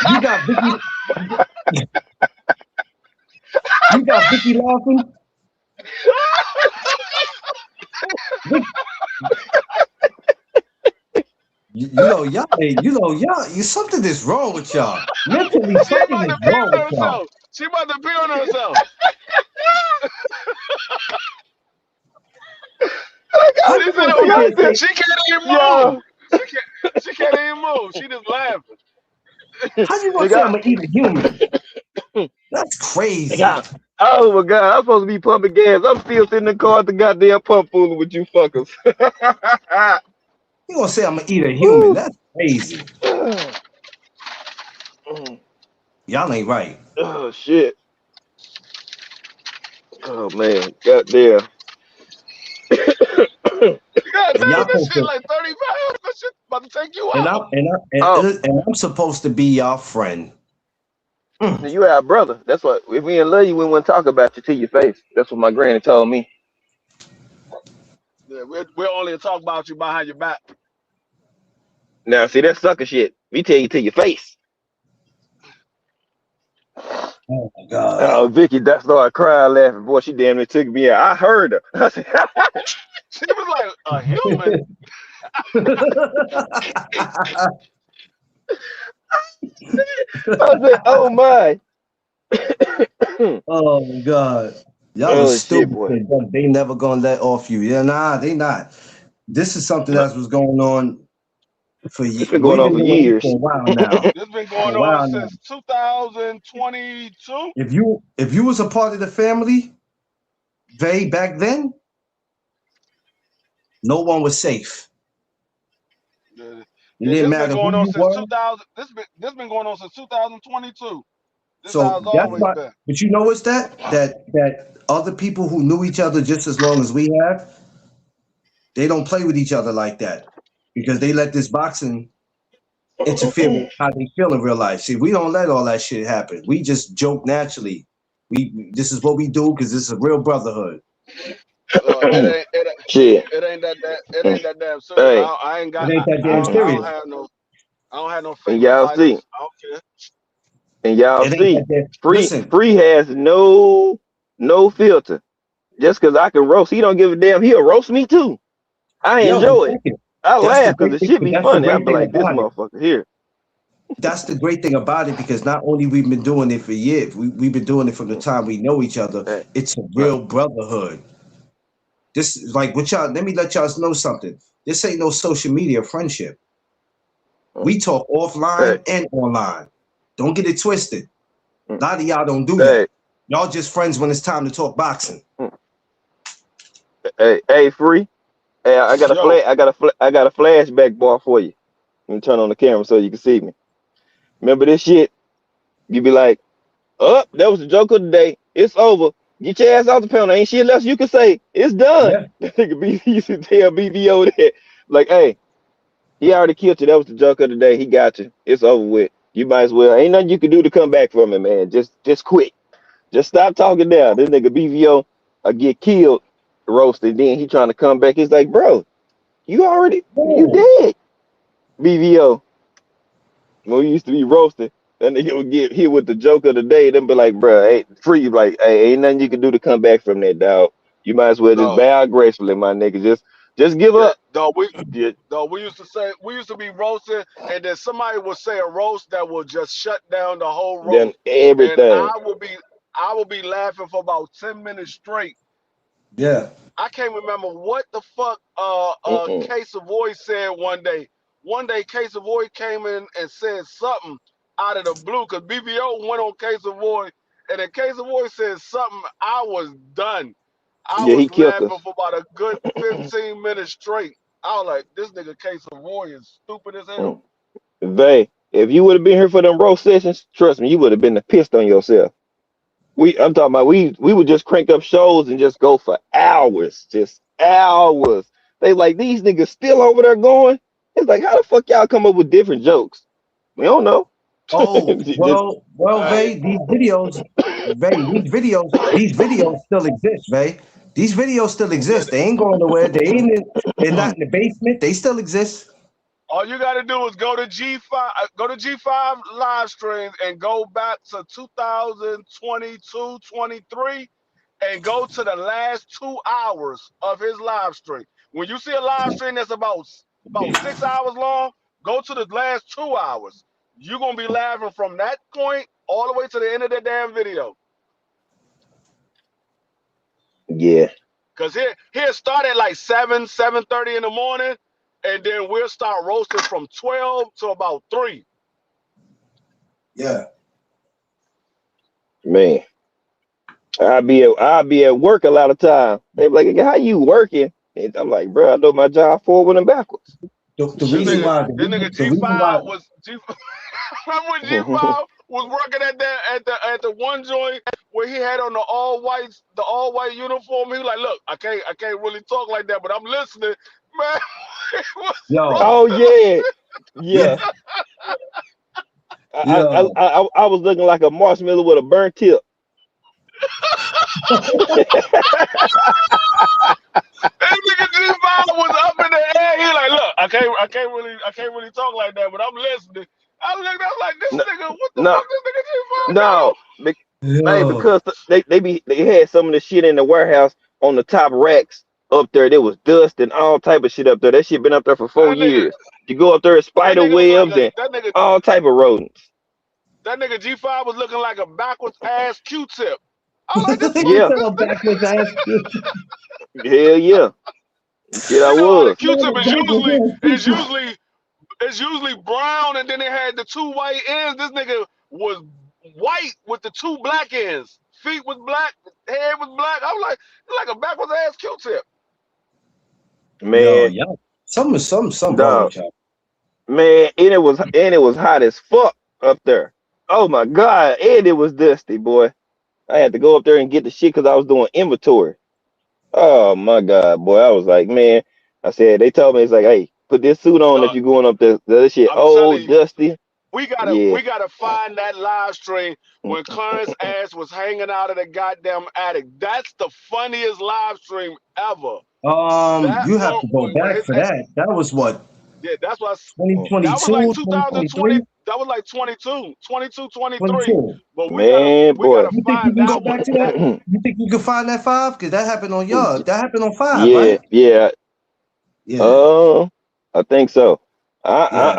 You got Vicky. You got Vicky laughing. Vic, y'all. Something is wrong with y'all. Mentally, She something about is to pee wrong with on y'all. herself. She about to pee on herself. How She you said, gonna "Oh, sit there and say? she can't even move. Yo, She can't even move. She just laughing." How you gonna say I'm nigga, gonna eat a human? That's crazy. nigga. Oh my god, I'm supposed to be pumping gas. I'm still sitting in the car at the goddamn pump fooling with you fuckers. You gonna say I'm gonna eat a human? Woo. That's crazy. Y'all ain't right. Oh shit. Oh man. Goddamn. God And damn, y'all this supposed shit to, like 30 pounds. This shit about to take you and out. Oh, I'm supposed to be y'all friend. Mm. you our brother. That's what if we in love you, we wouldn't talk about you to your face. That's what my granny told me. Yeah, we'll only talk about you behind your back. Now see that sucker shit. We tell you to your face. Oh my God. Oh, Vicky, that started crying, laughing. Boy, she damn near took me out. I heard her. I said, She was like, a human? oh my. Oh my God. Y'all was Oh shit, stupid. boy. They never gonna let off you. Yeah, nah, they not. This is something that was going on. It's been going we've on been for doing this years. for a while now. This been For going a on while now. since 2022. If you was a part of the family, Vay, back then, no one was safe. Yeah, It yeah, didn't this been matter who going on you since were. 2000. This been going on since 2022. This how So it's that's always why. been. But you know what's that other people who knew each other just as long as we have, they don't play with each other like that because they let this boxing interfere with how they feel in real life. See, we don't let all that shit happen. We just joke naturally. This is what we do because this is a real brotherhood. Shit. It ain't that damn serious. Hey, I ain't It got. ain't that I damn don't. I don't serious. have no. I don't have no and favorite y'all see, fighters. I don't care. and y'all It ain't see, that damn. free Listen, free has no filter. Just cause I can roast, he don't give a damn. He'll roast me too. I yo, but enjoy it. check it. I That's the laugh because great the thing. shit be That's the funny. I great be thing like, this about it. motherfucker here. That's the great thing about it because not only we've been doing it for years, we've been doing it from the time we know each other. Hey, It's a real brotherhood. This is like what y'all. Let me let y'all know something. This ain't no social media friendship. mm, We talk hey, offline and online. Don't get it twisted. A mm, lot of y'all don't do hey, that. Y'all just friends when it's time to talk boxing. mm, hey, free. Hey, I got a Yo, flash. I got a flashback bar for you. Let me turn on the camera so you can see me. Remember this shit? You be like, "Up, that was the joke of the day. It's over. Get your ass off the panel. Ain't shit else you can say. It's done." Yeah. Nigga B used to tell BBO that. Like, hey, he already killed you. That was the joke of the day. He got you. It's over with. You might as well. Ain't nothing you can do to come back from it, man. Just quit. Just stop talking now. This nigga BVO get killed, roasted. Then he trying to come back. He's like, bro, you Oh. dead. BVO. When we used to be roasted, that nigga would get hit with the joke of the day. Then be like, bro, hey, free. Like, hey, ain't nothing you can do to come back from that, dog. You might as well just no, bow out gracefully, my nigga. Just give yeah, up. no. Yeah, We used to say we used to be roasting, and then somebody would say a roast that will just shut down the whole then roast, and everything. I will be laughing for about 10 minutes straight. Yeah. I can't remember what the fuck Mm-mm. Case of Voice said one day. One day Case of Voice came in and said something out of the blue because BBO went on Case of Voice, and then Case of Voice said something. I was done. I Yeah, he was killed laughing us. for about a good 15 minutes straight. I was like, this nigga Case of Voice is stupid as hell. Mm. Vay, if you would have been here for them roast sessions, trust me, you would have been pissed on yourself. I'm talking about we would just crank up shows and just go for hours, just hours. They like these niggas still over there going. It's like how the fuck y'all come up with different jokes? We don't know. Oh, Just Hey, Vay, these videos still exist, Vay. These videos still yeah, exist. They ain't going nowhere. They're not in the basement. They still exist. all you got to do is go to G5 live streams and go back to 2022, 23, and go to the last 2 hours of his live stream. When you see a live stream that's about 6 hours long, go to the last 2 hours. You're gonna be laughing from that point all the way to the end of the damn video. yeah, Cause here start at like 7:30 in the morning, and then we'll start roasting from 12 to about 3. Yeah. man. I'll be at work a lot of time. They be like, how you working? And I'm like, bro, I know my job forward and backwards. The This reason Shit. nigga, why this nigga the reason why G5 was G. Remember when G5 was working at the one joint where he had on the all white uniform. He was like, look, I can't really talk like that, but I'm listening, man. It was yo Oh roasting. yeah, yeah. yeah yo I was looking like a marshmallow with a burnt tip. That nigga G5 was up in the air. He like, look, I can't really talk like that, but I'm listening. I looked, I was like, this No, nigga, what the no, fuck this nigga G5 got no. on? Hey, yo. because they had some of the shit in the warehouse on the top racks up there. There was dust and all type of shit up there. That shit been up there for four That nigga, years. You go up there, it's that spider nigga look like webs a and all type of rodents. that nigga G5 was looking like a backwards ass Q-tip. I was like, You Yeah, said I'm backwards ass. hell yeah, shit I you know how the was. Q-tip is Backwards usually ass. is usually it's usually brown, and then it had the two white ends. This nigga was white with the two black ends. Feet was black, head was black. I was like a backwards ass Q-tip. Yo, Man, y'all, something wrong dog, with y'all. man, and it was hot as fuck up there. Oh my god, and it was dusty, boy. I had to go up there and get the shit because I was doing inventory. Oh my god, boy, I was like, man. I said they told me it's like, hey, put this suit on if Dog, you're going up there. That shit I'm telling old, you, dusty. Yeah. we gotta find that live stream when Clarence ass was hanging out of the goddamn attic. That's the funniest live stream ever. That You have one to go when back for that. That was what, yeah, that's what that was like 2022, 2020. 2023, That was like 22, 22, 23. 22. But Man, we gotta boy. You think you find can go that back one. to that? You think you can find that five? Because that happened on y'all. That happened on five, Yeah, right? yeah. Yeah, Uh, I think so. yeah.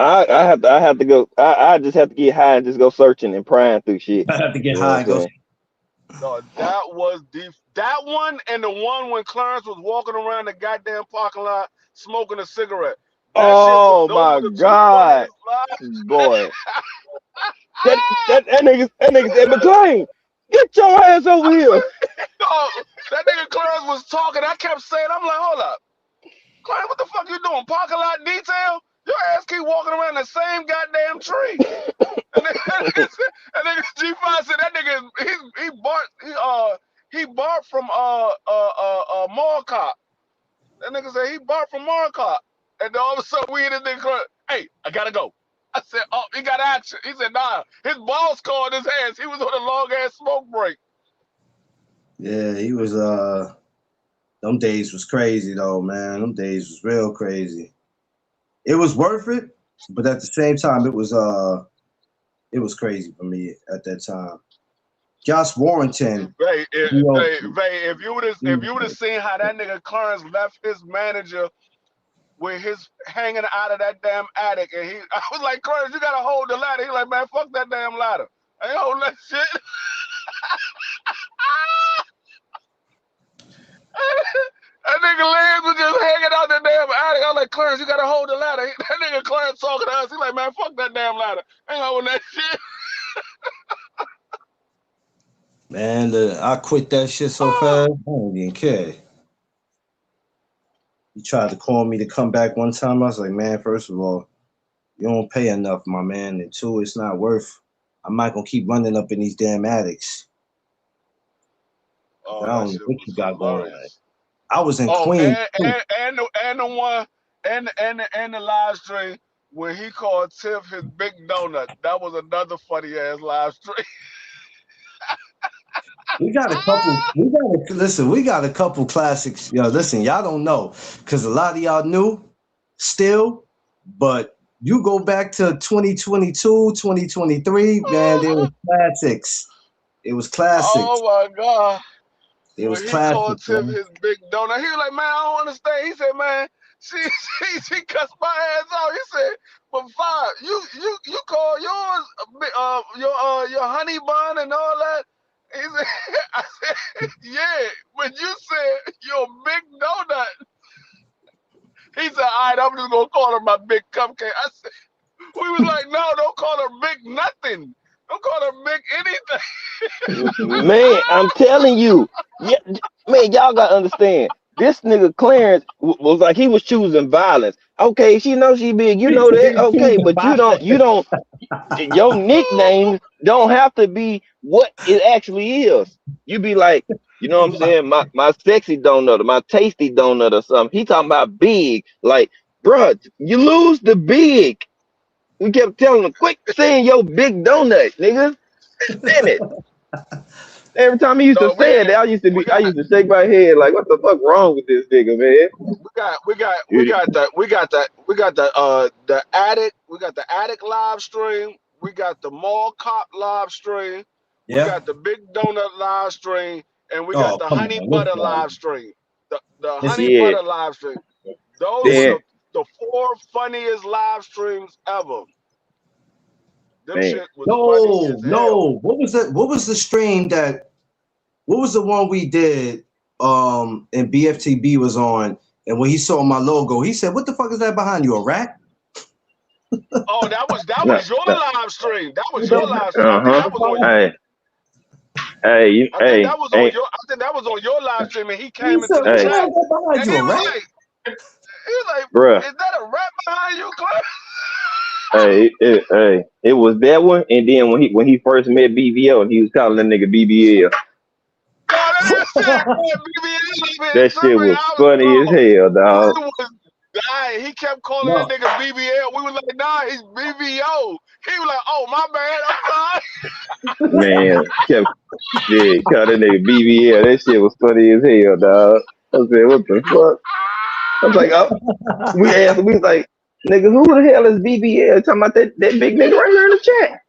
I have to go. I just have to get high and just go searching and prying through shit. I have to get You know what high I'm and go. saying? No, that was that one and the one when Clarence was walking around the goddamn parking lot smoking a cigarette. That shit was Oh those my were the two god, funniest lives. boy. That nigga said, McLean, get your ass over I here. said, oh, that nigga Clarence was talking. I kept saying, I'm like, hold up. Clarence, what the fuck you doing? Parking lot detail? Your ass keep walking around the same goddamn tree. And then, and then G5 said that nigga he bought from Mall Cop. That nigga said he bought from Mall Cop. And then all of a sudden we in this nigga, hey, I gotta go. I said, oh, he got action. He said, nah, his boss called his ass. He was on a long ass smoke break. Yeah, he was. Them days was crazy though, man. Them days was real crazy. It was worth it, but at the same time, it was crazy for me at that time. Josh Warrington, you know, If you would have seen how that nigga Clarence left his manager with his hanging out of that damn attic, and I was like, Clarence, you gotta hold the ladder. He like, man, fuck that damn ladder. I ain't holding that shit. That nigga legs was just hanging out the damn attic. I was like, Clarence, you gotta hold the ladder. That nigga Clarence talking to us. He like, man, fuck that damn ladder. I ain't holding that shit. man, I quit that shit so fast. I don't even care. He tried to call me to come back one time. I was like, man, first of all, you don't pay enough, my man. And two, it's not worth. I'm not gonna keep running up in these damn attics. I Oh, that don't know shit what was you got going on. hilarious. I was in Oh, Queens too. and the one and the live stream when he called Tiff his big donut. That was another funny ass live stream. We got a couple. We got to listen. We got a couple classics. Yo, listen, y'all don't know because a lot of y'all knew still, but you go back to 2022, 2023, man. There was classics. It was classics. Oh my god. It was When he called classics, Tiff man. his big donut, he was like, man, I don't understand. He said, man, she cussed my ass out. He said, but five, you call yours your honey bun and all that. He said, I said, yeah, but you said your big donut. He said, all right, I'm just gonna call her my big cupcake. I said, we was like, no, don't call her big nothing. Don't call her big anything. Man, I'm telling you. Yeah, man, y'all gotta understand. This nigga Clarence was like he was choosing violence. Okay, she knows she big, you know that. Okay, but you don't. Your nicknames don't have to be what it actually is. You be like, you know what I'm saying? My sexy donut or my tasty donut or something. He talking about big. Like, bruh, you lose the big. We kept telling him, quit saying your big donut, nigga. Damn it. Every time he used to No, say it, I used to shake my head like, what the fuck wrong with this nigga, man? we got the attic. We got the attic live stream. We got the mall cop live stream. We Yeah. got the big donut live stream, and we got Oh, the come honey on. butter live stream. The honey Listen, Yeah, butter live stream. Those were then, the four funniest live streams ever. Them man. shit was funny no, as hell. no. What was that? What was the stream that? What was the one we did? And BFTB was on, and when he saw my logo, he said, "What the fuck is that behind you? A rat?" Oh, that No, was your live stream. That was your live stream. I think uh-huh. that was on. Hey, hey, I think hey, that was on hey, your. I think that was on your live stream, and he He came said, into the "What the hey, chat, hell got behind and you, a rat?" he was like, bruh. "Is that a rap behind you, Cliff?" It was that one, and then when he first met BBL, he was calling that nigga BBL. No, that shit, man, BBL That shit tripping. was I was, funny as hell, dog. we was dying. He kept calling that No, nigga BBL. We was like, nah, he's BBO. He was like, oh, my bad, I'm sorry. Man, kept call that nigga BBL. That shit was funny as hell, dog. I said, what the fuck? I was like, oh, we was like, nigga, who the hell is BBL? Talking about that big nigga right here in the chat.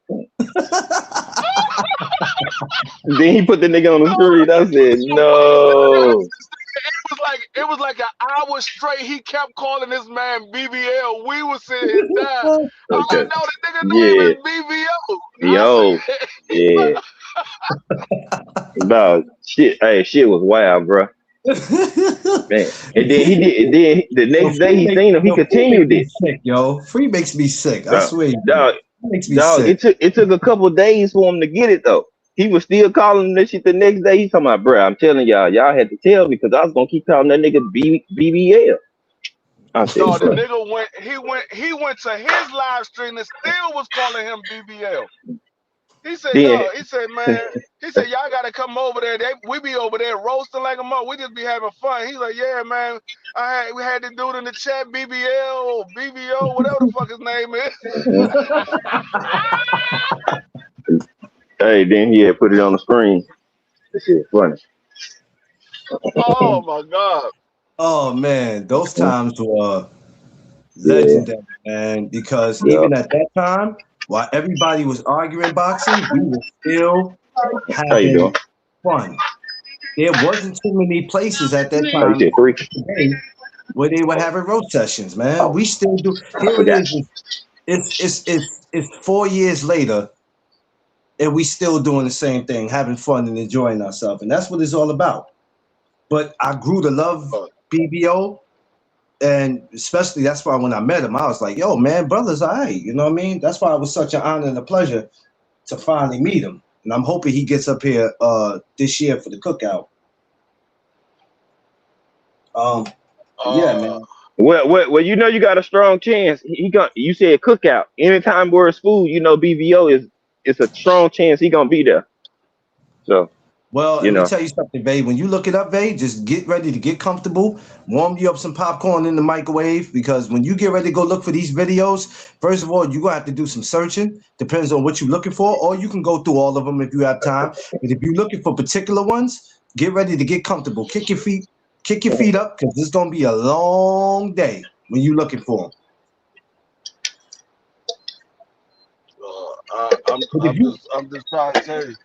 Then he put the nigga on the street. I said, no. It was like an hour straight. He kept calling this man BBL. We was sitting here dying. I'm Okay. like, no, the nigga name Yeah. is BBO. I Yo. said, Yeah. Dog. Shit. Hey, shit was wild, bro. Man. And then he did. Then the next day he seen him. He Free makes continued me it. sick, yo. Free makes me sick. I Dog. swear, you do. Dog. Free makes me Dog. sick. It took a couple of days for him to get it though. He was still calling him that shit the next day. He's talking about, bro, I'm telling y'all had to tell me because I was gonna keep calling that nigga BBL. I said, no, the bro. nigga he went to his live stream and still was calling him BBL. He said, Then dog, he said, man, he said, y'all gotta come over there. We be over there roasting like a mother. We just be having fun. He's like, yeah, man. We had to do it in the chat, BBL or BBO, whatever the fuck his name is. hey, then he had put it on the screen. That shit funny. Oh my God. Oh man, those times were Yeah, legendary, man. Because yeah. even at that time, while everybody was arguing boxing, we were still How you doing? having fun. There wasn't too many places at that Oh, you time said three? today where they were having roast sessions, man. Oh, We still do. I Here it forgot. is. It's 4 years later, and we still doing the same thing, having fun and enjoying ourselves, and that's what it's all about. But I grew to love BBO, and especially that's why when I met him, I was like, "Yo, man, brother's all right." You know what I mean? That's why it was such an honor and a pleasure to finally meet him, and I'm hoping he gets up here this year for the cookout. Yeah, Uh, man. Well, you know you got a strong chance. He got. You said cookout. Anytime where it's food, you know BBO is. It's a strong chance he gonna be there. So Well, you let me know. tell you something, Vay. When you look it up, Vay, just get ready to get comfortable. Warm you up some popcorn in the microwave because when you get ready to go look for these videos, first of all, you're gonna have to do some searching. Depends on what you're looking for, or you can go through all of them if you have time. But if you're looking for particular ones, get ready to get comfortable. Kick your feet up because it's gonna be a long day when you're looking for them. But if you I'm just trying to tell you,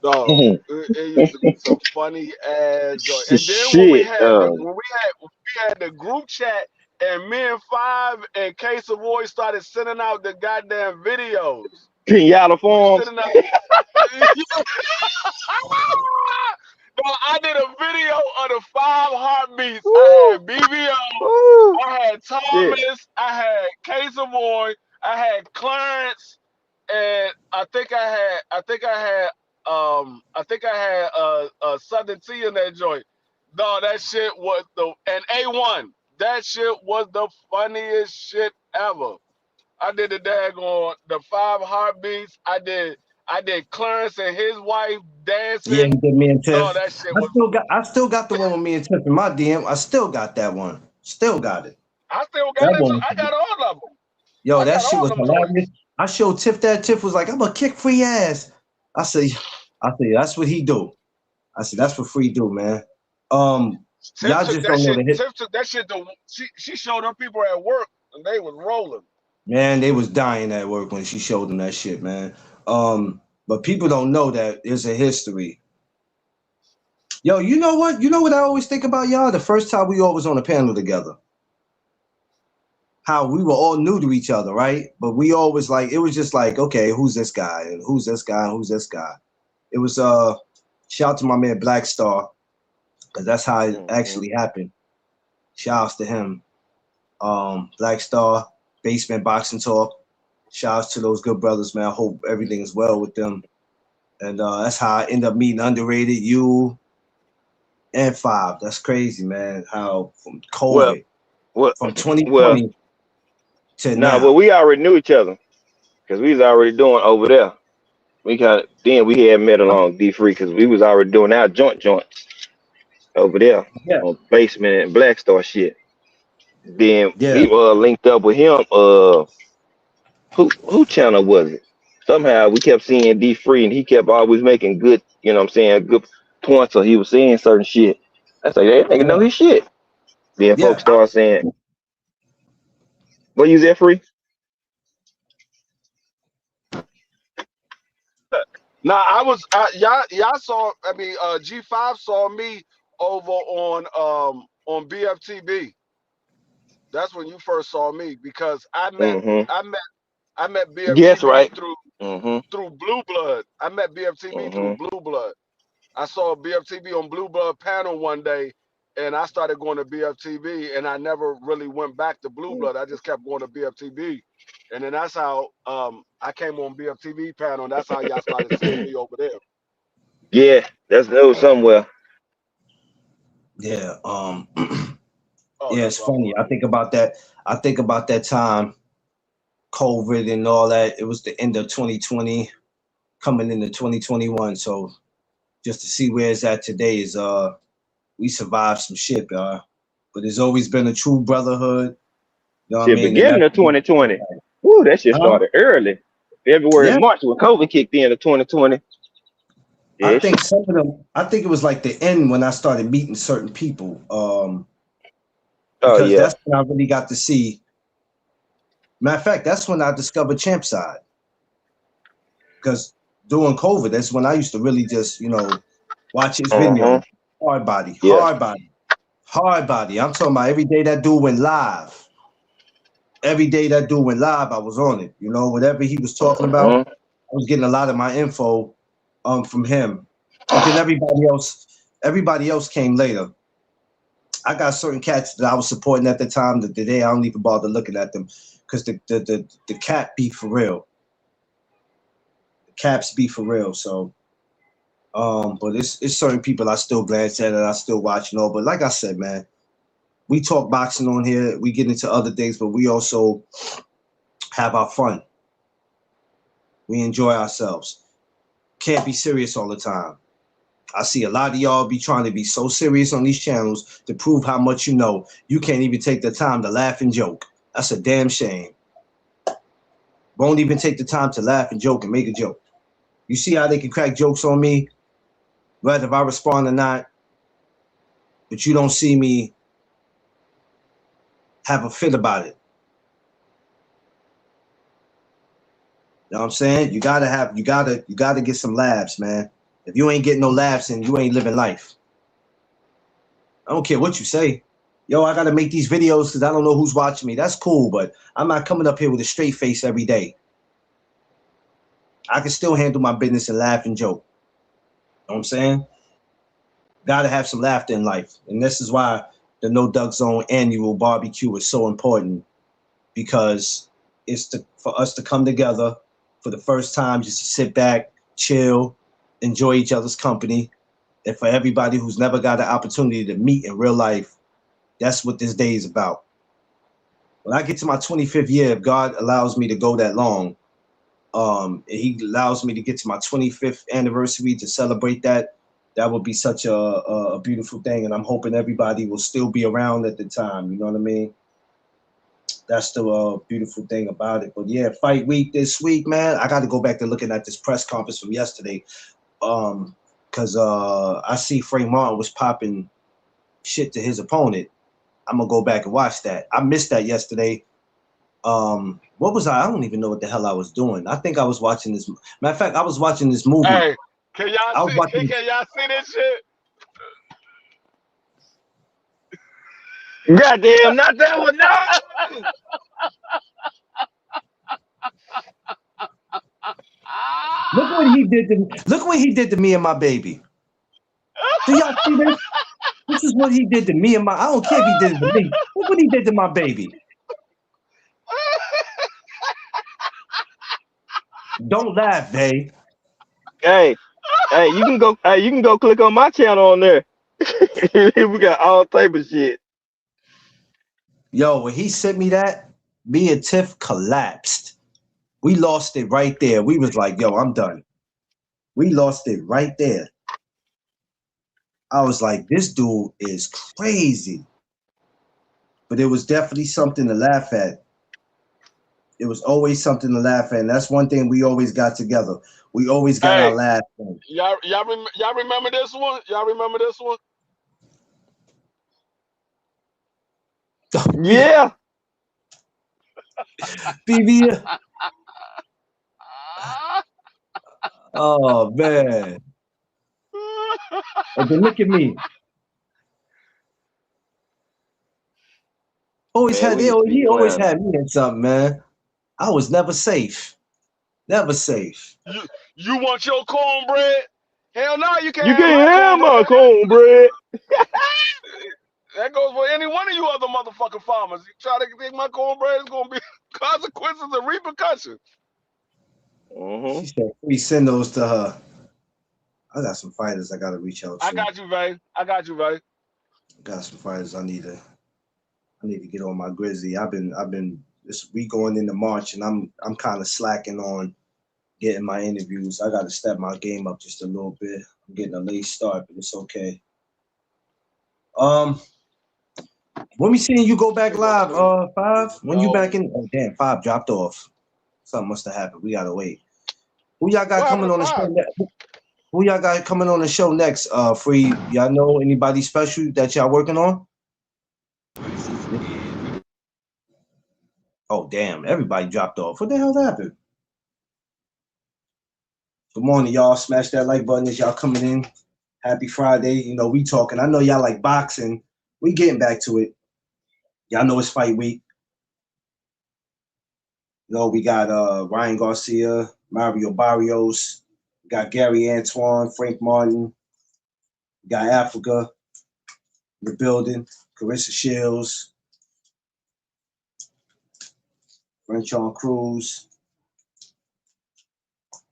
dog. Mhm. It used to be some funny ass joy. And then Shit. when we had the group chat, and me and Five and Case of Roy started sending out the goddamn videos. Kenyatta We were Farms. sending out. No, I did a video of the 5 heartbeats. I Woo, had BBO, woo. I had Shit. Thomas, I had Casey Boy, I had Clarence, and I had Southern T in that joint. No, that shit was and A1. That shit was the funniest shit ever. I did the daggone the 5 heartbeats. I did Clarence and his wife yeah, dancing. he did me and No, Tiff. that shit was. I still got the one with me and Tiff in my DM. I still got that one. Still got it. I still got That it too. one. I got all of them. Yo, I that got shit all was them hilarious. joints. I showed Tiff that. Tiff was like, "I'm gonna kick free ass." I say, that's what he do. I said, that's what free do, man. Tiff Y'all took just that don't know shit. the hit. Tiff took that shit to. She showed her people at work and they was rolling. Man, they was dying at work when she showed them that shit, man. But people don't know that there's a history. Yo, you know what? You know what I always think about y'all? The first time we all was on a panel together. How we were all new to each other, right? But we always like it was just like, okay, who's this guy? And who's this guy? And who's this guy? It was shout out to my man Black Star, because that's how it Mm-hmm. actually happened. Shouts to him. Black Star. Basement Boxing Talk. Shouts to those good brothers, man. I hope everything is well with them. And that's how I end up meeting Underrated, you, and Five. That's crazy, man. How from Well, COVID, well, from well. 2020 to Nah, well, now. we already knew each other because we was already doing over there. We kind of then we had met along D3 because we was already doing our joints over there Yeah, on Basement and Black Star shit. Then yeah, we linked up with him. Who channel was it? Somehow we kept seeing D3 and he kept always making good, you know what I'm saying, good points. So he was saying certain shit. I say that nigga know yeah, his shit. Then folks yeah. start saying, "What you there, free?" Now y'all saw. I mean, G5 saw me over on BFTB. That's when you first saw me because Mm-hmm. I met Yes, BFTB right. through Mm-hmm. Blue Blood. I met BFTB through Mm-hmm. Blue Blood. I saw BFTB on Blue Blood panel one day, and I started going to BFTB, and I never really went back to Blue Blood. I just kept going to BFTB, and then that's how I came on BFTV panel. And that's how y'all started seeing me over there. Yeah, that's news somewhere. Yeah. Oh, Yeah, that's it's what I funny. want. I think about that. I think about that time, COVID and all that. It was the end of 2020, coming into 2021. So just to see where it's at today is we survived some shit, but there's always been a true brotherhood. You know what I Shit, mean? And beginning that's of 2020. Woo, that shit huh? started early. February, Yeah. March when COVID kicked in 2020. I Yeah, think shit. some of them. I think it was like the end when I started meeting certain people. Oh Because yeah. that's when I really got to see. Matter of fact, that's when I discovered Champ Side. Because during COVID, that's when I used to really just, watch his Uh-huh. videos. Hard body, Yeah. hard body, hard body. I'm talking about every day that dude went live. Every day that dude went live, I was on it. Whatever he was talking about, Uh-huh. I was getting a lot of my info from him. But then everybody else came later. I got certain cats that I was supporting at the time that today I don't even bother looking at them because the cat be for real. The caps be for real. So but it's certain people I still glance at and I still watch and all. But like I said, man, we talk boxing on here, we get into other things, but we also have our fun. We enjoy ourselves. Can't be serious all the time. I see a lot of y'all be trying to be so serious on these channels to prove how much you know. You can't even take the time to laugh and joke. That's a damn shame. Won't even take the time to laugh and joke and make a joke. You see how they can crack jokes on me, whether if I respond or not, but you don't see me have a fit about it. You know what I'm saying? You gotta get some laughs, man. If you ain't getting no laughs, then you ain't living life. I don't care what you say. Yo, I gotta make these videos because I don't know who's watching me. That's cool, but I'm not coming up here with a straight face every day. I can still handle my business and laugh and joke. You know what I'm saying? Gotta have some laughter in life. And this is why the No Duck Zone annual barbecue is so important because for us to come together for the first time, just to sit back, chill, enjoy each other's company. And for everybody who's never got an opportunity to meet in real life, that's what this day is about. When I get to my 25th year, if God allows me to go that long, and he allows me to get to my 25th anniversary to celebrate that, that would be such a beautiful thing. And I'm hoping everybody will still be around at the time. You know what I mean? That's the beautiful thing about it. But yeah, fight week this week, man. I got to go back to looking at this press conference from yesterday. Because I see Frank Martin was popping shit to his opponent. I'm gonna go back and watch that. I missed that yesterday. What was I? I don't even know what the hell I was doing. I think I was watching this. Matter of fact, I was watching this movie. Hey, can y'all I was see? watching. Can y'all see this shit? Goddamn, not that one. No. Look what he did to. Look what he did to me and my baby. Do y'all see this? This is what he did to me and my. I don't care if he did it to me. Look what he did to my baby. Don't laugh, babe. Hey, hey, you can go. Hey, you can go click on my channel on there. We got all type of shit. Yo, when he sent me that, me and Tiff collapsed. We lost it right there. We was like, yo, I'm done. We lost it right there. I was like, this dude is crazy. But it was definitely something to laugh at. It was always something to laugh at. And that's one thing we always got together. We always got our Hey, laugh in. y'all remember this one? Y'all remember this one? Yeah. BB, oh man. And then look at me. Man, we used to be He always clowning. had me in something, man. I was never safe. Never safe. you you want your cornbread? Hell no, you can't You have can't my have my cornbread. cornbread. That goes for any one of you other motherfucking farmers. You try to take my cornbread, it's gonna be consequences and repercussions. Mm-hmm. She said, please send those to her. I got some fighters I gotta reach out I to. got you, Vay. I got you, Vay. I got some fighters I need to get on my grizzly. I've been this week going into March and I'm kind of slacking on getting my interviews. I gotta step my game up just a little bit. I'm getting a late start, but it's okay. Um when we seeing you go back Big ups live, to you. Five? When you back Yo. in? Oh damn, Five dropped off. Something must have happened. We gotta wait. Who y'all got What happened coming to on the show Five? Who y'all got coming on the show next? Free, y'all know anybody special that y'all working on? Oh damn, everybody dropped off. What the hell happened? Good morning, y'all. Smash that like button as y'all coming in. Happy Friday. You know, we talking. I know y'all like boxing. We getting back to it. Y'all know it's fight week. You know, we got Ryan Garcia, Mario Barrios, we got Gary Antoine, Frank Martin, we got Africa in the building, Carissa Shields, Frenchon Cruz.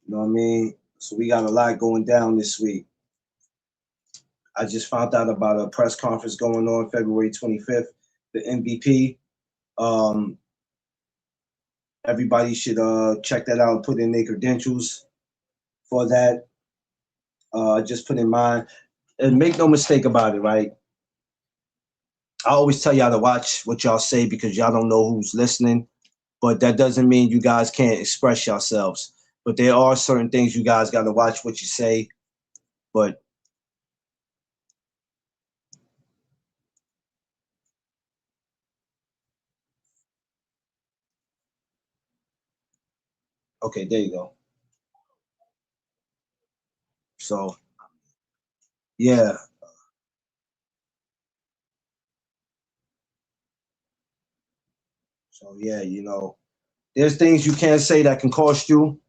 You know what I mean? So we got a lot going down this week. I just found out about a press conference going on February 25th, the MVP. Um, Everybody should check that out and put in their credentials for that. Just put in mind and make no mistake about it, right? I always tell y'all to watch what y'all say because y'all don't know who's listening, but that doesn't mean you guys can't express yourselves. But there are certain things you guys got to watch what you say. But okay, there you go. So yeah, so yeah, you know, there's things you can't say that can cost you,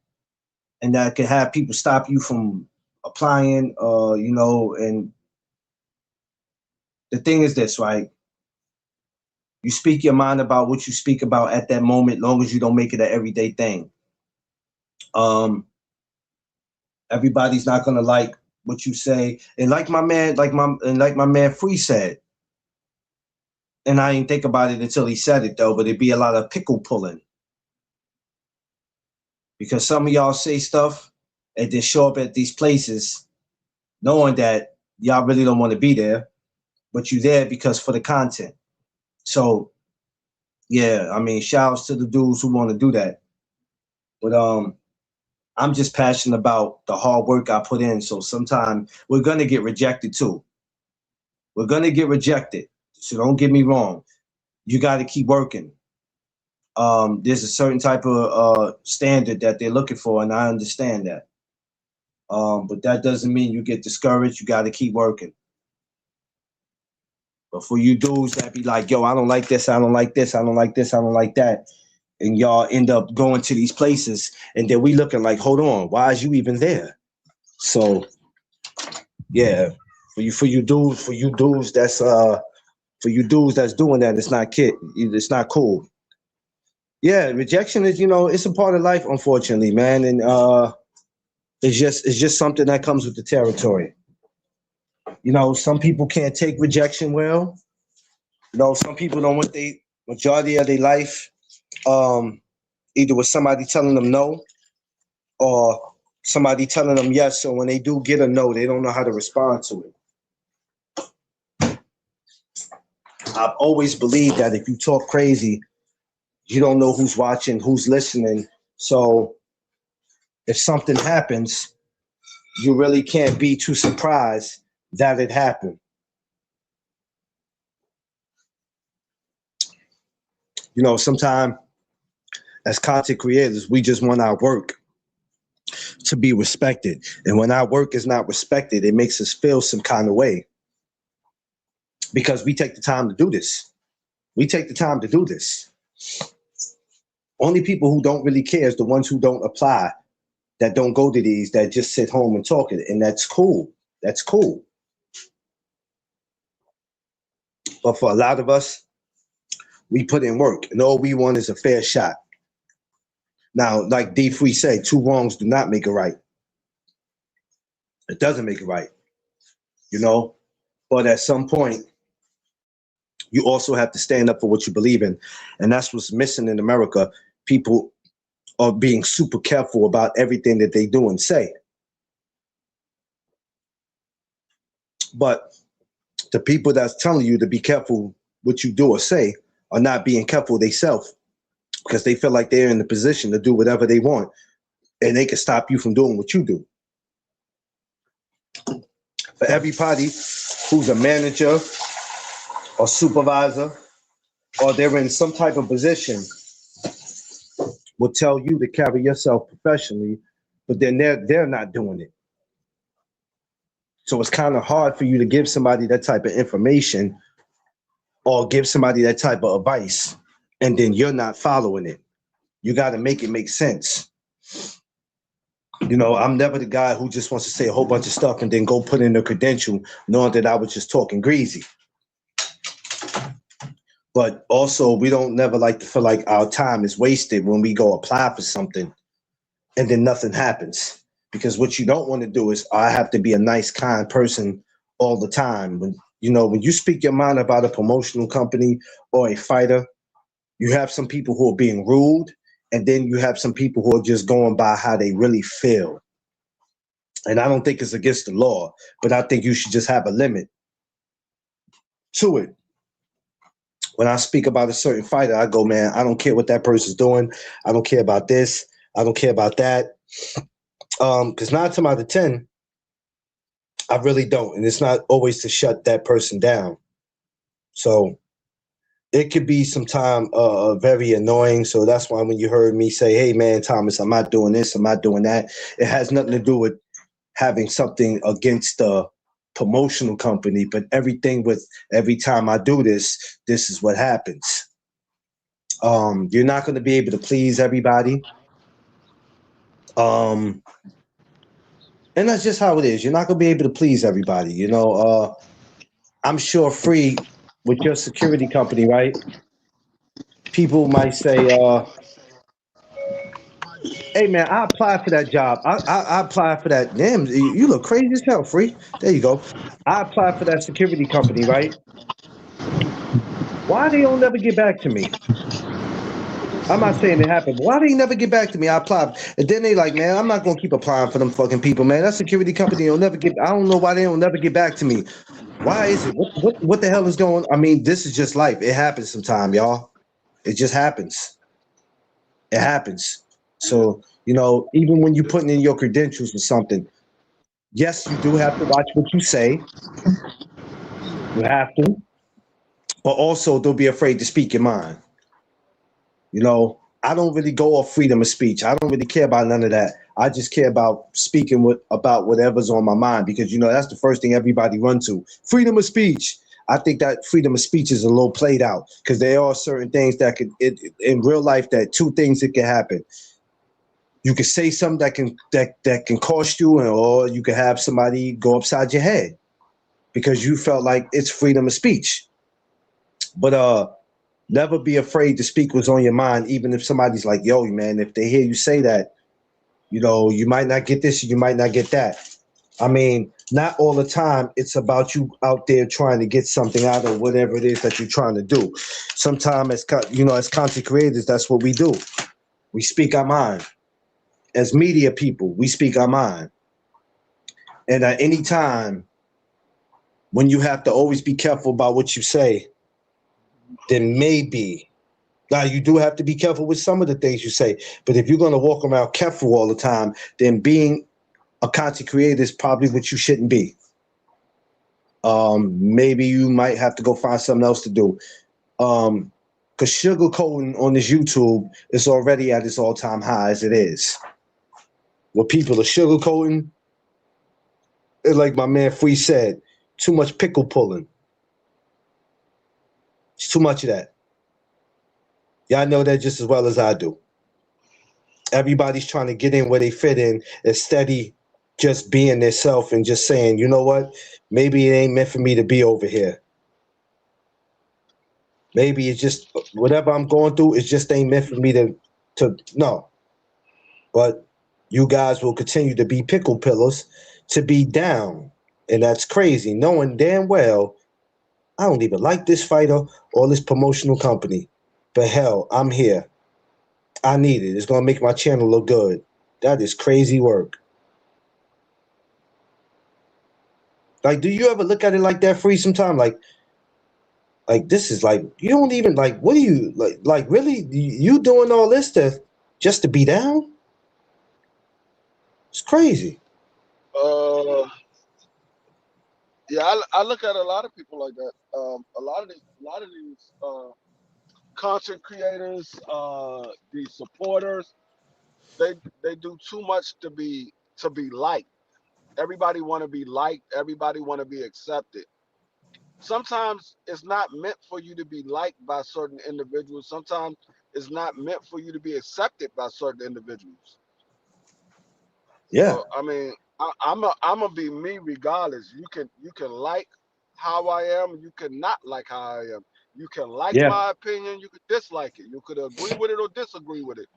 and that can have people stop you from applying. You know, and the thing is this, right? You speak your mind about what you speak about at that moment, long as you don't make it an everyday thing. Um, Everybody's not gonna like what you say, and like my man Free said, and I didn't think about it until he said it though. But it'd be a lot of pickle pulling because some of y'all say stuff and then show up at these places knowing that y'all really don't want to be there, but you there because for the content. So yeah, I mean, shouts to the dudes who want to do that. But I'm just passionate about the hard work I put in. So sometimes we're gonna get rejected too. We're gonna get rejected. So don't get me wrong. You got to keep working. There's a certain type of standard that they're looking for, and I understand that. But that doesn't mean you get discouraged. You got to keep working. But for you dudes that be like, yo, I don't like this, I don't like this, I don't like this, I don't like that, and y'all end up going to these places, and then we looking like, hold on, why is you even there? So yeah, for you dudes that's doing that, it's not kid, it's not cool. Yeah, rejection is, it's a part of life, unfortunately, man, and it's just something that comes with the territory. Some people can't take rejection well. Some people don't want the majority of their life, um, either with somebody telling them no or somebody telling them yes. So when they do get a no, they don't know how to respond to it. I've always believed that if you talk crazy, you don't know who's watching, who's listening. So if something happens, you really can't be too surprised that it happened. Sometimes as content creators, we just want our work to be respected. And when our work is not respected, it makes us feel some kind of way because we take the time to do this. We take the time to do this. Only people who don't really care is the ones who don't apply, that don't go to these, that just sit home and talk it. And that's cool. That's cool. But for a lot of us, we put in work and all we want is a fair shot. Now, like D Free said, two wrongs do not make a right. It doesn't make it right, But at some point, you also have to stand up for what you believe in. And that's what's missing in America. People are being super careful about everything that they do and say. But the people that's telling you to be careful what you do or say are not being careful themselves because they feel like they're in the position to do whatever they want and they can stop you from doing what you do. For everybody who's a manager or supervisor or they're in some type of position will tell you to carry yourself professionally, but then they're not doing it. So it's kind of hard for you to give somebody that type of information or give somebody that type of advice, and then you're not following it. You got to make it make sense. I'm never the guy who just wants to say a whole bunch of stuff and then go put in a credential knowing that I was just talking greasy. But also, we don't never like to feel like our time is wasted when we go apply for something and then nothing happens. Because what you don't want to do is, I have to be a nice, kind person all the time. When you speak your mind about a promotional company or a fighter, you have some people who are being rude, and then you have some people who are just going by how they really feel. And I don't think it's against the law, but I think you should just have a limit to it. When I speak about a certain fighter, I go, man, I don't care what that person's doing. I don't care about this. I don't care about that. Because 9 times out of 10, I really don't. And it's not always to shut that person down. So it could be sometimes very annoying. So that's why when you heard me say, hey, man, Thomas, I'm not doing this, I'm not doing that, it has nothing to do with having something against the promotional company, but everything with every time I do this, this is what happens. You're not going to be able to please everybody. And that's just how it is. You're not going to be able to please everybody. I'm sure Free, with your security company, right? People might say, hey, man, I applied for that job. I applied for that. Damn, you look crazy as hell, Free. There you go. I applied for that security company, right? Why they don't never get back to me? I'm not saying it happened, but why they never get back to me? I applied. And then they like, man, I'm not going to keep applying for them fucking people, man. That security company will never get, I don't know why they don't never get back to me. Why is it? What the hell is going on? I mean, this is just life. It happens sometime, y'all. It just happens. It happens. So, even when you're putting in your credentials or something, yes, you do have to watch what you say. You have to. But also, don't be afraid to speak your mind. I don't really go off freedom of speech. I don't really care about none of that. I just care about speaking about whatever's on my mind because, that's the first thing everybody run to. Freedom of speech. I think that freedom of speech is a little played out because there are certain things that in real life, that two things that can happen. You can say something that can cost you, or you can have somebody go upside your head because you felt like it's freedom of speech. But Never be afraid to speak what's on your mind, even if somebody's like, yo, man, if they hear you say that, you might not get this, you might not get that. I mean, not all the time it's about you out there trying to get something out of whatever it is that you're trying to do. Sometimes as content creators, that's what we do. We speak our mind. As media people, we speak our mind. And at any time when you have to always be careful about what you say, then maybe now you do have to be careful with some of the things you say. But if you're going to walk around careful all the time, then being a content creator is probably what you shouldn't be. Maybe you might have to go find something else to do. Because sugarcoating on this YouTube is already at its all-time high as it is. What people are sugarcoating, it's like my man Free said, too much pickle pulling. It's too much of that. Y'all know that just as well as I do. Everybody's trying to get in where they fit in instead of just being their self and just saying, you know what, maybe it ain't meant for me to be over here. Maybe it's just whatever I'm going through, it just ain't meant for me to no. But you guys will continue to be pickle pillars, to be down. And that's crazy, knowing damn well I don't even like this fighter or this promotional company. But hell, I'm here. I need it. It's gonna make my channel look good. That is crazy work. Like, do you ever look at it like that, Free? Sometime, like this is like you don't even like. What do you like? Like really, you doing all this just to be down? It's crazy. Uh, yeah, I look at a lot of people like that. A lot of these content creators, the supporters, they they do too much to be liked. Everybody want to be liked. Everybody want to be accepted. Sometimes it's not meant for you to be liked by certain individuals. Sometimes it's not meant for you to be accepted by certain individuals. Yeah, So I mean, I'm gonna be me regardless. You can like how I am. You can not like how I am. You can like yeah, my opinion. You could dislike it. You could agree with it or disagree with it.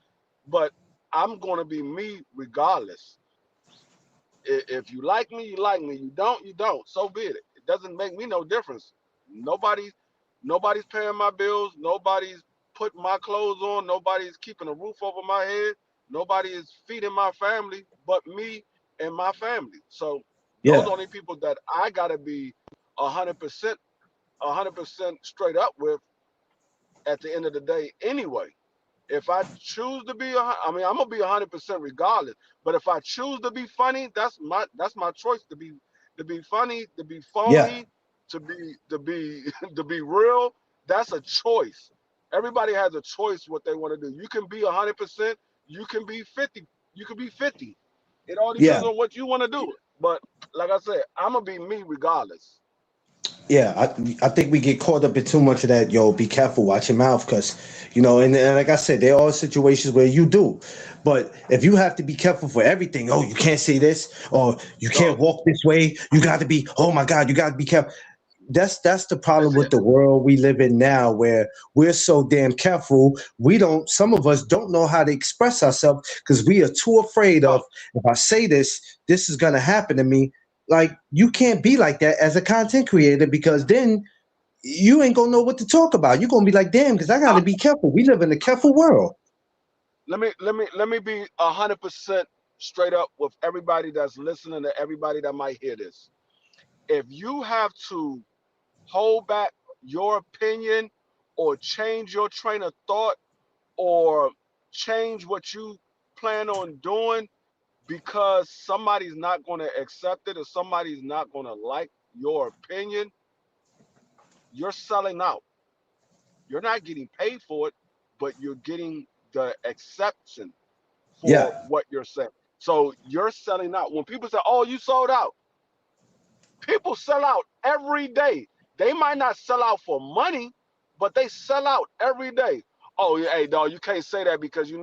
But I'm gonna be me regardless. If you like me, you like me. You don't, you don't. So be it. It doesn't make me no difference. Nobody, nobody's paying my bills. Nobody's putting my clothes on. Nobody's keeping a roof over my head. Nobody is feeding my family but me and my family. So those yeah, are the only people that I gotta be 100%, 100% straight up with at the end of the day. Anyway, if I choose to be, I mean, I'm gonna be 100% regardless. But if I choose to be funny, that's my choice to be funny, to be yeah, phony, to be to be real. That's a choice. Everybody has a choice what they want to do. You can be 100%. You can be 50. You can be 50. It all yeah. depends on what you want to do. But like I said, I'm gonna be me regardless. Yeah, I think we get caught up in too much of that. Yo, be careful, watch your mouth, because and like I said, there are situations where you do, but if you have to be careful for everything, oh, you can't say this, or you No, can't walk this way, you got to be, oh my God, you got to be careful. That's the problem that's with it. the world we live in now, where we're so damn careful. We don't. Some of us don't know how to express ourselves because we are too afraid No, of. If I say this, this is gonna happen to me. Like you can't be like that as a content creator because then you ain't gonna know what to talk about. You're gonna be like, damn, because I got I, to be careful. We live in a careful world. let me be 100% straight up with everybody that's listening to everybody that might hear this. If you have to hold back your opinion or change your train of thought or change what you plan on doing because somebody's not going to accept it or somebody's not going to like your opinion, you're selling out. You're not getting paid for it, but you're getting the exception for Yeah, what you're saying. So you're selling out. When people say, "Oh, you sold out," people sell out every day. They might not sell out for money, but they sell out every day. Oh, yeah, hey, dog, you can't say that because we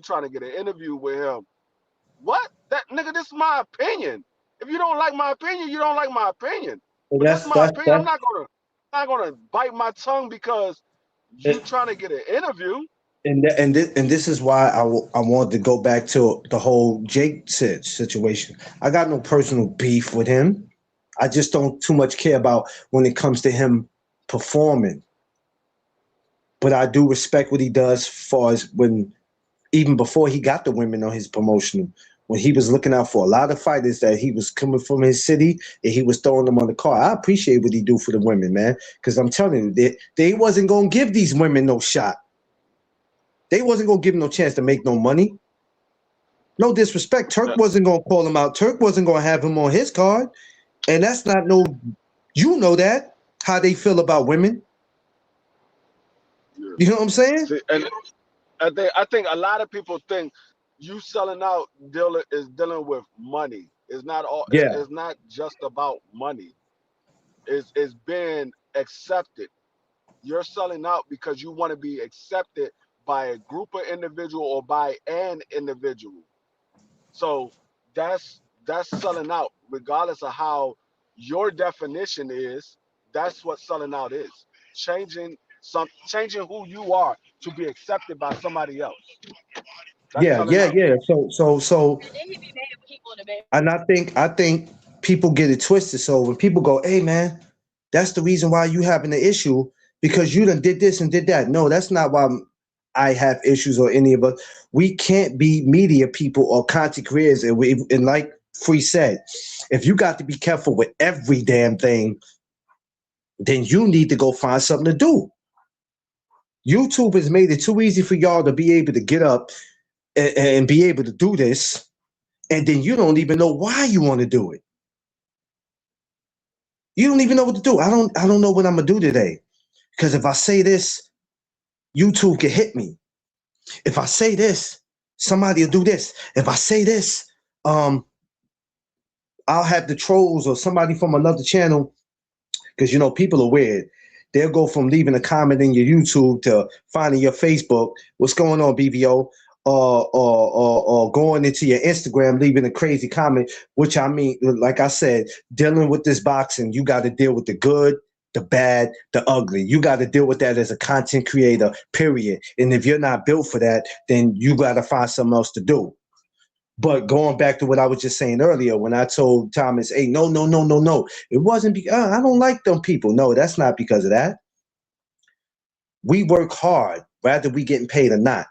trying to get an interview with him. What? That nigga, this is my opinion. If you don't like my opinion, you don't like my opinion. and But this is that's my that's opinion. I'm that's not gonna bite my tongue because You trying to get an interview? And this is why I wanted to go back to the whole Jake situation. I got no personal beef with him. I just don't too much care about when it comes to him performing. But I do respect what he does, far as when even before he got the women on his promotional, when he was looking out for a lot of fighters that he was coming from his city and he was throwing them on the car. I appreciate what he do for the women, man, because I'm telling you, they wasn't gonna give these women no shot. They wasn't gonna give him no chance to make no money. No disrespect, Turk No, wasn't gonna call him out. Turk wasn't gonna have him on his card, and that's not no. You know that how they feel about women. yeah. You know what I'm saying? See, and I think a lot of people think you selling out dealing with money. It's not all. Yeah, It's not just about money. It's being accepted. You're selling out because you want to be accepted by a group of individual or by an individual. So that's selling out, regardless of how your definition is. That's what selling out is. Changing who you are to be accepted by somebody else. That's yeah, selling yeah, out. yeah. So, and I think people get it twisted. So when people go, "Hey, man, that's the reason why you having an issue because you done did this and did that." No, that's not why I have issues or any of us. We can't be media people or content creators, and like Free said, if you got to be careful with every damn thing, then you need to go find something to do. YouTube has made it too easy for y'all to be able to get up and be able to do this, and then you don't even know why you want to do it. You don't even know what to do. I don't know what I'm gonna do today. Because if I say this, YouTube can hit me. If I say this, somebody will do this. If I say this, um, I'll have the trolls or somebody from another channel. Because people are weird. They'll go from leaving a comment in your YouTube to finding your Facebook. What's going on, BBO? Or going into your Instagram, leaving a crazy comment. Which I mean, like I said, dealing with this boxing, you got to deal with the good, the bad, the ugly. You got to deal with that as a content creator. Period. And if you're not built for that, then you got to find something else to do. But going back to what I was just saying earlier, when I told Thomas, "Hey, no, no, no, no, no," it wasn't because I don't like them people. No, that's not because of that. We work hard, whether we getting paid or not.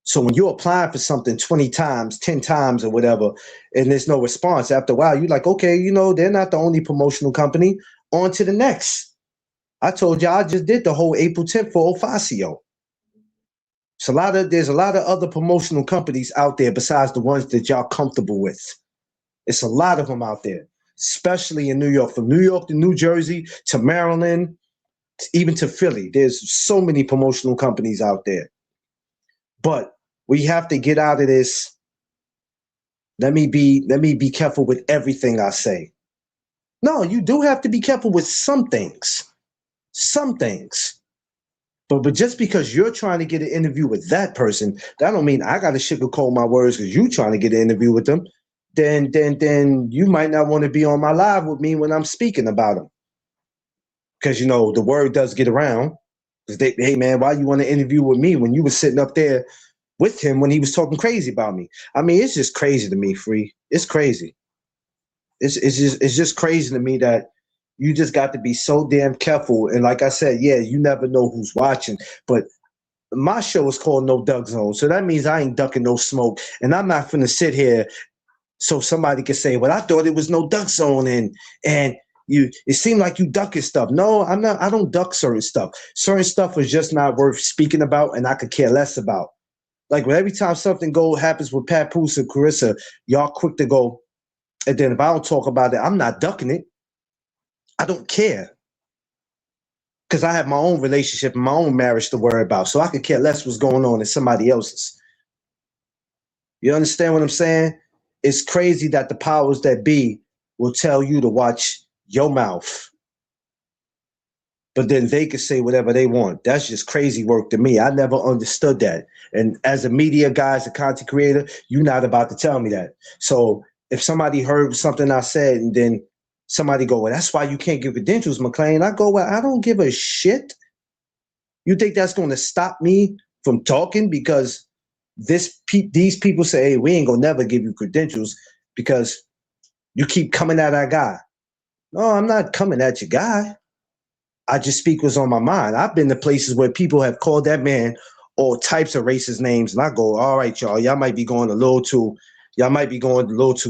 So when you're applying for something 20 times, 10 times, or whatever, and there's no response, after a while, you're like, okay, they're not the only promotional company. On to the next. I told you I just did the whole April 10th for Ofacio. There's a lot of other promotional companies out there besides the ones that y'all comfortable with. It's a lot of them out there, especially in New York. From New York to New Jersey to Maryland, even to Philly. There's so many promotional companies out there. But we have to get out of this. Let me be careful with everything I say. No, you do have to be careful with some things. Some things. But just because you're trying to get an interview with that person, that don't mean I got to sugarcoat my words because you trying to get an interview with them. Then you might not want to be on my live with me when I'm speaking about them. Because the word does get around. Because hey man, why you want to interview with me when you was sitting up there with him when he was talking crazy about me? I mean, it's just crazy to me, Free. It's crazy. It's just crazy to me that you just got to be so damn careful. And like I said, yeah, you never know who's watching. But my show is called No Duck Zone, so that means I ain't ducking no smoke. And I'm not finna sit here so somebody can say, "Well, I thought it was No Duck Zone," and it seemed like you ducking stuff. No, I'm not. I don't duck certain stuff. Certain stuff is just not worth speaking about, and I could care less about. Like every time something happens with Pat Poose and Carissa, y'all quick to go. And then if I don't talk about it, I'm not ducking it. I don't care. Because I have my own relationship and my own marriage to worry about. So I could care less what's going on in somebody else's. You understand what I'm saying? It's crazy that the powers that be will tell you to watch your mouth, but then they can say whatever they want. That's just crazy work to me. I never understood that. And as a media guy, as a content creator, you're not about to tell me that. So if somebody heard something I said and then somebody go, "Well, that's why you can't give credentials, McLean," I go, "Well, I don't give a shit. You think that's going to stop me from talking because these people say, hey, we ain't going to never give you credentials because you keep coming at our guy. No, I'm not coming at your guy. I just speak what's on my mind. I've been to places where people have called that man all types of racist names, and I go, all right, y'all might be going a little too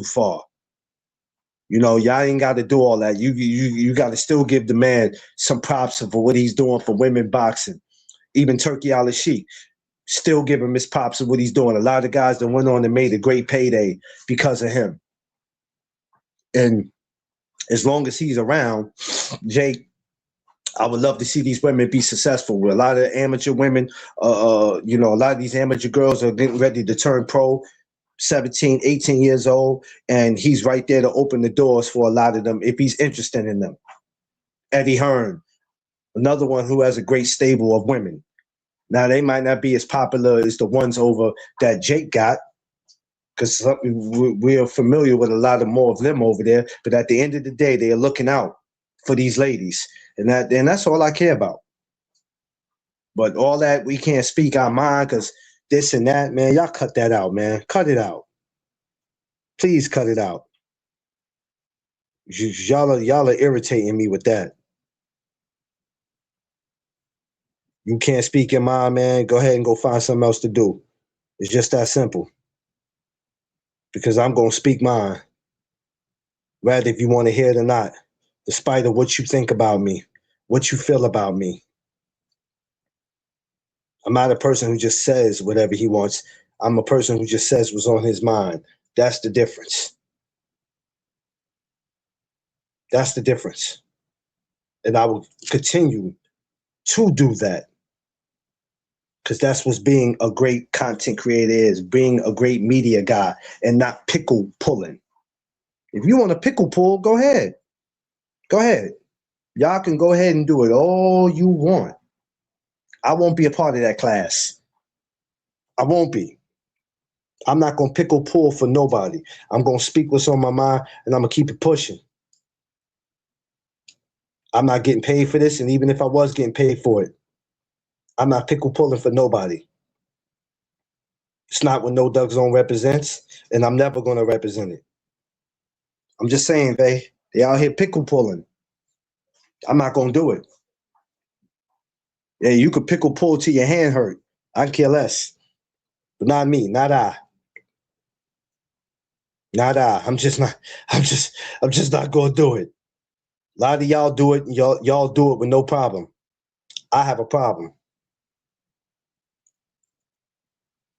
far. Y'all ain't got to do all that. You got to still give the man some props for what he's doing for women boxing. Even Turkey Al-Sheikh, still give him his props of what he's doing. A lot of guys that went on and made a great payday because of him. And as long as he's around, Jake, I would love to see these women be successful. A lot of amateur women, a lot of these amateur girls are getting ready to turn pro, 17, 18 years old, and he's right there to open the doors for a lot of them if he's interested in them. Eddie Hearn, another one who has a great stable of women. Now, they might not be as popular as the ones over that Jake got, because we're familiar with a lot of more of them over there, but at the end of the day, they are looking out for these ladies. And that's all I care about. But all that, we can't speak our mind because this and that, man, y'all cut that out, man. Cut it out. Please cut it out. Y'all are irritating me with that. You can't speak your mind, man. Go ahead and go find something else to do. It's just that simple. Because I'm going to speak mine, rather if you want to hear it or not, despite of what you think about me, what you feel about me. I'm not a person who just says whatever he wants. I'm a person who just says what's on his mind. That's the difference. That's the difference. And I will continue to do that. Because that's what being a great content creator is, being a great media guy and not pickle pulling. If you want to pickle pull, go ahead. Go ahead. Y'all can go ahead and do it all you want. I won't be a part of that class. I won't be. I'm not going to pickle pull for nobody. I'm going to speak what's on my mind, and I'm going to keep it pushing. I'm not getting paid for this, and even if I was getting paid for it, I'm not pickle pulling for nobody. It's not what No Doug Zone represents, and I'm never going to represent it. I'm just saying, they out here pickle pulling. I'm not going to do it. Yeah, you could pickle pull till your hand hurt. I care less. But not me, not I. Not I. I'm just not going to do it. A lot of y'all do it, and y'all do it with no problem. I have a problem.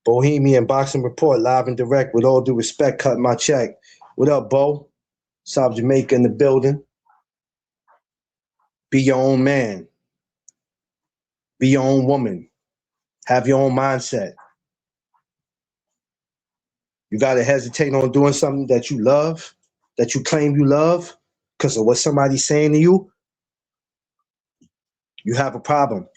Bohemian Boxing Report, live and direct. With all due respect, cut my check. What up, Bo? South Jamaica in the building. Be your own man. Be your own woman. Have your own mindset. You got to hesitate on doing something that you love, that you claim you love, because of what somebody's saying to you. You have a problem.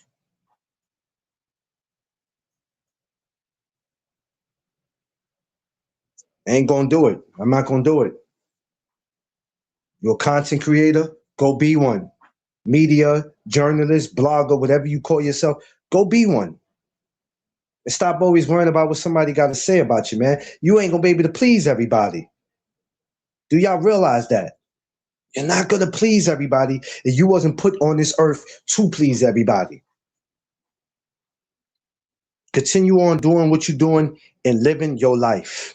I ain't going to do it. I'm not going to do it. You're a content creator, go be one. Media, journalist, blogger, whatever you call yourself, go be one. And stop always worrying about what somebody got to say about you, man. You ain't going to be able to please everybody. Do y'all realize that? You're not going to please everybody, and you wasn't put on this earth to please everybody. Continue on doing what you're doing and living your life.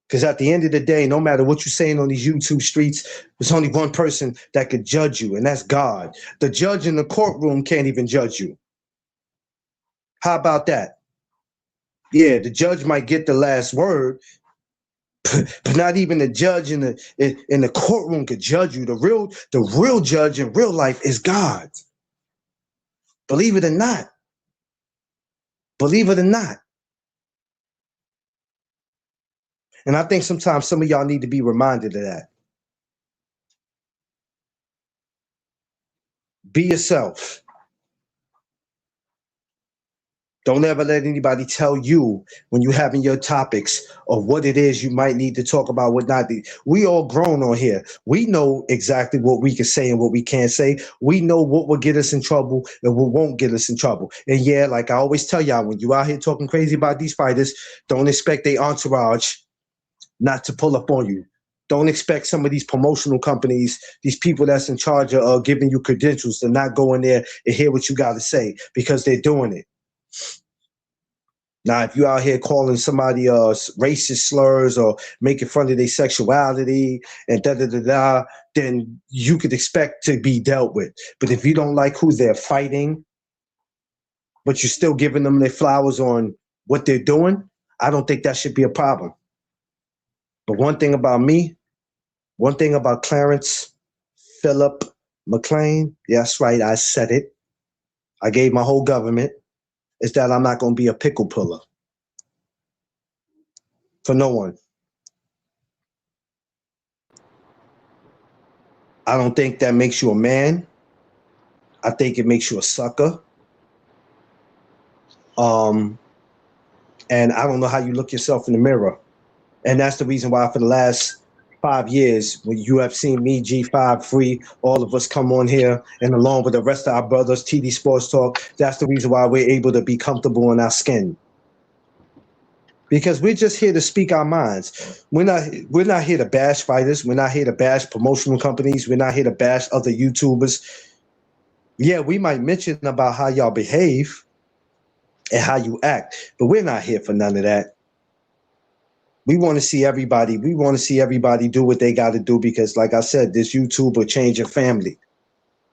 Because at the end of the day, no matter what you're saying on these YouTube streets, there's only one person that could judge you, and that's God. The judge in the courtroom can't even judge you. How about that? Yeah, the judge might get the last word, but not even the judge in the courtroom could judge you. The real judge in real life is God. Believe it or not. Believe it or not. And I think sometimes some of y'all need to be reminded of that. Be yourself. Don't ever let anybody tell you when you having your topics of what it is you might need to talk about, what not. We all grown on here. We know exactly what we can say and what we can't say. We know what will get us in trouble and what won't get us in trouble. And yeah, like I always tell y'all, when you out here talking crazy about these fighters, don't expect their entourage not to pull up on you. Don't expect some of these promotional companies, these people that's in charge of giving you credentials, to not go in there and hear what you got to say, because they're doing it. Now, if you out here calling somebody racist slurs or making fun of their sexuality and da da da da, then you could expect to be dealt with. But if you don't like who they're fighting, but you're still giving them their flowers on what they're doing, I don't think that should be a problem. But one thing about me, one thing about Clarence Philip McLean, that's right, I said it. I gave my whole government, is that I'm not going to be a pickle puller for no one. I don't think that makes you a man. I think it makes you a sucker. And I don't know how you look yourself in the mirror. And that's the reason why for the last 5 years, when you have seen me, G5 Free, all of us come on here, and along with the rest of our brothers, TD Sports Talk, that's the reason why we're able to be comfortable in our skin. Because we're just here to speak our minds. We're not here to bash fighters. We're not here to bash promotional companies. We're not here to bash other YouTubers. Yeah, we might mention about how y'all behave and how you act, but we're not here for none of that. We want to see everybody. We want to see everybody do what they got to do, because, like I said, this YouTube will change your family.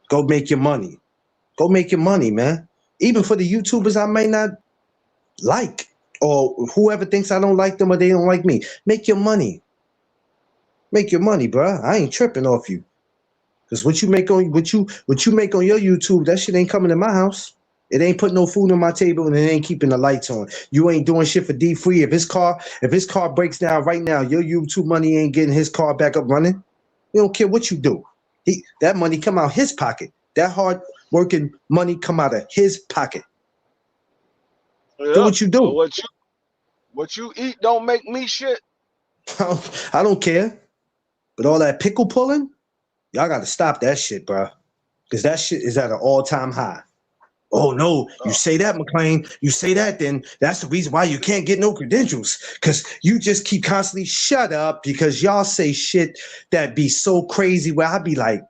Go make your money. Go make your money, man. Even for the YouTubers I may not like, or whoever thinks I don't like them or they don't like me, make your money. Make your money, bro. I ain't tripping off you. Because what you make on what you make on your YouTube, that shit ain't coming to my house. It ain't putting no food on my table, and it ain't keeping the lights on. You ain't doing shit for D Free. If his car breaks down right now, your YouTube money ain't getting his car back up running. We don't care what you do. That money come out his pocket. That hard working money come out of his pocket. Do Yep. what you do. What you eat don't make me shit. I don't care. But all that pickle pulling, y'all got to stop that shit, bro. Because that shit is at an all-time high. Oh no, you say that, McLean. You say that, then that's the reason why you can't get no credentials. Because you just keep constantly shut up, because y'all say shit that be so crazy where I be like,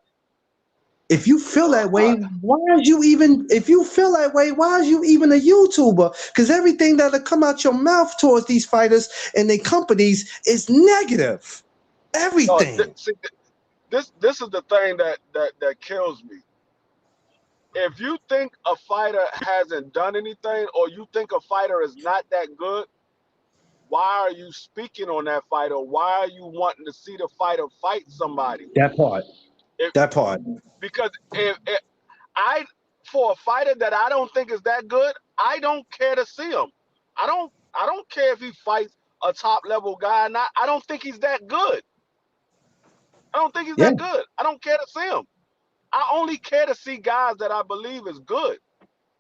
if you feel that way, why are you even, if you feel that way, why are you even a YouTuber? Because everything that'll come out your mouth towards these fighters and their companies is negative. Everything. See, this is the thing that kills me. If you think a fighter hasn't done anything, or you think a fighter is not that good, why are you speaking on that fighter? Why are you wanting to see the fighter fight somebody? That part. If, That part. because if I, for a fighter that I don't think is that good, I don't care to see him. I don't care if he fights a top level guy or not. I don't think he's that good. I don't think he's Yeah. that good. I don't care to see him. I only care to see guys that I believe is good.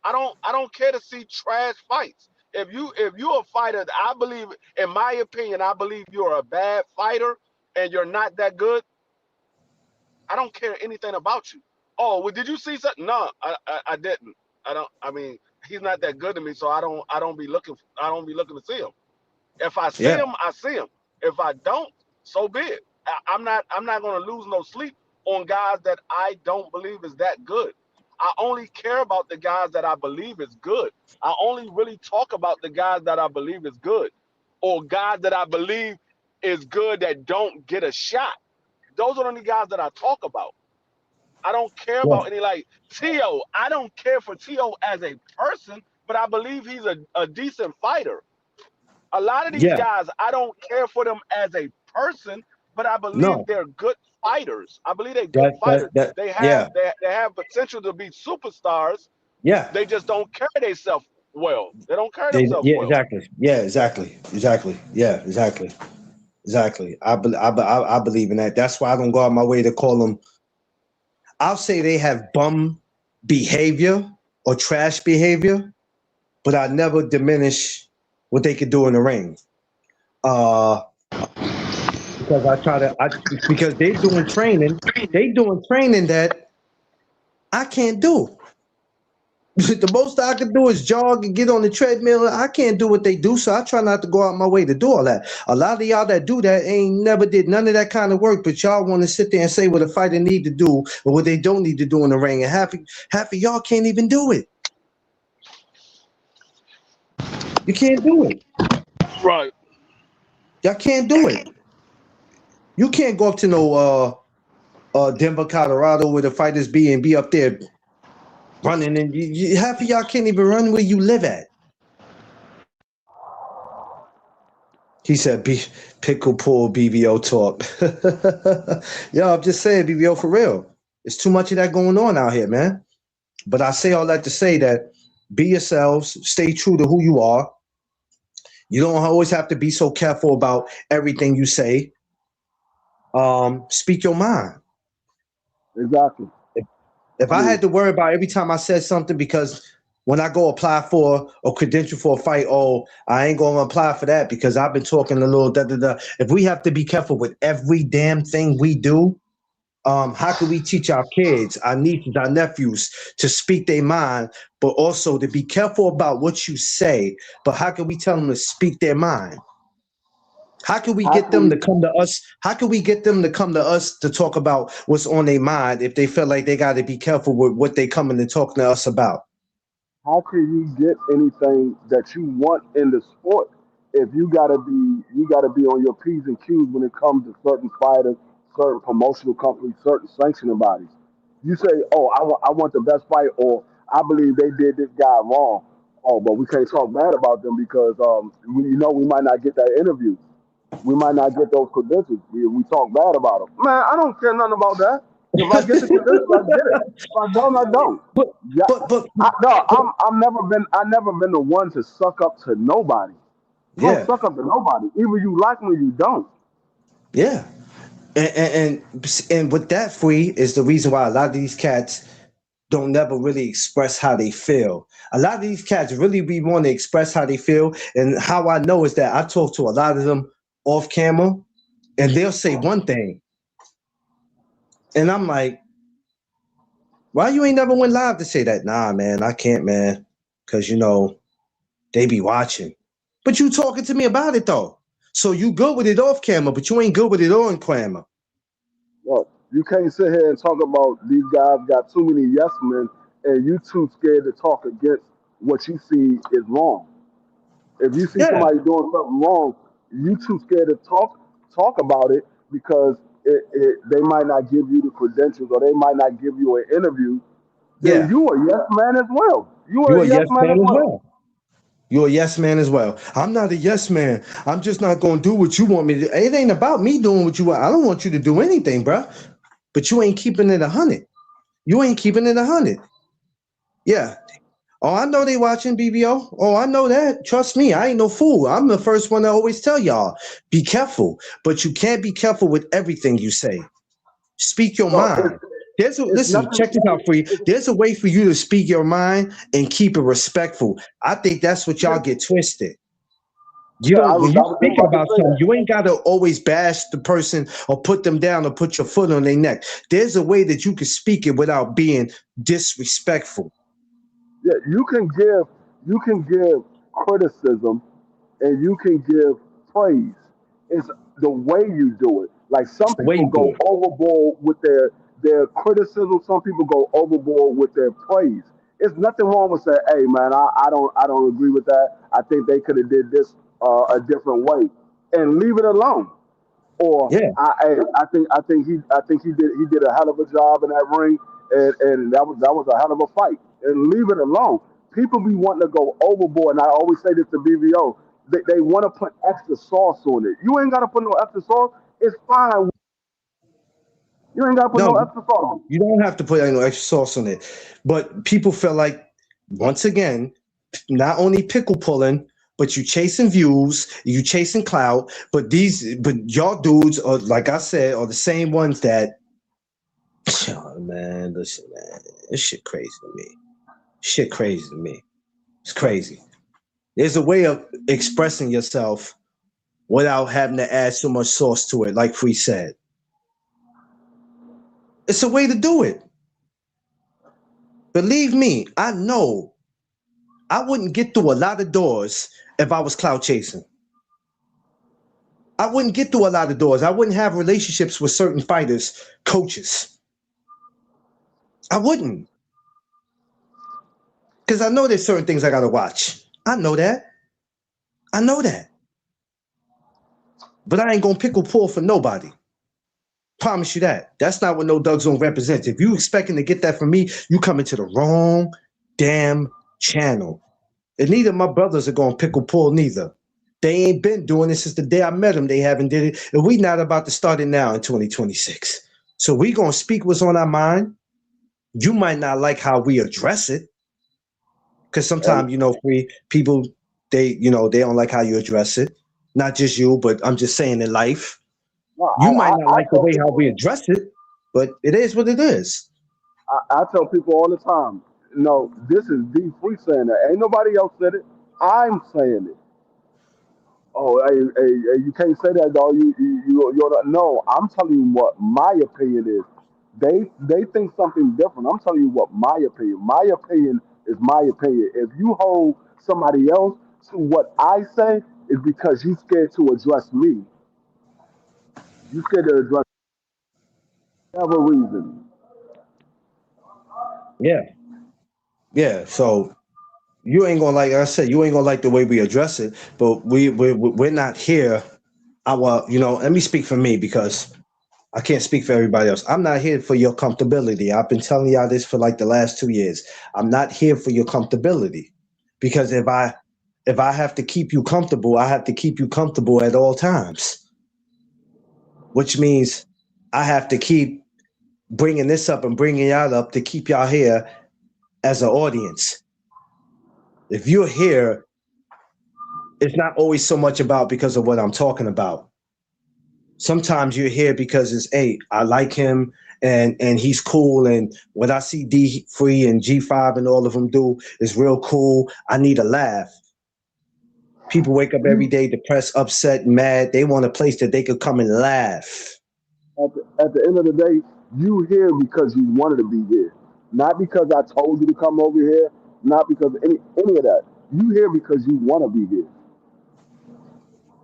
I don't care to see trash fights. If you're a fighter, I believe, in my opinion, I believe you're a bad fighter and you're not that good. I don't care anything about you. Oh, well, did you see something? No, I didn't. I don't. I mean, he's not that good to me, so I don't be looking to see him. If I see Yeah. him, I see him. If I don't, so be it. I'm not going to lose no sleep on guys that I don't believe is that good. I only care about the guys that I believe is good. I only really talk about the guys that I believe is good, or guys that I believe is good that don't get a shot. Those are the only guys that I talk about. I don't care Yeah. about any like Tio. I don't care for Tio as a person, but I believe he's a decent fighter. A lot of these Yeah. guys, I don't care for them as a person, but I believe No. they're good fighters. I believe they're good fighters. They have Yeah. they have potential to be superstars. Yeah. They just don't carry themselves well. They don't carry themselves Yeah, well. exactly. Yeah, exactly. Yeah, exactly. I believe in that. That's why I don't go out my way to call them. I'll say they have bum behavior or trash behavior, but I never diminish what they could do in the ring. Uh, because because they doing training that I can't do. The most I can do is jog and get on the treadmill. I can't do what they do, so I try not to go out my way to do all that. A lot of y'all that do that ain't never did none of that kind of work, but y'all want to sit there and say what a fighter need to do or what they don't need to do in the ring, and half of y'all can't even do it. You can't do it. Right. Y'all can't do it. You can't go up to no Denver, Colorado, where the fighters be and be up there running, and half of y'all can't even run where you live at. He said, pickle pull BBO talk. Yo, I'm just saying, BBO, for real. It's too much of that going on out here, man. But I say all that to say that be yourselves, stay true to who you are. You don't always have to be so careful about everything you say. Speak your mind. Exactly. If I I mean, had to worry about every time I said something, because when I go apply for a credential for a fight, oh, I ain't gonna apply for that because I've been talking a little da da da. If we have to be careful with every damn thing we do, how can we teach our kids, our nieces, our nephews to speak their mind, but also to be careful about what you say? But how can we tell them to speak their mind? How can we how get can them we to come to us? How can we get them to come to us to talk about what's on their mind if they feel like they got to be careful with what they coming to talk to us about? how can you get anything that you want in the sport if you gotta be on your P's and Q's when it comes to certain fighters, certain promotional companies, certain sanctioning bodies. You say, oh, I want the best fight, or I believe they did this guy wrong. Oh, but we can't talk bad about them because we might not get that interview. We might not get those credentials. We talk bad about them. Man, I don't care nothing about that. If I get the credentials, I get it. If I don't, I don't. but Yeah, but but no, but I never been the one to suck up to nobody. Don't yeah, suck up to nobody. Either you like me or you don't. yeah. And with that, free is the reason why a lot of these cats don't never really express how they feel. A lot of these cats really be want to express how they feel, and how I know is that I talk to a lot of them off camera, and they'll say one thing, and I'm like, why you ain't never went live to say that? Nah, man, I can't, man, because they be watching. But you talking to me about it though, so you good with it off camera, but you ain't good with it on camera. Look, you can't sit here and talk about these guys got too many yes men, and you too scared to talk against what you see is wrong. If you see Yeah, somebody doing something wrong, you too scared to talk about it because they might not give you the credentials or they might not give you an interview. Then yeah. you a yes man as well. You You are a a yes yes man man as as well. well. You're a yes man as well. I'm not a yes man. I'm just not gonna do what you want me to. It ain't about me doing what you want. I don't want you to do anything, bruh. But you ain't keeping it 100. You ain't keeping it 100. Yeah. Oh, I know they watching BBO. Oh, I know that. Trust me, I ain't no fool. I'm the first one to always tell y'all, be careful. But you can't be careful with everything you say. Speak your No, mind. it's Listen, nothing. check this out for you. There's a way for you to speak your mind and keep it respectful. I think that's what y'all get twisted. You Yeah, don't, when you I was just speaking about to about say something, that. you ain't gotta always bash the person or put them down or put your foot on their neck. There's a way that you can speak it without being disrespectful. Yeah, you can give criticism and you can give praise. It's the way you do it. Like some It's the way people you do go it. overboard with their criticism. Some people go overboard with their praise. It's nothing wrong with saying, "Hey, man, I don't agree with that. I think they could have did this a different way," and leave it alone. Or Yeah. I think he did a hell of a job in that ring, and that was a hell of a fight. And leave it alone. People be wanting to go overboard, and I always say this to BVO. They want to put extra sauce on it. You ain't got to put no extra sauce. It's fine. You ain't got to put No, no extra sauce. you don't have to put any extra sauce on it. But people feel like, once again, not only pickle pulling, but you chasing views, you chasing clout. But y'all dudes are, like I said, are the same ones that, oh, man, listen, man, this shit crazy to me. Shit crazy to me. It's crazy. There's a way of expressing yourself without having to add so much sauce to it, like Free said. It's a way to do it. Believe me, I know I wouldn't get through a lot of doors if I was clout chasing. I wouldn't get through a lot of doors. I wouldn't have relationships with certain fighters, coaches. I wouldn't. Because I know there's certain things I got to watch. I know that. I know that. But I ain't going to pickle pull for nobody. Promise you that. That's not what No Doug Zone represents. If you expecting to get that from me, you coming to the wrong damn channel. And neither of my brothers are going to pickle pull neither. They ain't been doing this since the day I met them. They haven't did it. And we not about to start it now in 2026. So we going to speak what's on our mind. You might not like how we address it. Because sometimes, Free, people, they don't like how you address it. Not just you, but I'm just saying in life. No, You might not like the tell way how people, we address it, but it is what it is. I tell people all the time, no, this is D Free saying that. Ain't nobody else said it. I'm saying it. Oh, hey, you can't say that, dog. You're not. No, I'm telling you what my opinion is. They think something different. I'm telling you what my opinion. My opinion is my opinion. If you hold somebody else to what I say, it's because you scared to address me. You scared to address whatever reason. Yeah. Yeah. So you ain't gonna like I said, you ain't gonna like the way we address it, but we're not here. Let me speak for me because I can't speak for everybody else. I'm not here for your comfortability. I've been telling y'all this for like the last 2 years. I'm not here for your comfortability because if I have to keep you comfortable, I have to keep you comfortable at all times, which means I have to keep bringing this up and bringing y'all up to keep y'all here as an audience. If you're here, it's not always so much about because of what I'm talking about. Sometimes you're here because it's hey, I like him and he's cool and what I see D Free and G5 and all of them do is real cool. I need a laugh. People wake up every You day depressed, upset, mad. They want a place that they could come and laugh. at the end of the day, you here because you wanted to be here, not because I told you to come over here, not because of any of that. You here because you want to be here.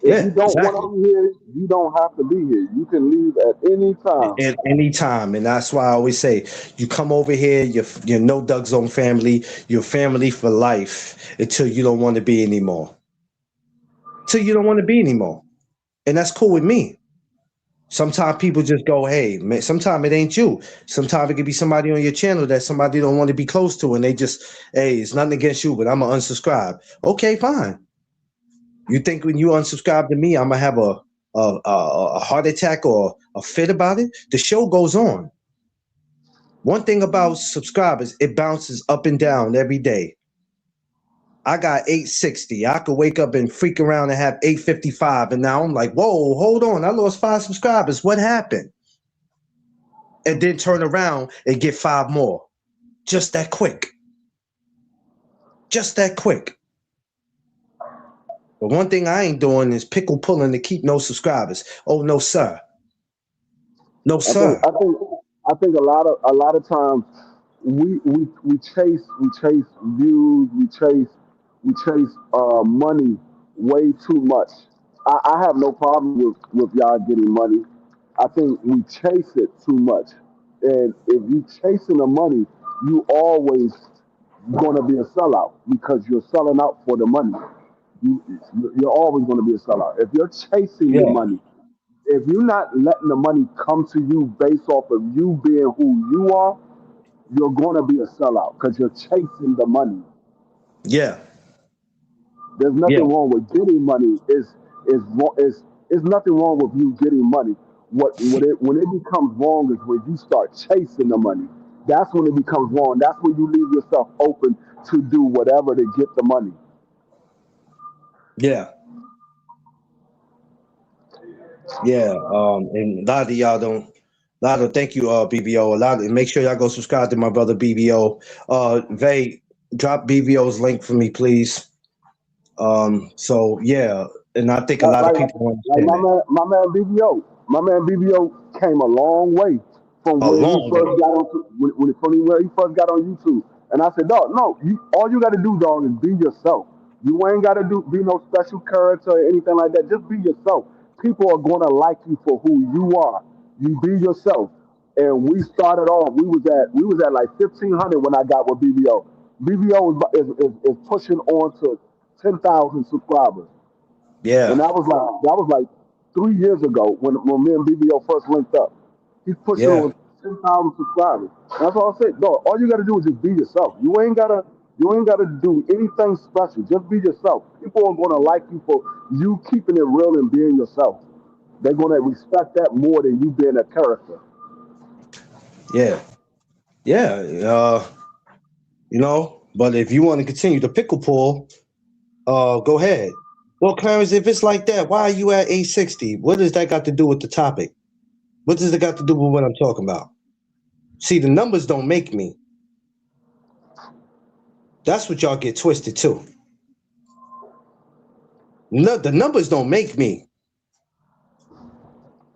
If you Yeah, don't want exactly. to be here, you don't have to be here. You can leave at any time. At any time. And that's why I always say, you come over here, you're no Doug Zone family, you're family for life until you don't want to be anymore. Till you don't want to be anymore. And that's cool with me. Sometimes people just go, hey, man, sometimes it ain't you. Sometimes it could be somebody on your channel that somebody don't want to be close to, and they just, hey, it's nothing against you, but I'm gonna unsubscribe. Okay, fine. You think when you unsubscribe to me, I'm gonna have a heart attack or a fit about it? The show goes on. One thing about subscribers, it bounces up and down every day. I got 860. I could wake up and freak around and have 855, and now I'm like, whoa, hold on, I lost 5 subscribers. What happened? And then turn around and get 5 more. Just that quick. Just that quick. But one thing I ain't doing is pickle pulling to keep no subscribers. Oh no, sir. No, I think sir. I think I think a lot of times we chase views, we chase money way too much. I have no problem with y'all getting money. I think we chase it too much. And if you chasing the money, you always gonna be a sellout because you're selling out for the money. You, you're always gonna be a sellout. If you're chasing the Yeah. money, if you're not letting the money come to you based off of you being who you are, you're going to be a sellout because you're chasing the money. Yeah. There's Yeah. nothing wrong with getting money. Is nothing wrong with you getting money. When it becomes wrong is when you start chasing the money. That's when it becomes wrong. That's when you leave yourself open to do whatever to get the money. Yeah. Yeah. And a lot of y'all don't. A lot of thank you, BBO. A lot of make sure y'all go subscribe to my brother BBO. Vay, drop BBO's link for me, please. So yeah, and I think a Like, lot of like, people don't like understand that. my man BBO. My man BBO came a long way from A when he long first way. got on from when he first got on YouTube. And I said, dog, no, all you got to do, dog, is be yourself. You ain't got to be no special character or anything like that. Just be yourself. People are gonna like you for who you are. You be yourself. And we started off. We was at like 1,500 when I got with BBO. BBO is pushing on to 10,000 subscribers. And Yeah, that was like 3 years ago when me and BBO first linked up. He's pushing yeah, on 10,000 subscribers. That's all I said. Dog, all you gotta do is just be yourself. You ain't gotta do anything special. Just be yourself. People are gonna like you for you keeping it real and being yourself. They're gonna respect that more than you being a character. yeah, yeah. But if you want to continue the pickle pull, go ahead. Well, Clarence, if it's like that, why are you at 860? What does that got to do with the topic? What does it got to do with what I'm talking about? See, the numbers don't make me. That's what y'all get twisted too. No, the numbers don't make me.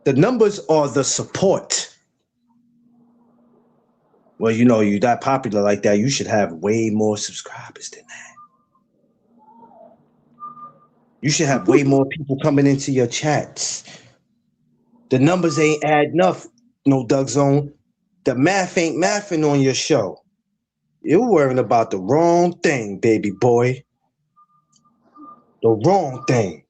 The numbers are the support. Well, you that popular like that, you should have way more subscribers than that. You should have way more people coming into your chats. The numbers ain't adding up, no Doug Zone. The math ain't mathing on your show. You're worrying about the wrong thing, baby boy. The wrong thing.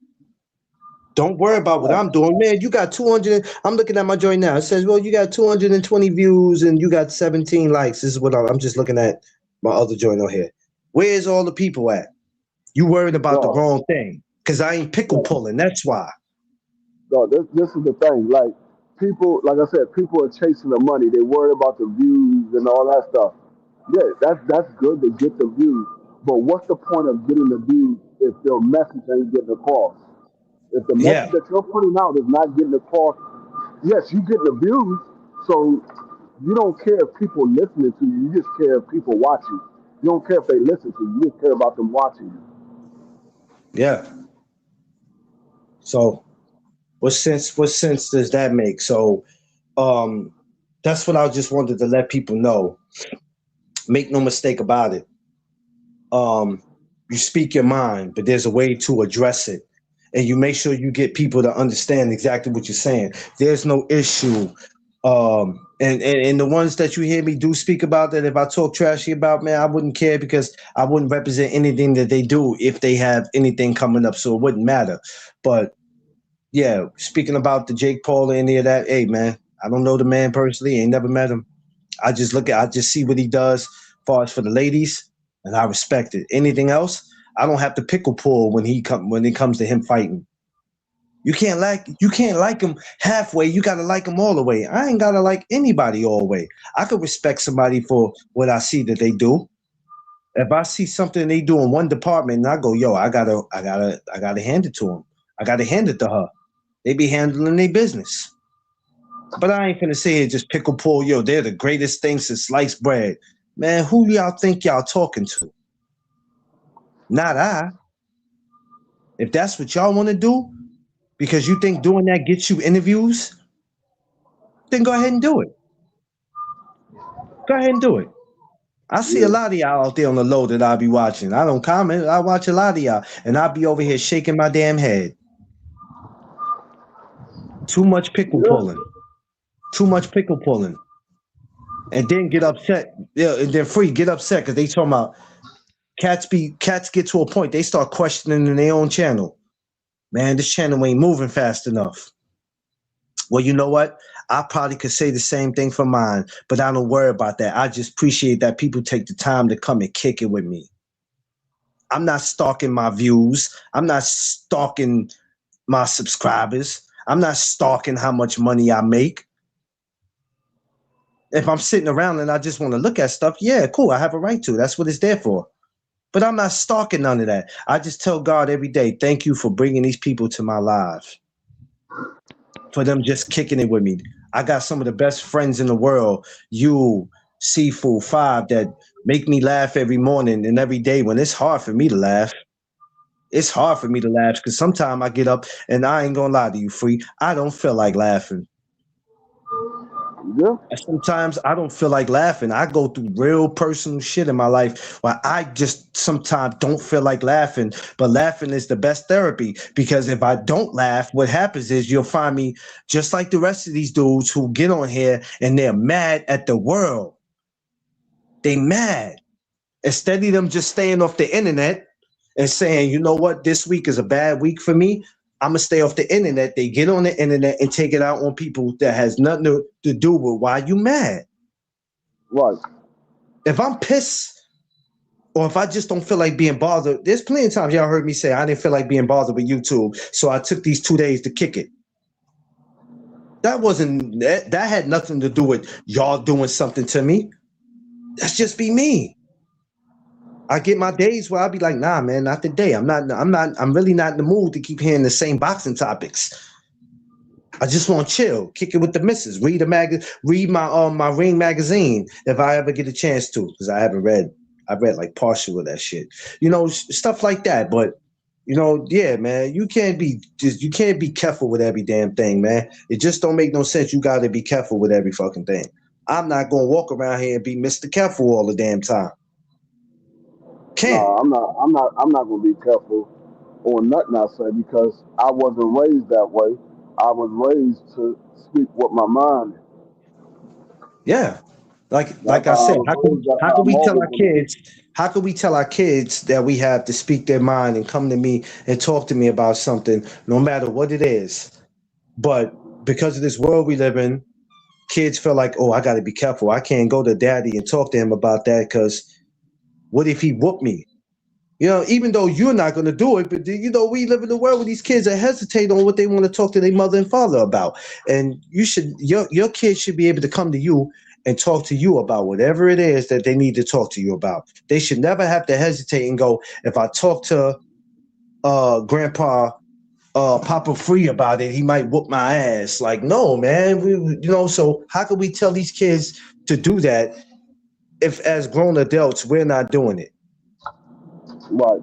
Don't worry about what I'm doing, man. You got 200. I'm looking at my joint now. It says, well, you got 220 views and you got 17 likes. This is what I'm just looking at my other joint on here. Where's all the people at? You worried about the Dog, wrong thing. Cause I ain't pickle pulling. That's why. dog, this is the thing. Like people, like I said, people are chasing the money. They worry about the views and all that stuff. Yeah, that's good to get the views. But what's the point of getting the views if your message ain't getting across? If the message Yeah, that you're putting out is not getting across, yes, you get the views. So you don't care if people listening to you. You just care if people watch you. You don't care if they listen to you. You just care about them watching you. yeah. So what sense does that make? So um that's what I just wanted to let people know. Make no mistake about it. um, you speak your mind, but there's a way to address it. And you make sure you get people to understand exactly what you're saying. There's no issue. And the ones that you hear me do speak about that, if I talk trashy about, man, I wouldn't care because I wouldn't represent anything that they do if they have anything coming up. So it wouldn't matter. But yeah, speaking about the Jake Paul or any of that, hey, man, I don't know the man personally, ain't never met him. I just see what he does as far as for the ladies, and I respect it. Anything else, I don't have to pickle pull when it comes to him fighting. You can't like him halfway. You gotta like him all the way. I ain't gotta like anybody all the way. I could respect somebody for what I see that they do. If I see something they do in one department and I go, yo, I gotta hand it to him. I gotta hand it to her. They be handling their business. But I ain't finna say here just pickle pull, yo, they're the greatest thing since sliced bread. Man, who y'all think y'all talking to? Not I. If that's what y'all want to do, because you think doing that gets you interviews, then go ahead and do it. Go ahead and do it. I see a Yeah. lot of y'all out there on the low that I'll be watching. I don't comment. I watch a lot of y'all, and I'll be over here shaking my damn head. Too much pickle pulling. Too much pickle pulling. And then get upset. Yeah, and then free get upset because they talking about cats get to a point they start questioning in their own channel. Man, this channel ain't moving fast enough. Well, you know what? I probably could say the same thing for mine, but I don't worry about that. I just appreciate that people take the time to come and kick it with me. I'm not stalking my views. I'm not stalking my subscribers. I'm not stalking how much money I make. If I'm sitting around and I just want to look at stuff, yeah, cool. I have a right to. That's what it's there for. But I'm not stalking none of that. I just tell God every day, thank you for bringing these people to my lives, for them just kicking it with me. I got some of the best friends in the world, you, Seafood, Five, that make me laugh every morning and every day when it's hard for me to laugh. It's hard for me to laugh because sometimes I get up and I ain't gonna lie to you, free. I don't feel like laughing. Yeah. And sometimes I don't feel like laughing. I go through real personal shit in my life where I just sometimes don't feel like laughing. But laughing is the best therapy because if I don't laugh, what happens is you'll find me just like the rest of these dudes who get on here and they're mad at the world. They mad. Instead of them just staying off the internet and saying, you know what, this week is a bad week for me. I'm gonna stay off the internet. They get on the internet and take it out on people that has nothing to do with why you mad. Right. If I'm pissed or if I just don't feel like being bothered, there's plenty of times y'all heard me say I didn't feel like being bothered with YouTube, so I took these 2 days to kick it. That had nothing to do with y'all doing something to me. That's just be me. I get my days where I'll be like, nah, man, not today. I'm really not in the mood to keep hearing the same boxing topics. I just want to chill, kick it with the missus, read my Ring magazine if I ever get a chance to, because I've read like partial of that shit. Stuff like that. But yeah, man, you can't be careful with every damn thing, man. It just don't make no sense. You gotta be careful with every fucking thing. I'm not gonna walk around here and be Mr. Careful all the damn time. Can't. No, I'm not gonna be careful on nothing I say because I wasn't raised that way. I was raised to speak what my mind is. Yeah. That's Like I how I said, was raised. That's how how can I'm we tell always our gonna be. kids how can we tell our kids that we have to speak their mind and come to me and talk to me about something, no matter what it is? But because of this world we live in, kids feel like, oh, I gotta be careful. I can't go to daddy and talk to him about that because what if he whoop me? Even though you're not going to do it, but we live in a world where these kids that hesitate on what they want to talk to their mother and father about. And your kids should be able to come to you and talk to you about whatever it is that they need to talk to you about. They should never have to hesitate and go, if I talk to grandpa Papa Free about it, he might whoop my ass. Like, no, man. So how can we tell these kids to do that if as grown adults we're not doing it? Right.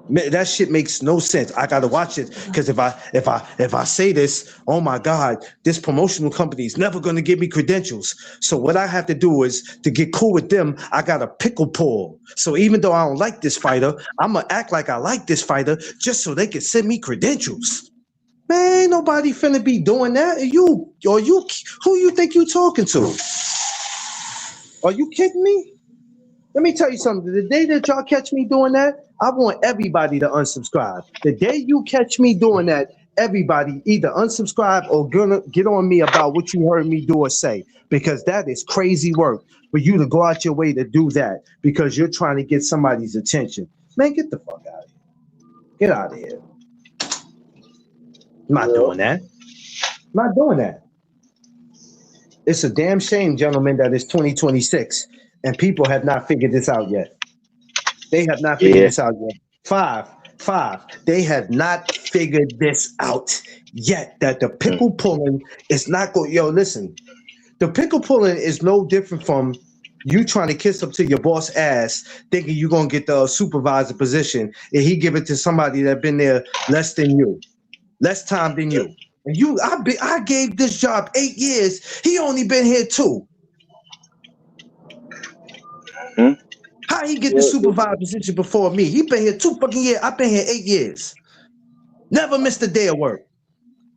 Man, that shit makes no sense. I gotta watch it because if I say this, oh my god, this promotional company is never gonna give me credentials. So what I have to do is to get cool with them, I gotta pickle pull. So even though I don't like this fighter, I'm gonna act like I like this fighter just so they can send me credentials. Man, ain't nobody finna be doing that. Who you think you talking to? Are you kidding me? Let me tell you something. The day that y'all catch me doing that, I want everybody to unsubscribe. The day you catch me doing that, everybody either unsubscribe or gonna get on me about what you heard me do or say, because that is crazy work for you to go out your way to do that because you're trying to get somebody's attention. Man, get the fuck out of here. Get out of here. I'm not Yeah. doing that. I'm not doing that. It's a damn shame, gentlemen, that it's 2026 and people have not figured this out yet. They have not figured Yeah. this out yet. Five. They have not figured this out yet. That the Mm. pickle pulling is not going. Yo, listen. The pickle pulling is no different from you trying to kiss up to your boss ass, thinking you're gonna get the supervisor position, and he give it to somebody that been there less than you, less time than you. And I gave this job 8 years. He only been here 2. Mm. How he get the Yeah. supervisor position before me? He been here 2 fucking years. I've been here 8 years. Never missed a day of work.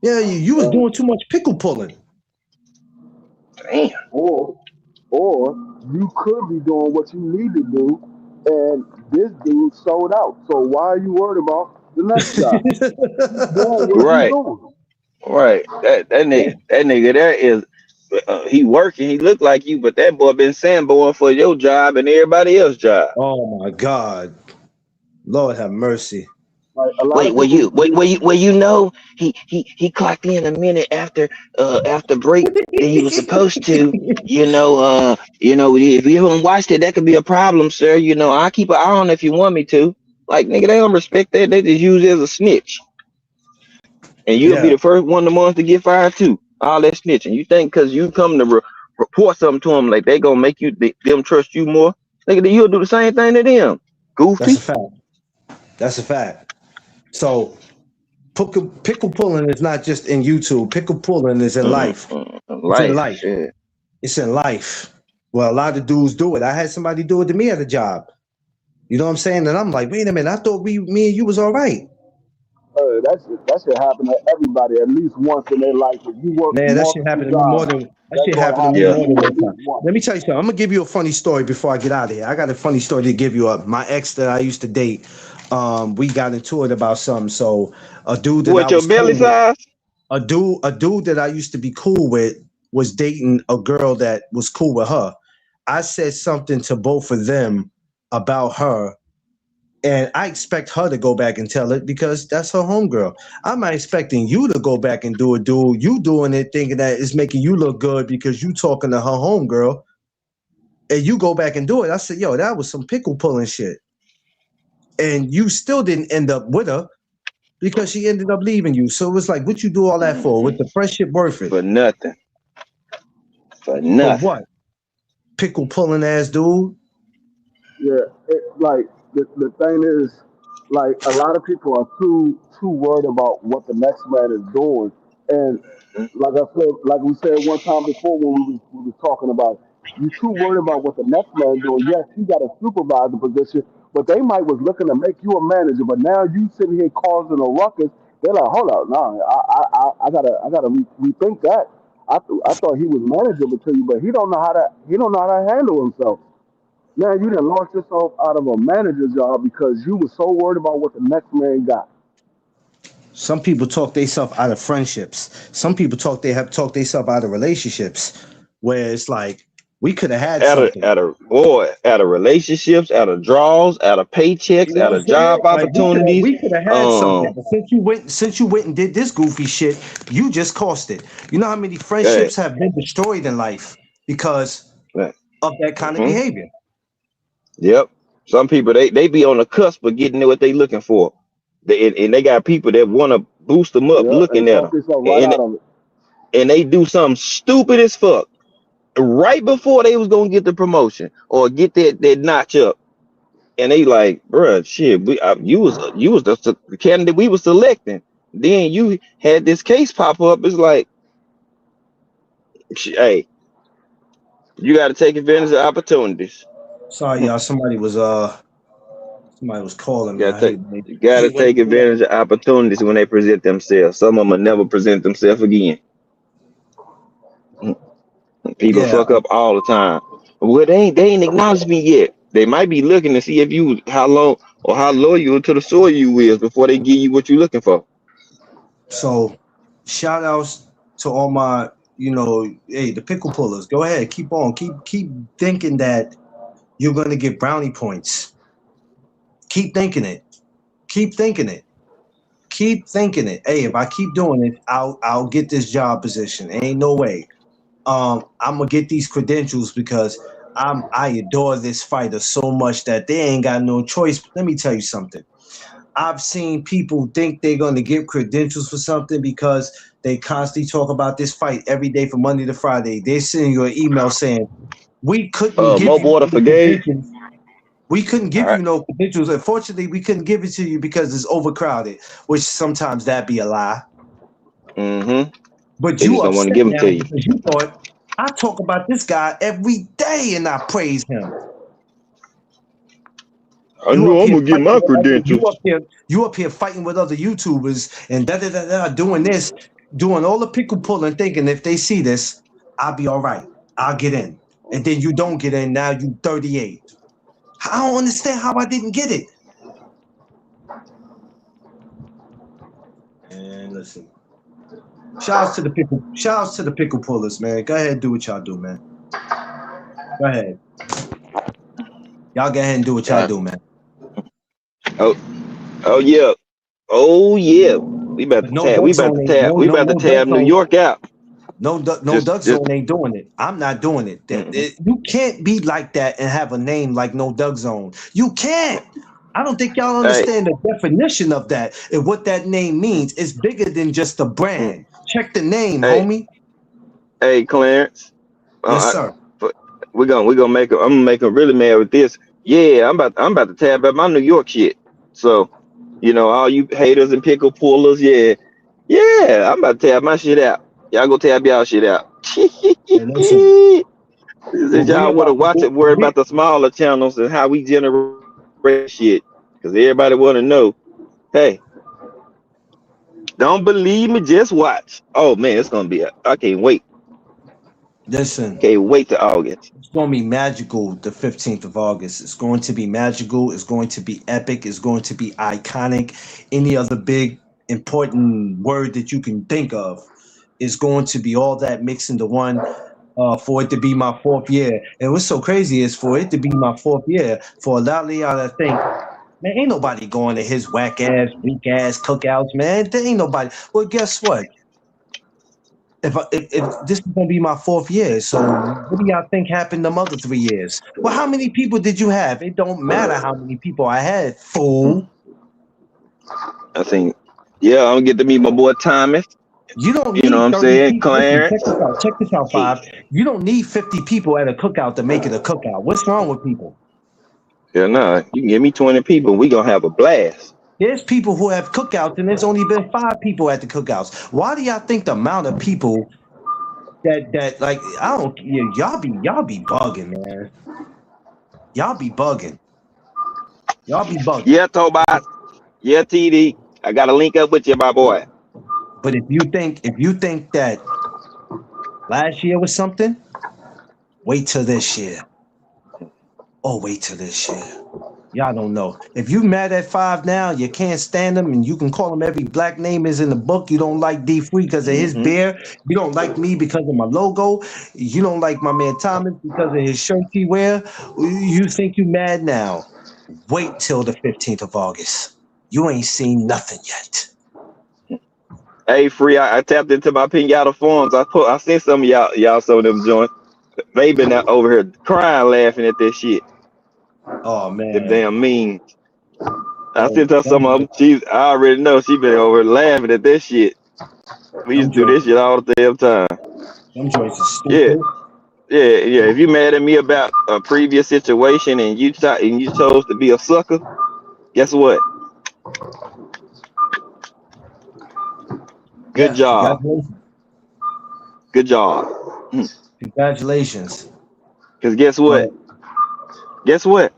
Yeah, you was doing too much pickle pulling. Damn. Or you could be doing what you need to do, and this dude sold out. So why are you worried about the next guy? Keep doing what you Right. doing. Right. That nigga there is he working. He look like you, but that boy been sandboying for your job and everybody else's job. Oh my God. Lord have mercy. Like a lot Wait, of people. well you know he clocked in a minute after break than he was supposed to. If you haven't watched it, that could be a problem, sir. I'll keep an eye on it if you want me to. Like nigga, they don't respect that. They just use it as a snitch. And you'll be Yeah, the first one of the ones to get fired too. All that snitching. You think because you come to report something to them, like they gonna make them trust you more? Nigga, then you'll do the same thing to them. that's a Goofy. fact. That's a fact. So pickle pulling is not just in YouTube. Pickle pulling is in life. It's in Life, life. shit. It's in life. Well, a lot of dudes do it. I had somebody do it to me at a job. You know what I'm saying? And I'm like, wait a minute, I thought me and you was all right. That should happen to everybody at least once in their life. If you work Man, that shit multiple happened to me more jobs, than that that's shit going to happened to me happen Yeah. to more than you at one time. least once. Let me tell you something. I'm gonna give you a funny story before I get out of here. I got a funny story to give you. My ex that I used to date, we got into it about something. So a dude that I What your was belly cool with, size? a dude that I used to be cool with was dating a girl that was cool with her. I said something to both of them about her, and I expect her to go back and tell it because that's her homegirl. I'm not expecting you to go back and do it, dude. You doing it thinking that it's making you look good because you talking to her homegirl, and you go back and do it. I said, yo, that was some pickle pulling shit. And you still didn't end up with her because she ended up leaving you. So it was like, what you do all that for? Was the friendship worth it? For nothing. For For nothing. what? Pickle pulling ass dude. Yeah, like the thing is, like a lot of people are too worried about what the next man is doing, and like we said one time before when we was talking about, you too worried about what the next man doing. Yes, he got a supervisor position, but they might was looking to make you a manager, but now you sitting here causing a ruckus. They're like, hold up, no, I gotta rethink that. I thought he was manageable to you, but he don't know how to handle himself. Now you done lost yourself out of a manager job because you were so worried about what the next man got. Some people talk themselves out of friendships. Some people talk themselves out of relationships where it's like we could have had something. Out of relationships, out of draws, out of You paychecks, know out what of I'm saying? job Like opportunities. we could have had something, Um, but since you went and did this goofy shit, you just cost it. You know how many hey, friendships have been destroyed in life because of that kind of mm-hmm. behavior. Yep. Some people they be on the cusp of getting what they looking for. And they got people that want to boost them up Yeah, looking and at them. talk yourself right And out of it. and they do something stupid as fuck right before they was gonna get the promotion or get that notch up. And they like, bruh, shit, you was the candidate we was selecting. Then you had this case pop up. It's like, hey, you got to take advantage of opportunities. Sorry, You y'all. Somebody was calling me. gotta I take, hate you gotta when take advantage of opportunities when they present themselves. Some of them will never present themselves again. People yeah. fuck up all the time. Well, they ain't acknowledged me yet. They might be looking to see if you how long or how loyal to the soil you is before they give you what you looking for. So shout outs to all my, hey, the pickle pullers. Go ahead, keep on, keep thinking that you're gonna get brownie points. Keep thinking it. Keep thinking it. Keep thinking it. Hey, if I keep doing it, I'll get this job position. Ain't no way. I'm gonna get these credentials because I adore this fighter so much that they ain't got no choice. Let me tell you something. I've seen people think they're going to get credentials for something because they constantly talk about this fight every day from Monday to Friday. They're sending you an email saying, we couldn't give More you water the for Gabe. credentials. We couldn't All give right. you no credentials. Unfortunately, we couldn't give it to you because it's overcrowded, which sometimes that be a lie. Mm-hmm. But They you just don't want to upset give them now to you. because you thought I talk about this guy every day and I praise him. I You up know I'm here gonna get fighting my with other, credentials. you up here fighting with other YouTubers and doing this, doing all the pickle pulling, thinking if they see this, I'll be all right. I'll get in. And then you don't get in, now you 38. I don't understand how I didn't get it. And listen. Shouts to the pickle pullers, man. Go ahead and do what y'all do, man. Go ahead. Y'all go ahead and do what y'all Yeah. do, man. Oh, oh yeah. Oh yeah. We about But to no tab. duck zone ain't We about to no duck tab New zone. York out. No Just duck just. zone ain't doing it. I'm not doing it. Mm-mm. You can't be like that and have a name like no duck zone. You can't. I don't think y'all Hey, understand the definition of that and what that name means. It's bigger than just a mm, brand. Check the name, hey, homie. hey, Clarence. Yes, Uh, sir. I, we're gonna make him. I'm gonna make him really mad with this. Yeah, I'm about to tab out my New York shit. So All you haters and pickle pullers, yeah. Yeah, I'm about to tab my shit out. Y'all go tab y'all shit out. And listen, what Since we y'all want to about to watch do, it, worry about the smaller channels and how we generate shit. Because everybody want to know, hey, don't believe me, just watch. Oh, man, it's going to be, I can't wait. listen, Can't wait to August. it's going to be magical the 15th of August. It's going to be magical. It's going to be epic. It's going to be iconic. Any other big, important word that you can think of is going to be all that mixed into one for it to be my fourth year. And what's so crazy is for it to be my fourth year, for a lot of y'all that think, man, ain't nobody going to his whack ass, weak ass cookouts, man. There ain't nobody. Well, guess what? If this is gonna be my fourth year, so what do y'all think happened them other 3 years? Well, how many people did you have? It don't matter how many people I had, fool. I think, yeah, I'm going to get to meet my boy Thomas. You don't You know what need I'm 30 saying? people. Listen, check Clarence. this out. Check this out, Hey, Five. You don't need 50 people at a cookout to make it a cookout. What's wrong with people? yeah, no, you can give me 20 people. We going to have a blast. There's people who have cookouts, and there's only been 5 people at the cookouts. Why do y'all think the amount of people that like I don't y'all be bugging, man. Y'all be bugging. Y'all be bugging. Yeah, Tobot. Yeah, TD. I got to link up with you, my boy. But if you think that last year was something, wait till this year. Oh, wait till this year. Y'all don't know. If you mad at Five now, you can't stand him, and you can call him every black name is in the book. You don't like D Free because of his Hmm. beard. You don't like me because of my logo. You don't like my man Thomas because of his shirt he wear. You think you mad now? Wait till the 15th of August. You ain't seen nothing yet. Hey, free. I tapped into my pinata forums. I seen some of y'all some of them joints. They been out over here crying, laughing at this shit. Oh Them man. damn memes. I Oh, sent her some of them. I already know she been over here laughing at this shit. We them used to do joints, this shit all the damn time. them joints is Yeah, stupid. yeah. If you mad at me about a previous situation and you chose to be a sucker, guess what? Good Yeah, job. congratulations. Good job. Congratulations. Cause guess what? But Guess what?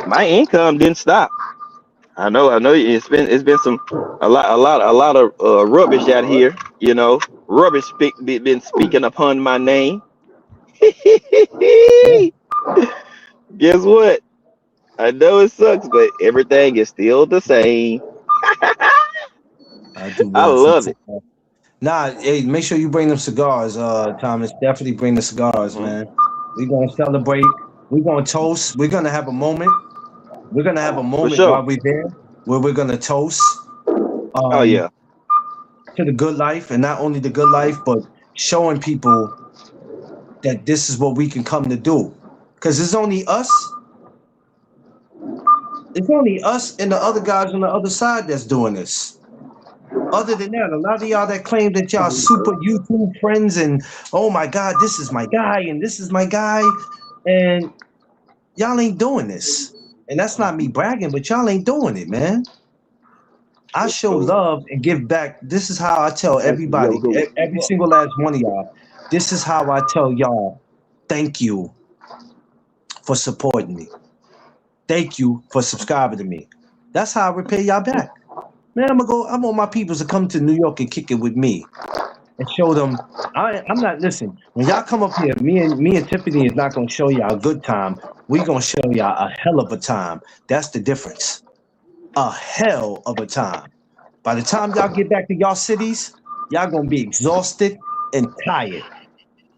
My income didn't stop. I know. It's been a lot of rubbish out here. Rubbish been speaking upon my name. yeah, Guess what? I know it sucks, but everything is still the same. I do I love some love it. football. Nah, hey, make sure you bring them cigars, Thomas. Definitely bring the cigars, Mhm. man. We're gonna celebrate. We're gonna toast. We're gonna have a moment. We're gonna have a For moment sure. while we're there where we're gonna toast Oh um yeah. to the good life, and not only the good life, but showing people that this is what we can come to do. Cause it's only us. It's only us and the other guys on the other side that's doing this. Other than that, a lot of y'all that claim that y'all super YouTube friends and oh my God, this is my guy and this is my guy, and y'all ain't doing this. And that's not me bragging, but y'all ain't doing it, man. I show love and give back. This is how I tell everybody, every single last one of y'all. This is how I tell y'all, thank you for supporting me. Thank you for subscribing to me. That's how I repay y'all back. Man, I want my peoples to come to New York and kick it with me and show them I'm not listen. When y'all come up here, me and Tiffany is not gonna show y'all a good time. We gonna show y'all a hell of a time. That's the difference. A hell of a time. By the time y'all get back to y'all cities, y'all gonna be exhausted and tired.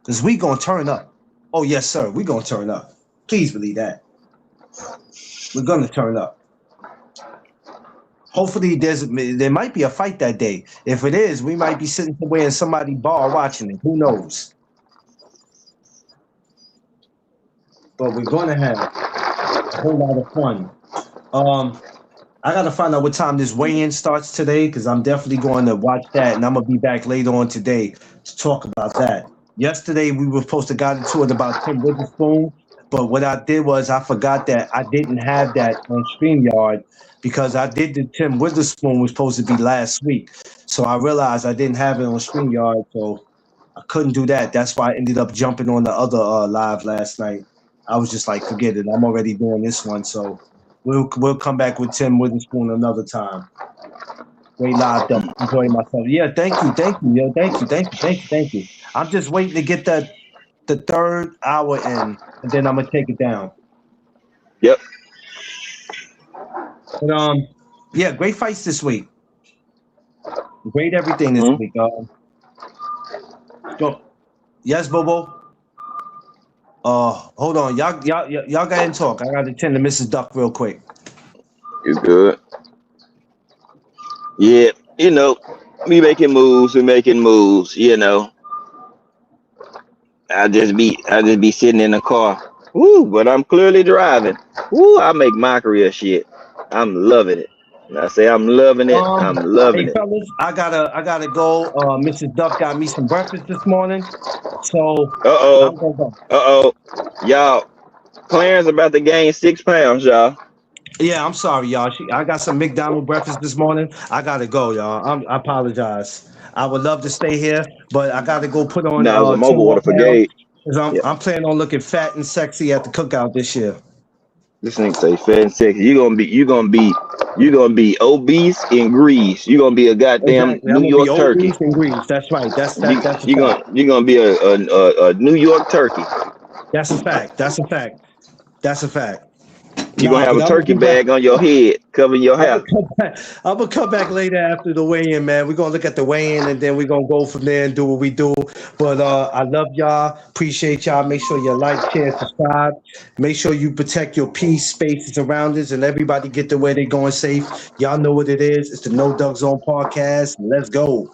Cause we gonna turn up. Oh yes, sir. We gonna turn up. Please believe that. We're gonna turn up. Hopefully there might be a fight that day. If it is, we might be sitting somewhere in somebody's bar watching it. Who knows? But we're gonna have a whole lot of fun. Um, I gotta find out what time this weigh-in starts today because I'm definitely going to watch that, and I'm gonna be back later on today to talk about that. Yesterday we were supposed to got into it about Tim Witherspoon. But what I did was I forgot that I didn't have that on StreamYard because I did the Tim Witherspoon was supposed to be last week. So I realized I didn't have it on StreamYard, so I couldn't do that. That's why I ended up jumping on the other live last night. I was just like, forget it. I'm already doing this one, so we'll come back with Tim Witherspoon another time. Great live though. Enjoying myself. Yeah, thank you, yo, thank you. I'm just waiting to get the third hour in, and then I'm gonna take it down. Yep. But yeah, great fights this week. Great everything this Hmm. week. Go. Yes, Bobo. Hold on, y'all got to talk. I got to attend to Mrs. Duck real quick. You good? Yeah. You know, we making moves. We making moves. You know, I just be sitting in the car. Woo, but I'm clearly driving. Woo, I make mockery of shit. I'm loving it. And I say I'm loving it. I'm Hey loving it. fellas, I gotta go. Mrs. Duck got me some breakfast this morning, so Uh oh. I'm gonna go. Uh oh. Y'all, Clarence about to gain 6 pounds, y'all. Yeah, I'm sorry, y'all. I got some McDonald breakfast this morning. I gotta go, y'all. I apologize. I would love to stay here, but I gotta go put on Now, it was a 10 mobile more order for pounds Gabe. because I'm Yeah. I'm planning on looking fat and sexy at the cookout this year. This nigga say fat and sexy. You gonna be obese in grease. You gonna be a goddamn Exactly. I'm New gonna be York turkey. obese and greased. That's right. You That's a you fact. gonna you gonna be a New York turkey. That's a fact. That's a fact. That's a fact. You gonna Nah, have but a I'm gonna turkey be back. bag on your head, covering your I'm gonna hair. come back. I'm gonna come back later after the weigh-in, man. We're gonna look at the weigh-in and then we're gonna go from there and do what we do. But I love y'all. Appreciate y'all. Make sure you like, share, subscribe. Make sure you protect your peace, spaces around us, and everybody get to where they going safe. Y'all know what it is. It's the No Dug Zone podcast. Let's go.